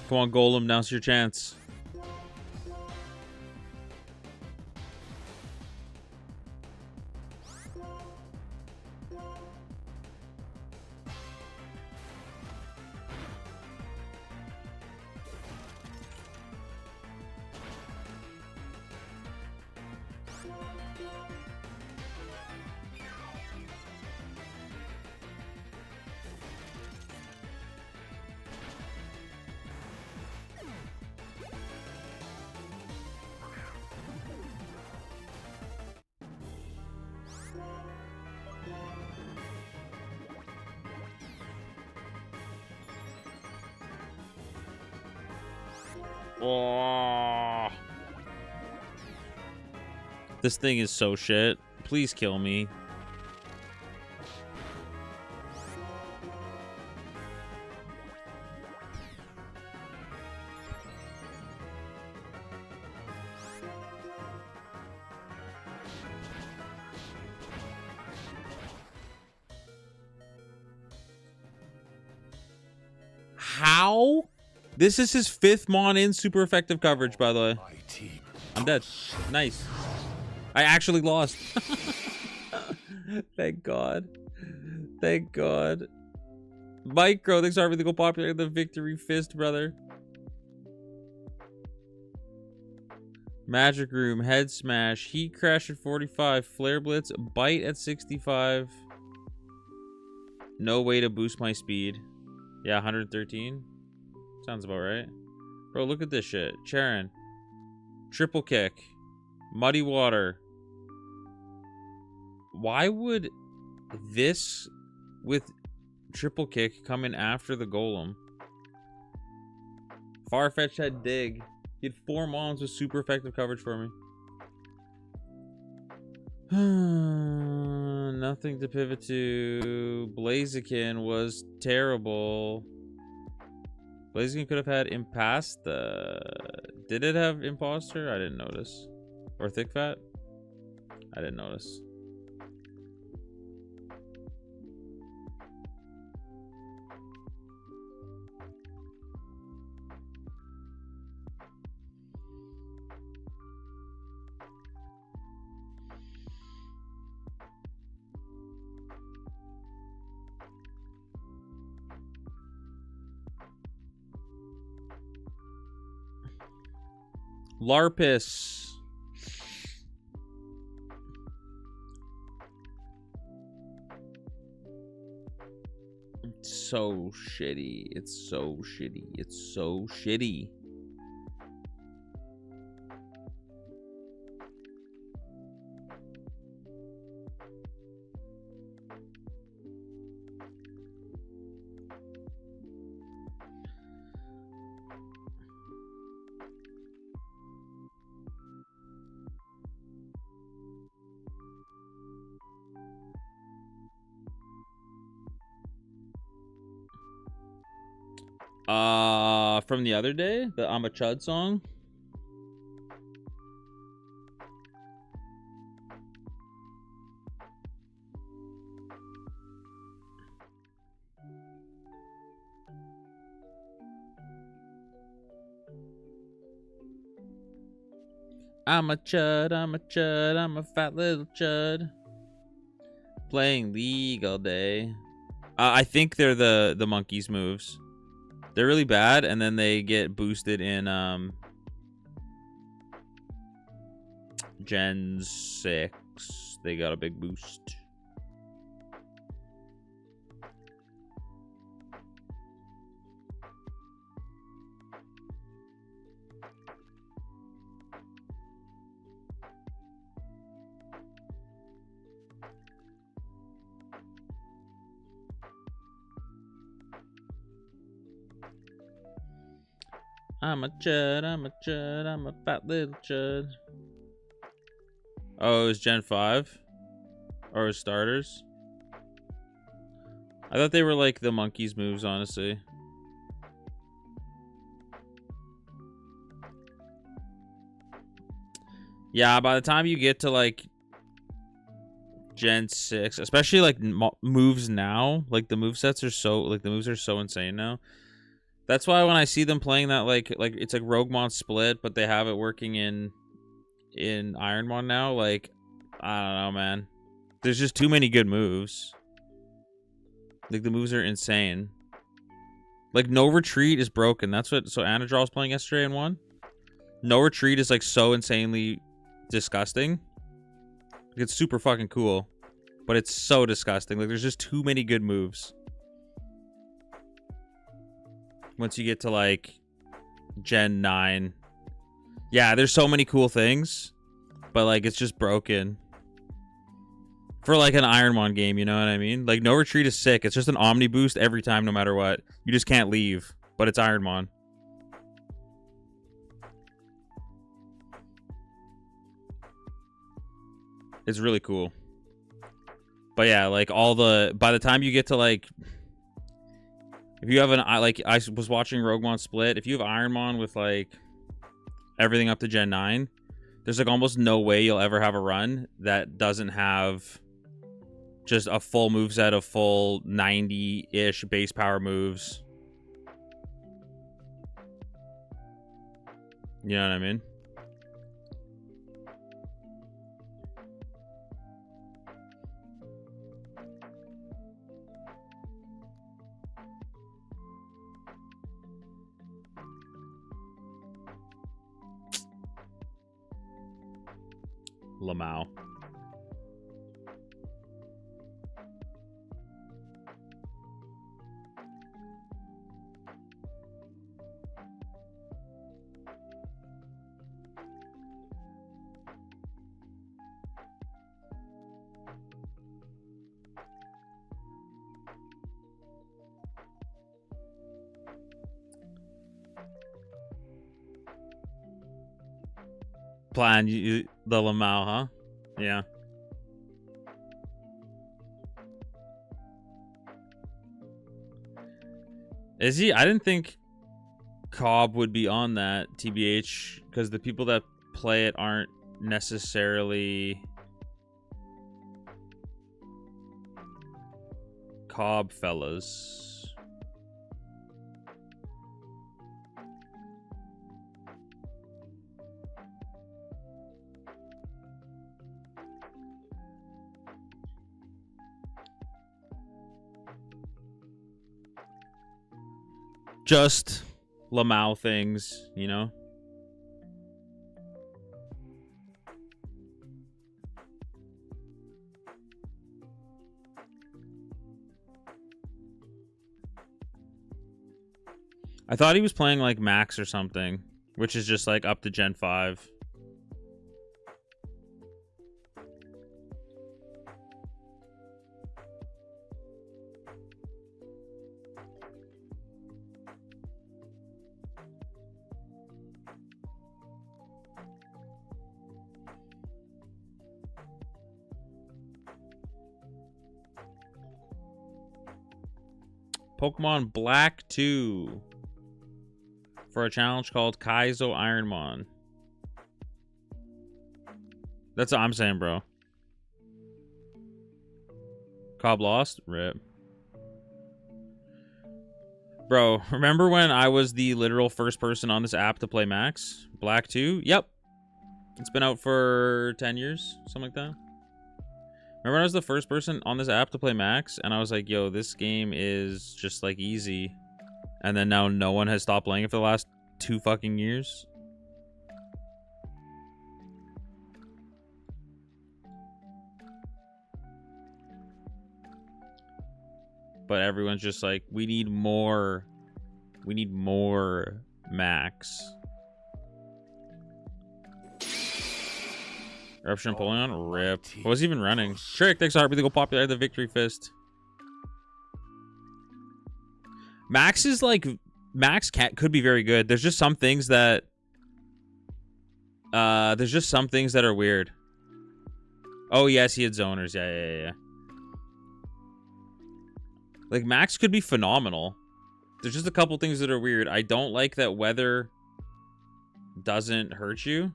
Come on, Golem, now's your chance. Oh. This thing is so shit. Please kill me. How? This is his 5th Mon in super effective coverage, by the way. I'm dead. Nice. I actually lost. Thank God. Thank God. Micro, thanks for everything go popular. The victory fist, brother. Magic Room, Head Smash, Heat Crash at 45, Flare Blitz, Bite at 65. No way to boost my speed. Yeah, 113. Sounds about right. Bro, look at this shit. Charon. Triple Kick. Muddy Water. Why would this with Triple Kick come in after the Golem? Farfetch'd had Dig. He had 4 Mons with super effective coverage for me. Nothing to pivot to. Blaziken was terrible. Blaziken could have had Impasta. Did it have Imposter? I didn't notice. Or Thick Fat? I didn't notice. Larpus. It's so shitty. It's so shitty. It's so shitty. From the other day, the I'm a Chud song. I'm a chud, I'm a chud, I'm a fat little chud. Playing League all day. I think they're the monkeys moves. They're really bad, and then they get boosted in Gen 6. They got a big boost. I'm a chud, I'm a chud, I'm a fat little chud. Oh, it was Gen 5? Or was starters? I thought they were like the monkeys moves, honestly. Yeah, by the time you get to like Gen 6, especially like moves now, like the move sets are so, like the moves are so insane now. That's why when I see them playing that like it's like Roguemon split, but they have it working in Ironmon now, like I don't know, man. There's just too many good moves. Like the moves are insane. Like no retreat is broken. That's what Anadrol was playing yesterday and won. No retreat is like so insanely disgusting. It's super fucking cool, but it's so disgusting. Like there's just too many good moves. Once you get to like Gen 9. Yeah, there's so many cool things, but like it's just broken. For like an Ironmon game, you know what I mean? Like no retreat is sick. It's just an Omni boost every time, no matter what. You just can't leave, but it's Ironmon. It's really cool. But yeah, like by the time you get to like, if you have like I was watching Roguemon split, if you have Ironmon with like everything up to Gen 9, there's like almost no way you'll ever have a run that doesn't have just a full moveset of full 90-ish base power moves. You know what I mean? Lamau. Plan the Lamau, huh? Yeah. Is he? I didn't think Cobb would be on that, TBH, because the people that play it aren't necessarily Cobb fellas. Just Lamau things, you know? I thought he was playing like Max or something, which is just like up to Gen 5. Pokemon Black 2. for a challenge called Kaizo Ironmon. That's what I'm saying, bro. Cobb lost? Rip. Bro, remember when I was the literal first person on this app to play Max? Black 2? Yep. It's been out for 10 years, something like that. Remember when I was the first person on this app to play Max? And I was like, yo, this game is just like easy. And then now no one has stopped playing it for the last 2 fucking years. But everyone's just like, we need more. We need more Max. Eruption Napoleon? Rip. What was even running? Trick, thanks to Heartbeat to go popular the victory fist. Max is like, Max could be very good. There's just some things that are weird. Oh yes, he had zoners. Yeah. Like Max could be phenomenal. There's just a couple things that are weird. I don't like that weather doesn't hurt you.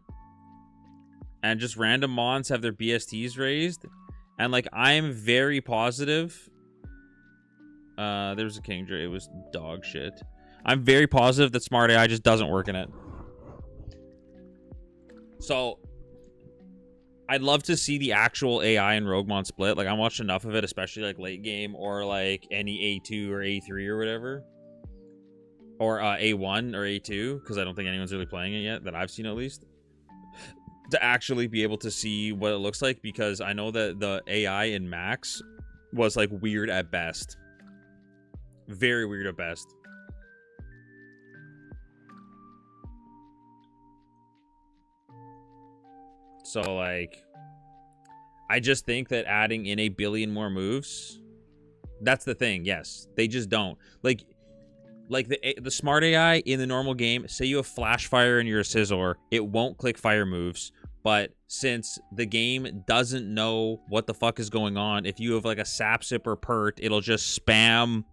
And just random mons have their BSTs raised. And like I'm very positive. There was a King Dra, it was dog shit. I'm very positive that Smart AI just doesn't work in it. So I'd love to see the actual AI and Roguemon split. Like I watched enough of it, especially like late game or like any A2 or A3 or whatever. Or A1 or A2, because I don't think anyone's really playing it yet, that I've seen at least. To actually be able to see what it looks like, because I know that the AI in Max was like weird at best. Very weird at best. So like I just think that adding in a billion more moves, that's the thing. Yes, they just don't. Like the smart AI in the normal game, say you have flash fire and you're a Sizzler, it won't click fire moves. But since the game doesn't know what the fuck is going on, if you have like a sap sipper pert, it'll just spam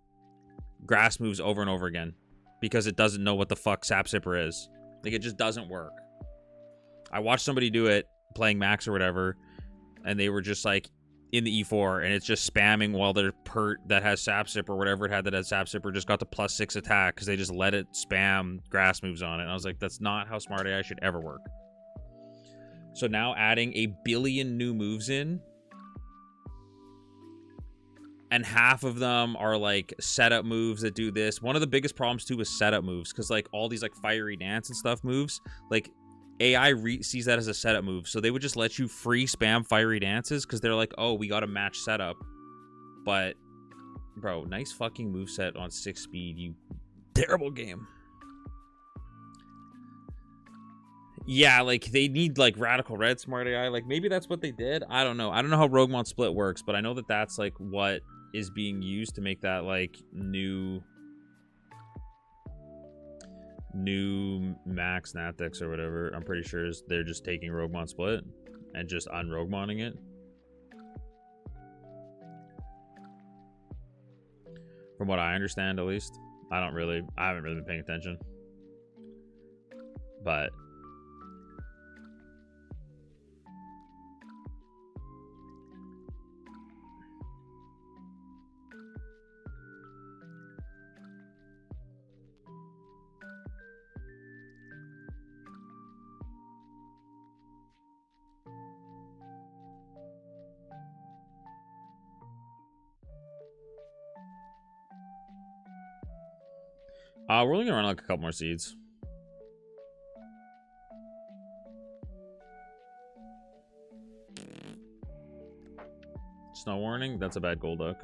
grass moves over and over again because it doesn't know what the fuck sap sipper is. Like it just doesn't work. I watched somebody do it playing Max or whatever, and they were just like in the E4 and it's just spamming while their pert that has sap sip or whatever it had that had sap sipper just got the +6 attack because they just let it spam grass moves on it. And I was like, that's not how smart AI should ever work. So now adding a billion new moves in, and half of them are like setup moves that do this. One of the biggest problems too is setup moves, because like all these like fiery dance and stuff moves, like AI sees that as a setup move, so they would just let you free spam fiery dances because they're like, oh, we got a match setup. But bro, nice fucking moveset on 6 speed, you terrible game. Yeah, like they need like radical red smart AI. Like maybe that's what they did. I don't know. I don't know how Roguemon split works, but I know that that's like what is being used to make that like new max Natix or whatever. I'm pretty sure they're just taking Roguemon split and just unroguemoning it. From what I understand, at least. I haven't really been paying attention. But we're only gonna run like a couple more seeds. Snow warning? That's a bad Golduck.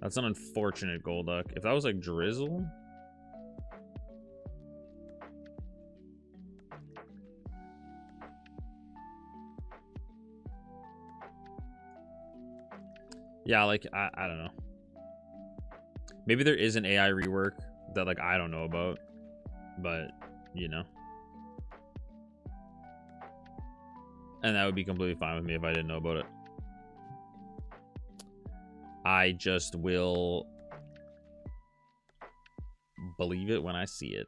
That's an unfortunate Golduck. If that was like Drizzle. Yeah, like I don't know. Maybe there is an AI rework that like I don't know about, but you know. And that would be completely fine with me if I didn't know about it. I just will believe it when I see it.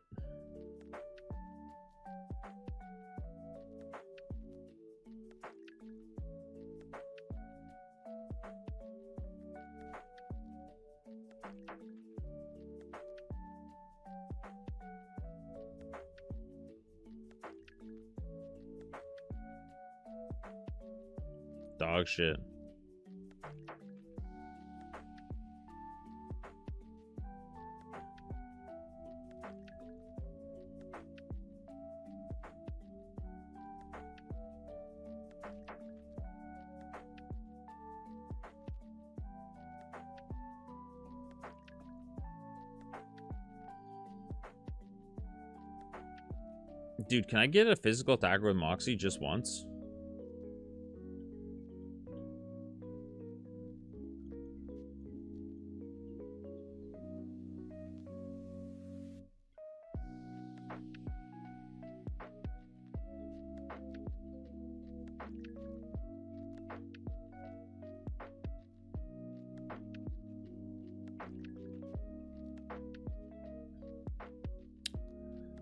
Dog shit. Dude, can I get a physical attacker with Moxie just once?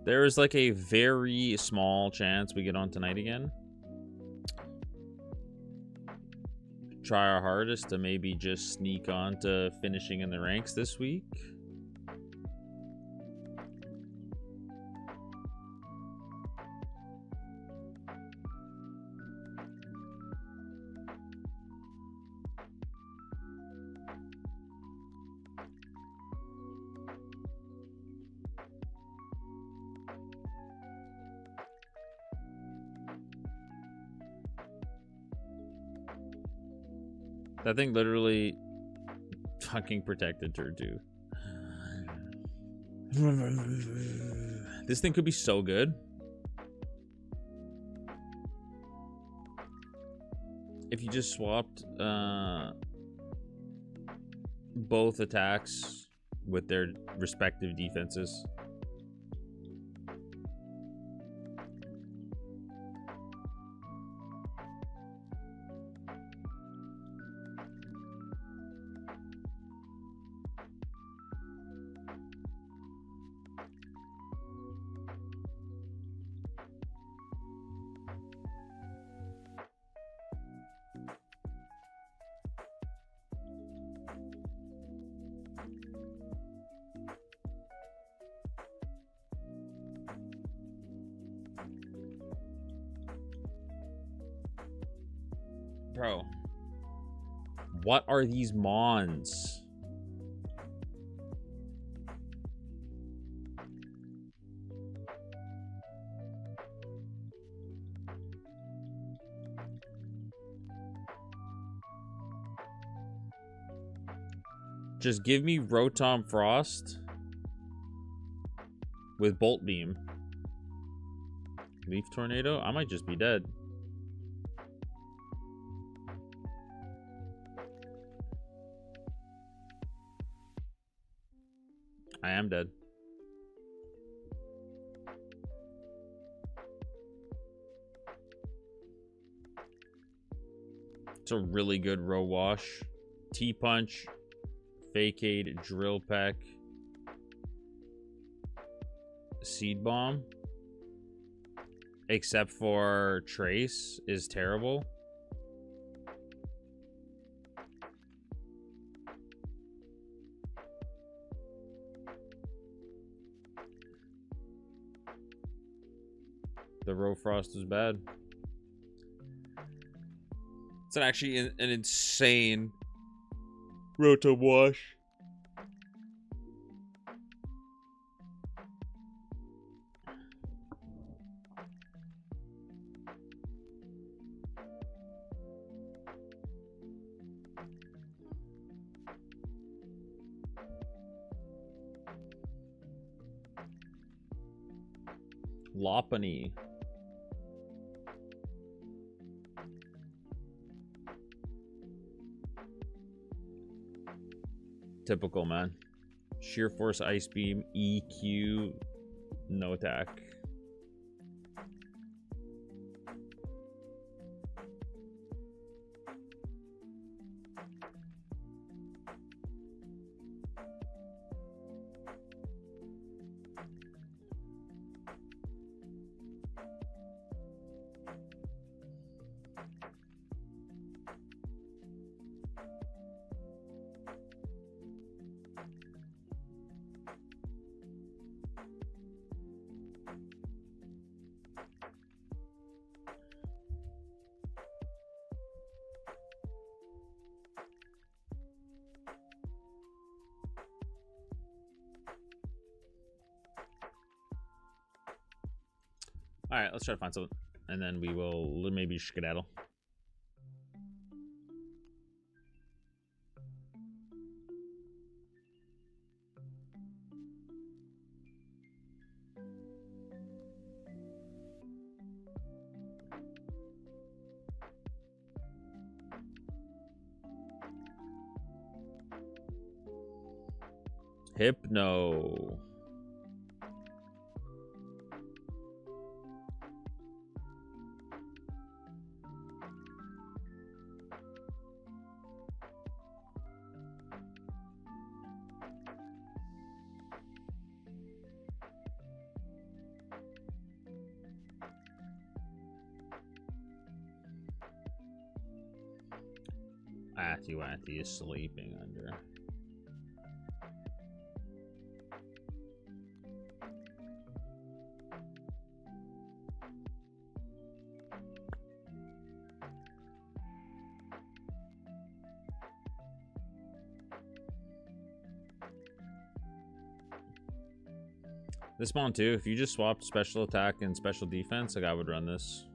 There is like a very small chance we get on tonight again. Try our hardest to maybe just sneak on to finishing in the ranks this week. That thing literally fucking protected her too. This thing could be so good. If you just swapped both attacks with their respective defenses. Bro, what are these mons? Just give me Rotom Frost with Bolt Beam. Leaf Tornado? I might just be dead. I am dead. It's a really good row wash. T-Punch, Facade, Drill Peck, Seed Bomb. Except for Trace is terrible. The Row Frost is bad. It's actually an insane Roto wash. Lopunny. Typical, man. Sheer Force, Ice Beam, EQ, no attack. All right, let's try to find something, and then we will maybe skedaddle. Hypno. Athy is sleeping under. This spawn too, if you just swapped special attack and special defense, like I would run this.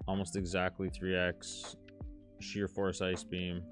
Almost exactly 3x. Sheer force ice beam.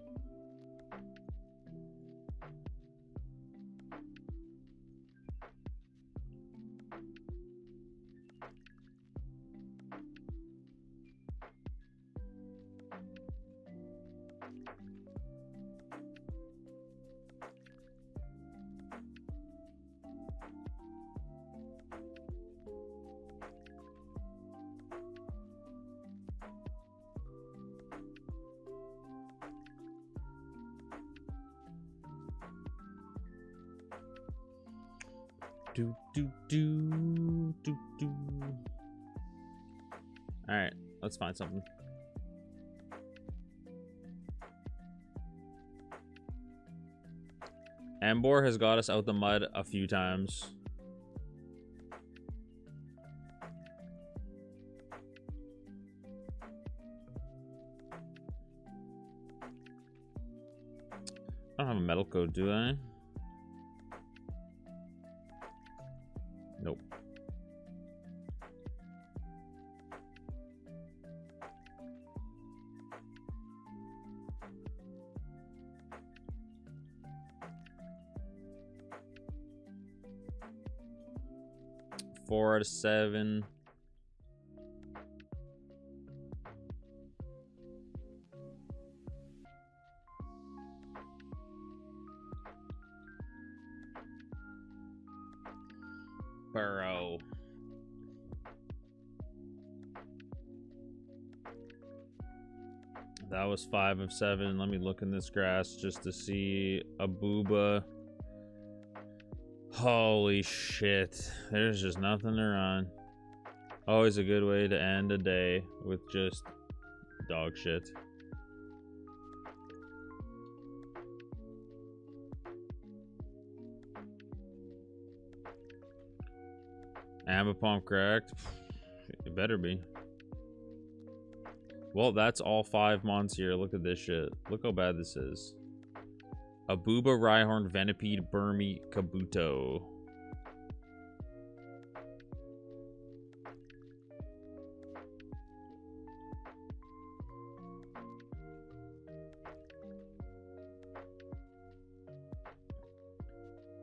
All right, let's find something. Ambor has got us out the mud a few times. I don't have a metal code, do I? Nope. Four out of 7. Burrow. That was 5 of 7. Let me look in this grass just to see a booba. Holy shit. There's just nothing to run. Always a good way to end a day with just dog shit. Ambipom correct? It better be. Well, that's all 5 mons here. Look at this shit. Look how bad this is. Abuba, Rhyhorn, Venipede, Burmy, Kabuto.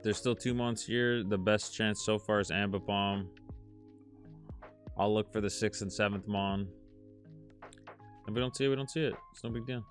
There's still 2 months here. The best chance so far is Ambipom. I'll look for the 6th and 7th mon. If we don't see it, we don't see it. It's no big deal.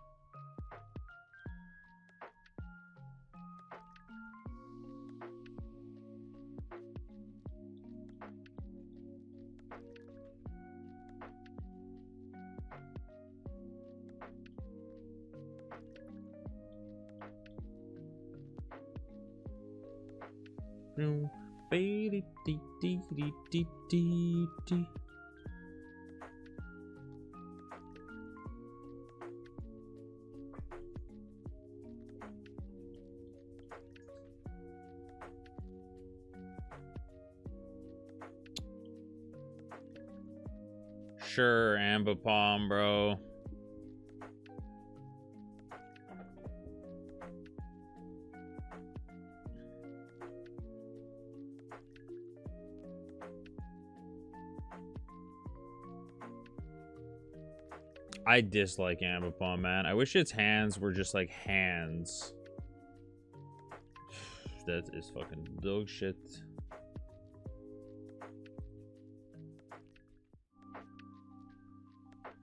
Sure, Ambipom, bro. I dislike Ambipom, man. I wish its hands were just like hands. That is fucking dog shit.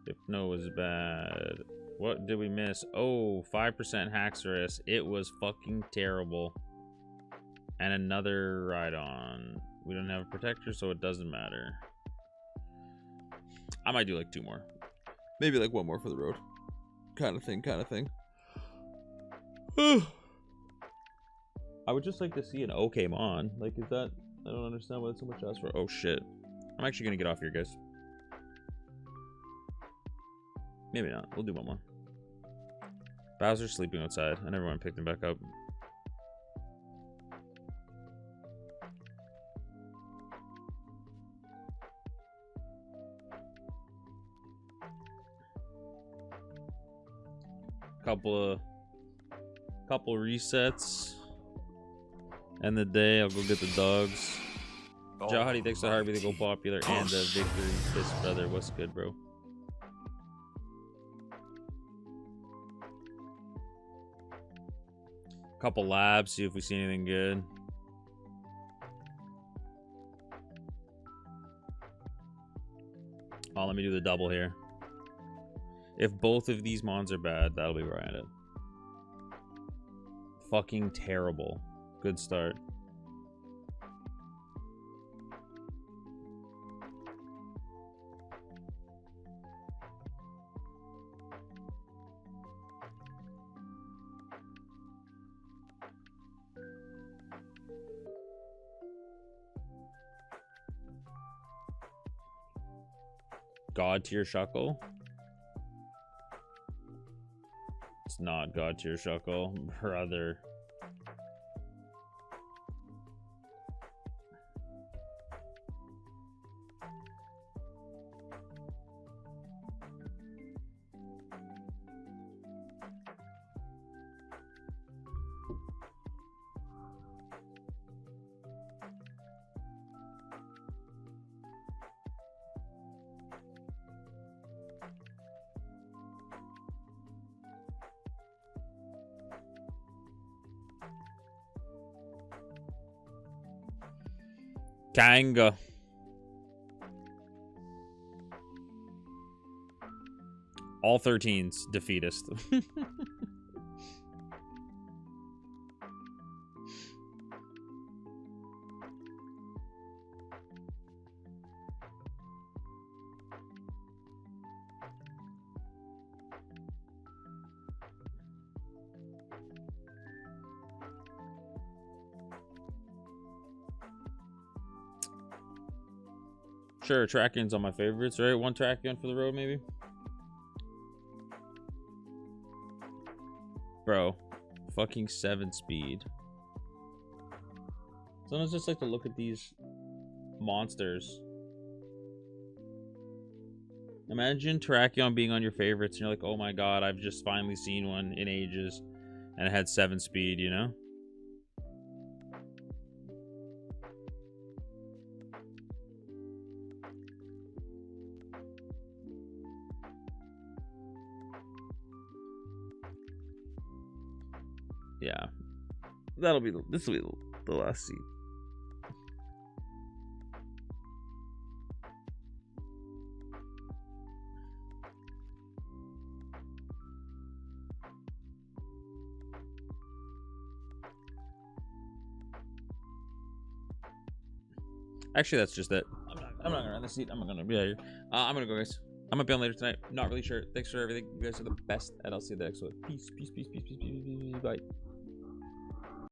Hypno was bad. What did we miss? Oh, 5% Haxorus. It was fucking terrible. And another Rhydon. We don't have a protector, so it doesn't matter. I might do like 2 more. Maybe like 1 more for the road. Kind of thing. I would just like to see an Okemon. Like, is that... I don't understand why it's so much asked for. Oh, shit. I'm actually going to get off here, guys. Maybe not. We'll do 1 more. Bowser's sleeping outside. I never want to pick him back up. Couple resets. End the day. I'll go get the dogs. Jahadi, thanks to Harvey to go popular. And the Victory Fist brother. What's good, bro? Couple labs, see if we see anything good. Oh, let me do the double here. If both of these mons are bad, that'll be where I end it. Fucking terrible. Good start. God tier Shuckle. It's not God tier Shuckle, brother. Kanga. All 13s defeatist. Sure, Trackyon's on my favorites, right? 1 Trackion for the road, maybe? Bro, fucking 7 speed. Sometimes just like to look at these monsters. Imagine Terrakion being on your favorites and you're like, oh my god, I've just finally seen one in ages. And it had 7 speed, you know? Yeah, this will be the last seat. Actually, that's just it. I'm not gonna run the seat. I'm gonna be out here. I'm gonna go, guys. I'm gonna be on later tonight. Not really sure. Thanks for everything. You guys are the best, and I'll see you the next one. Peace. Bye.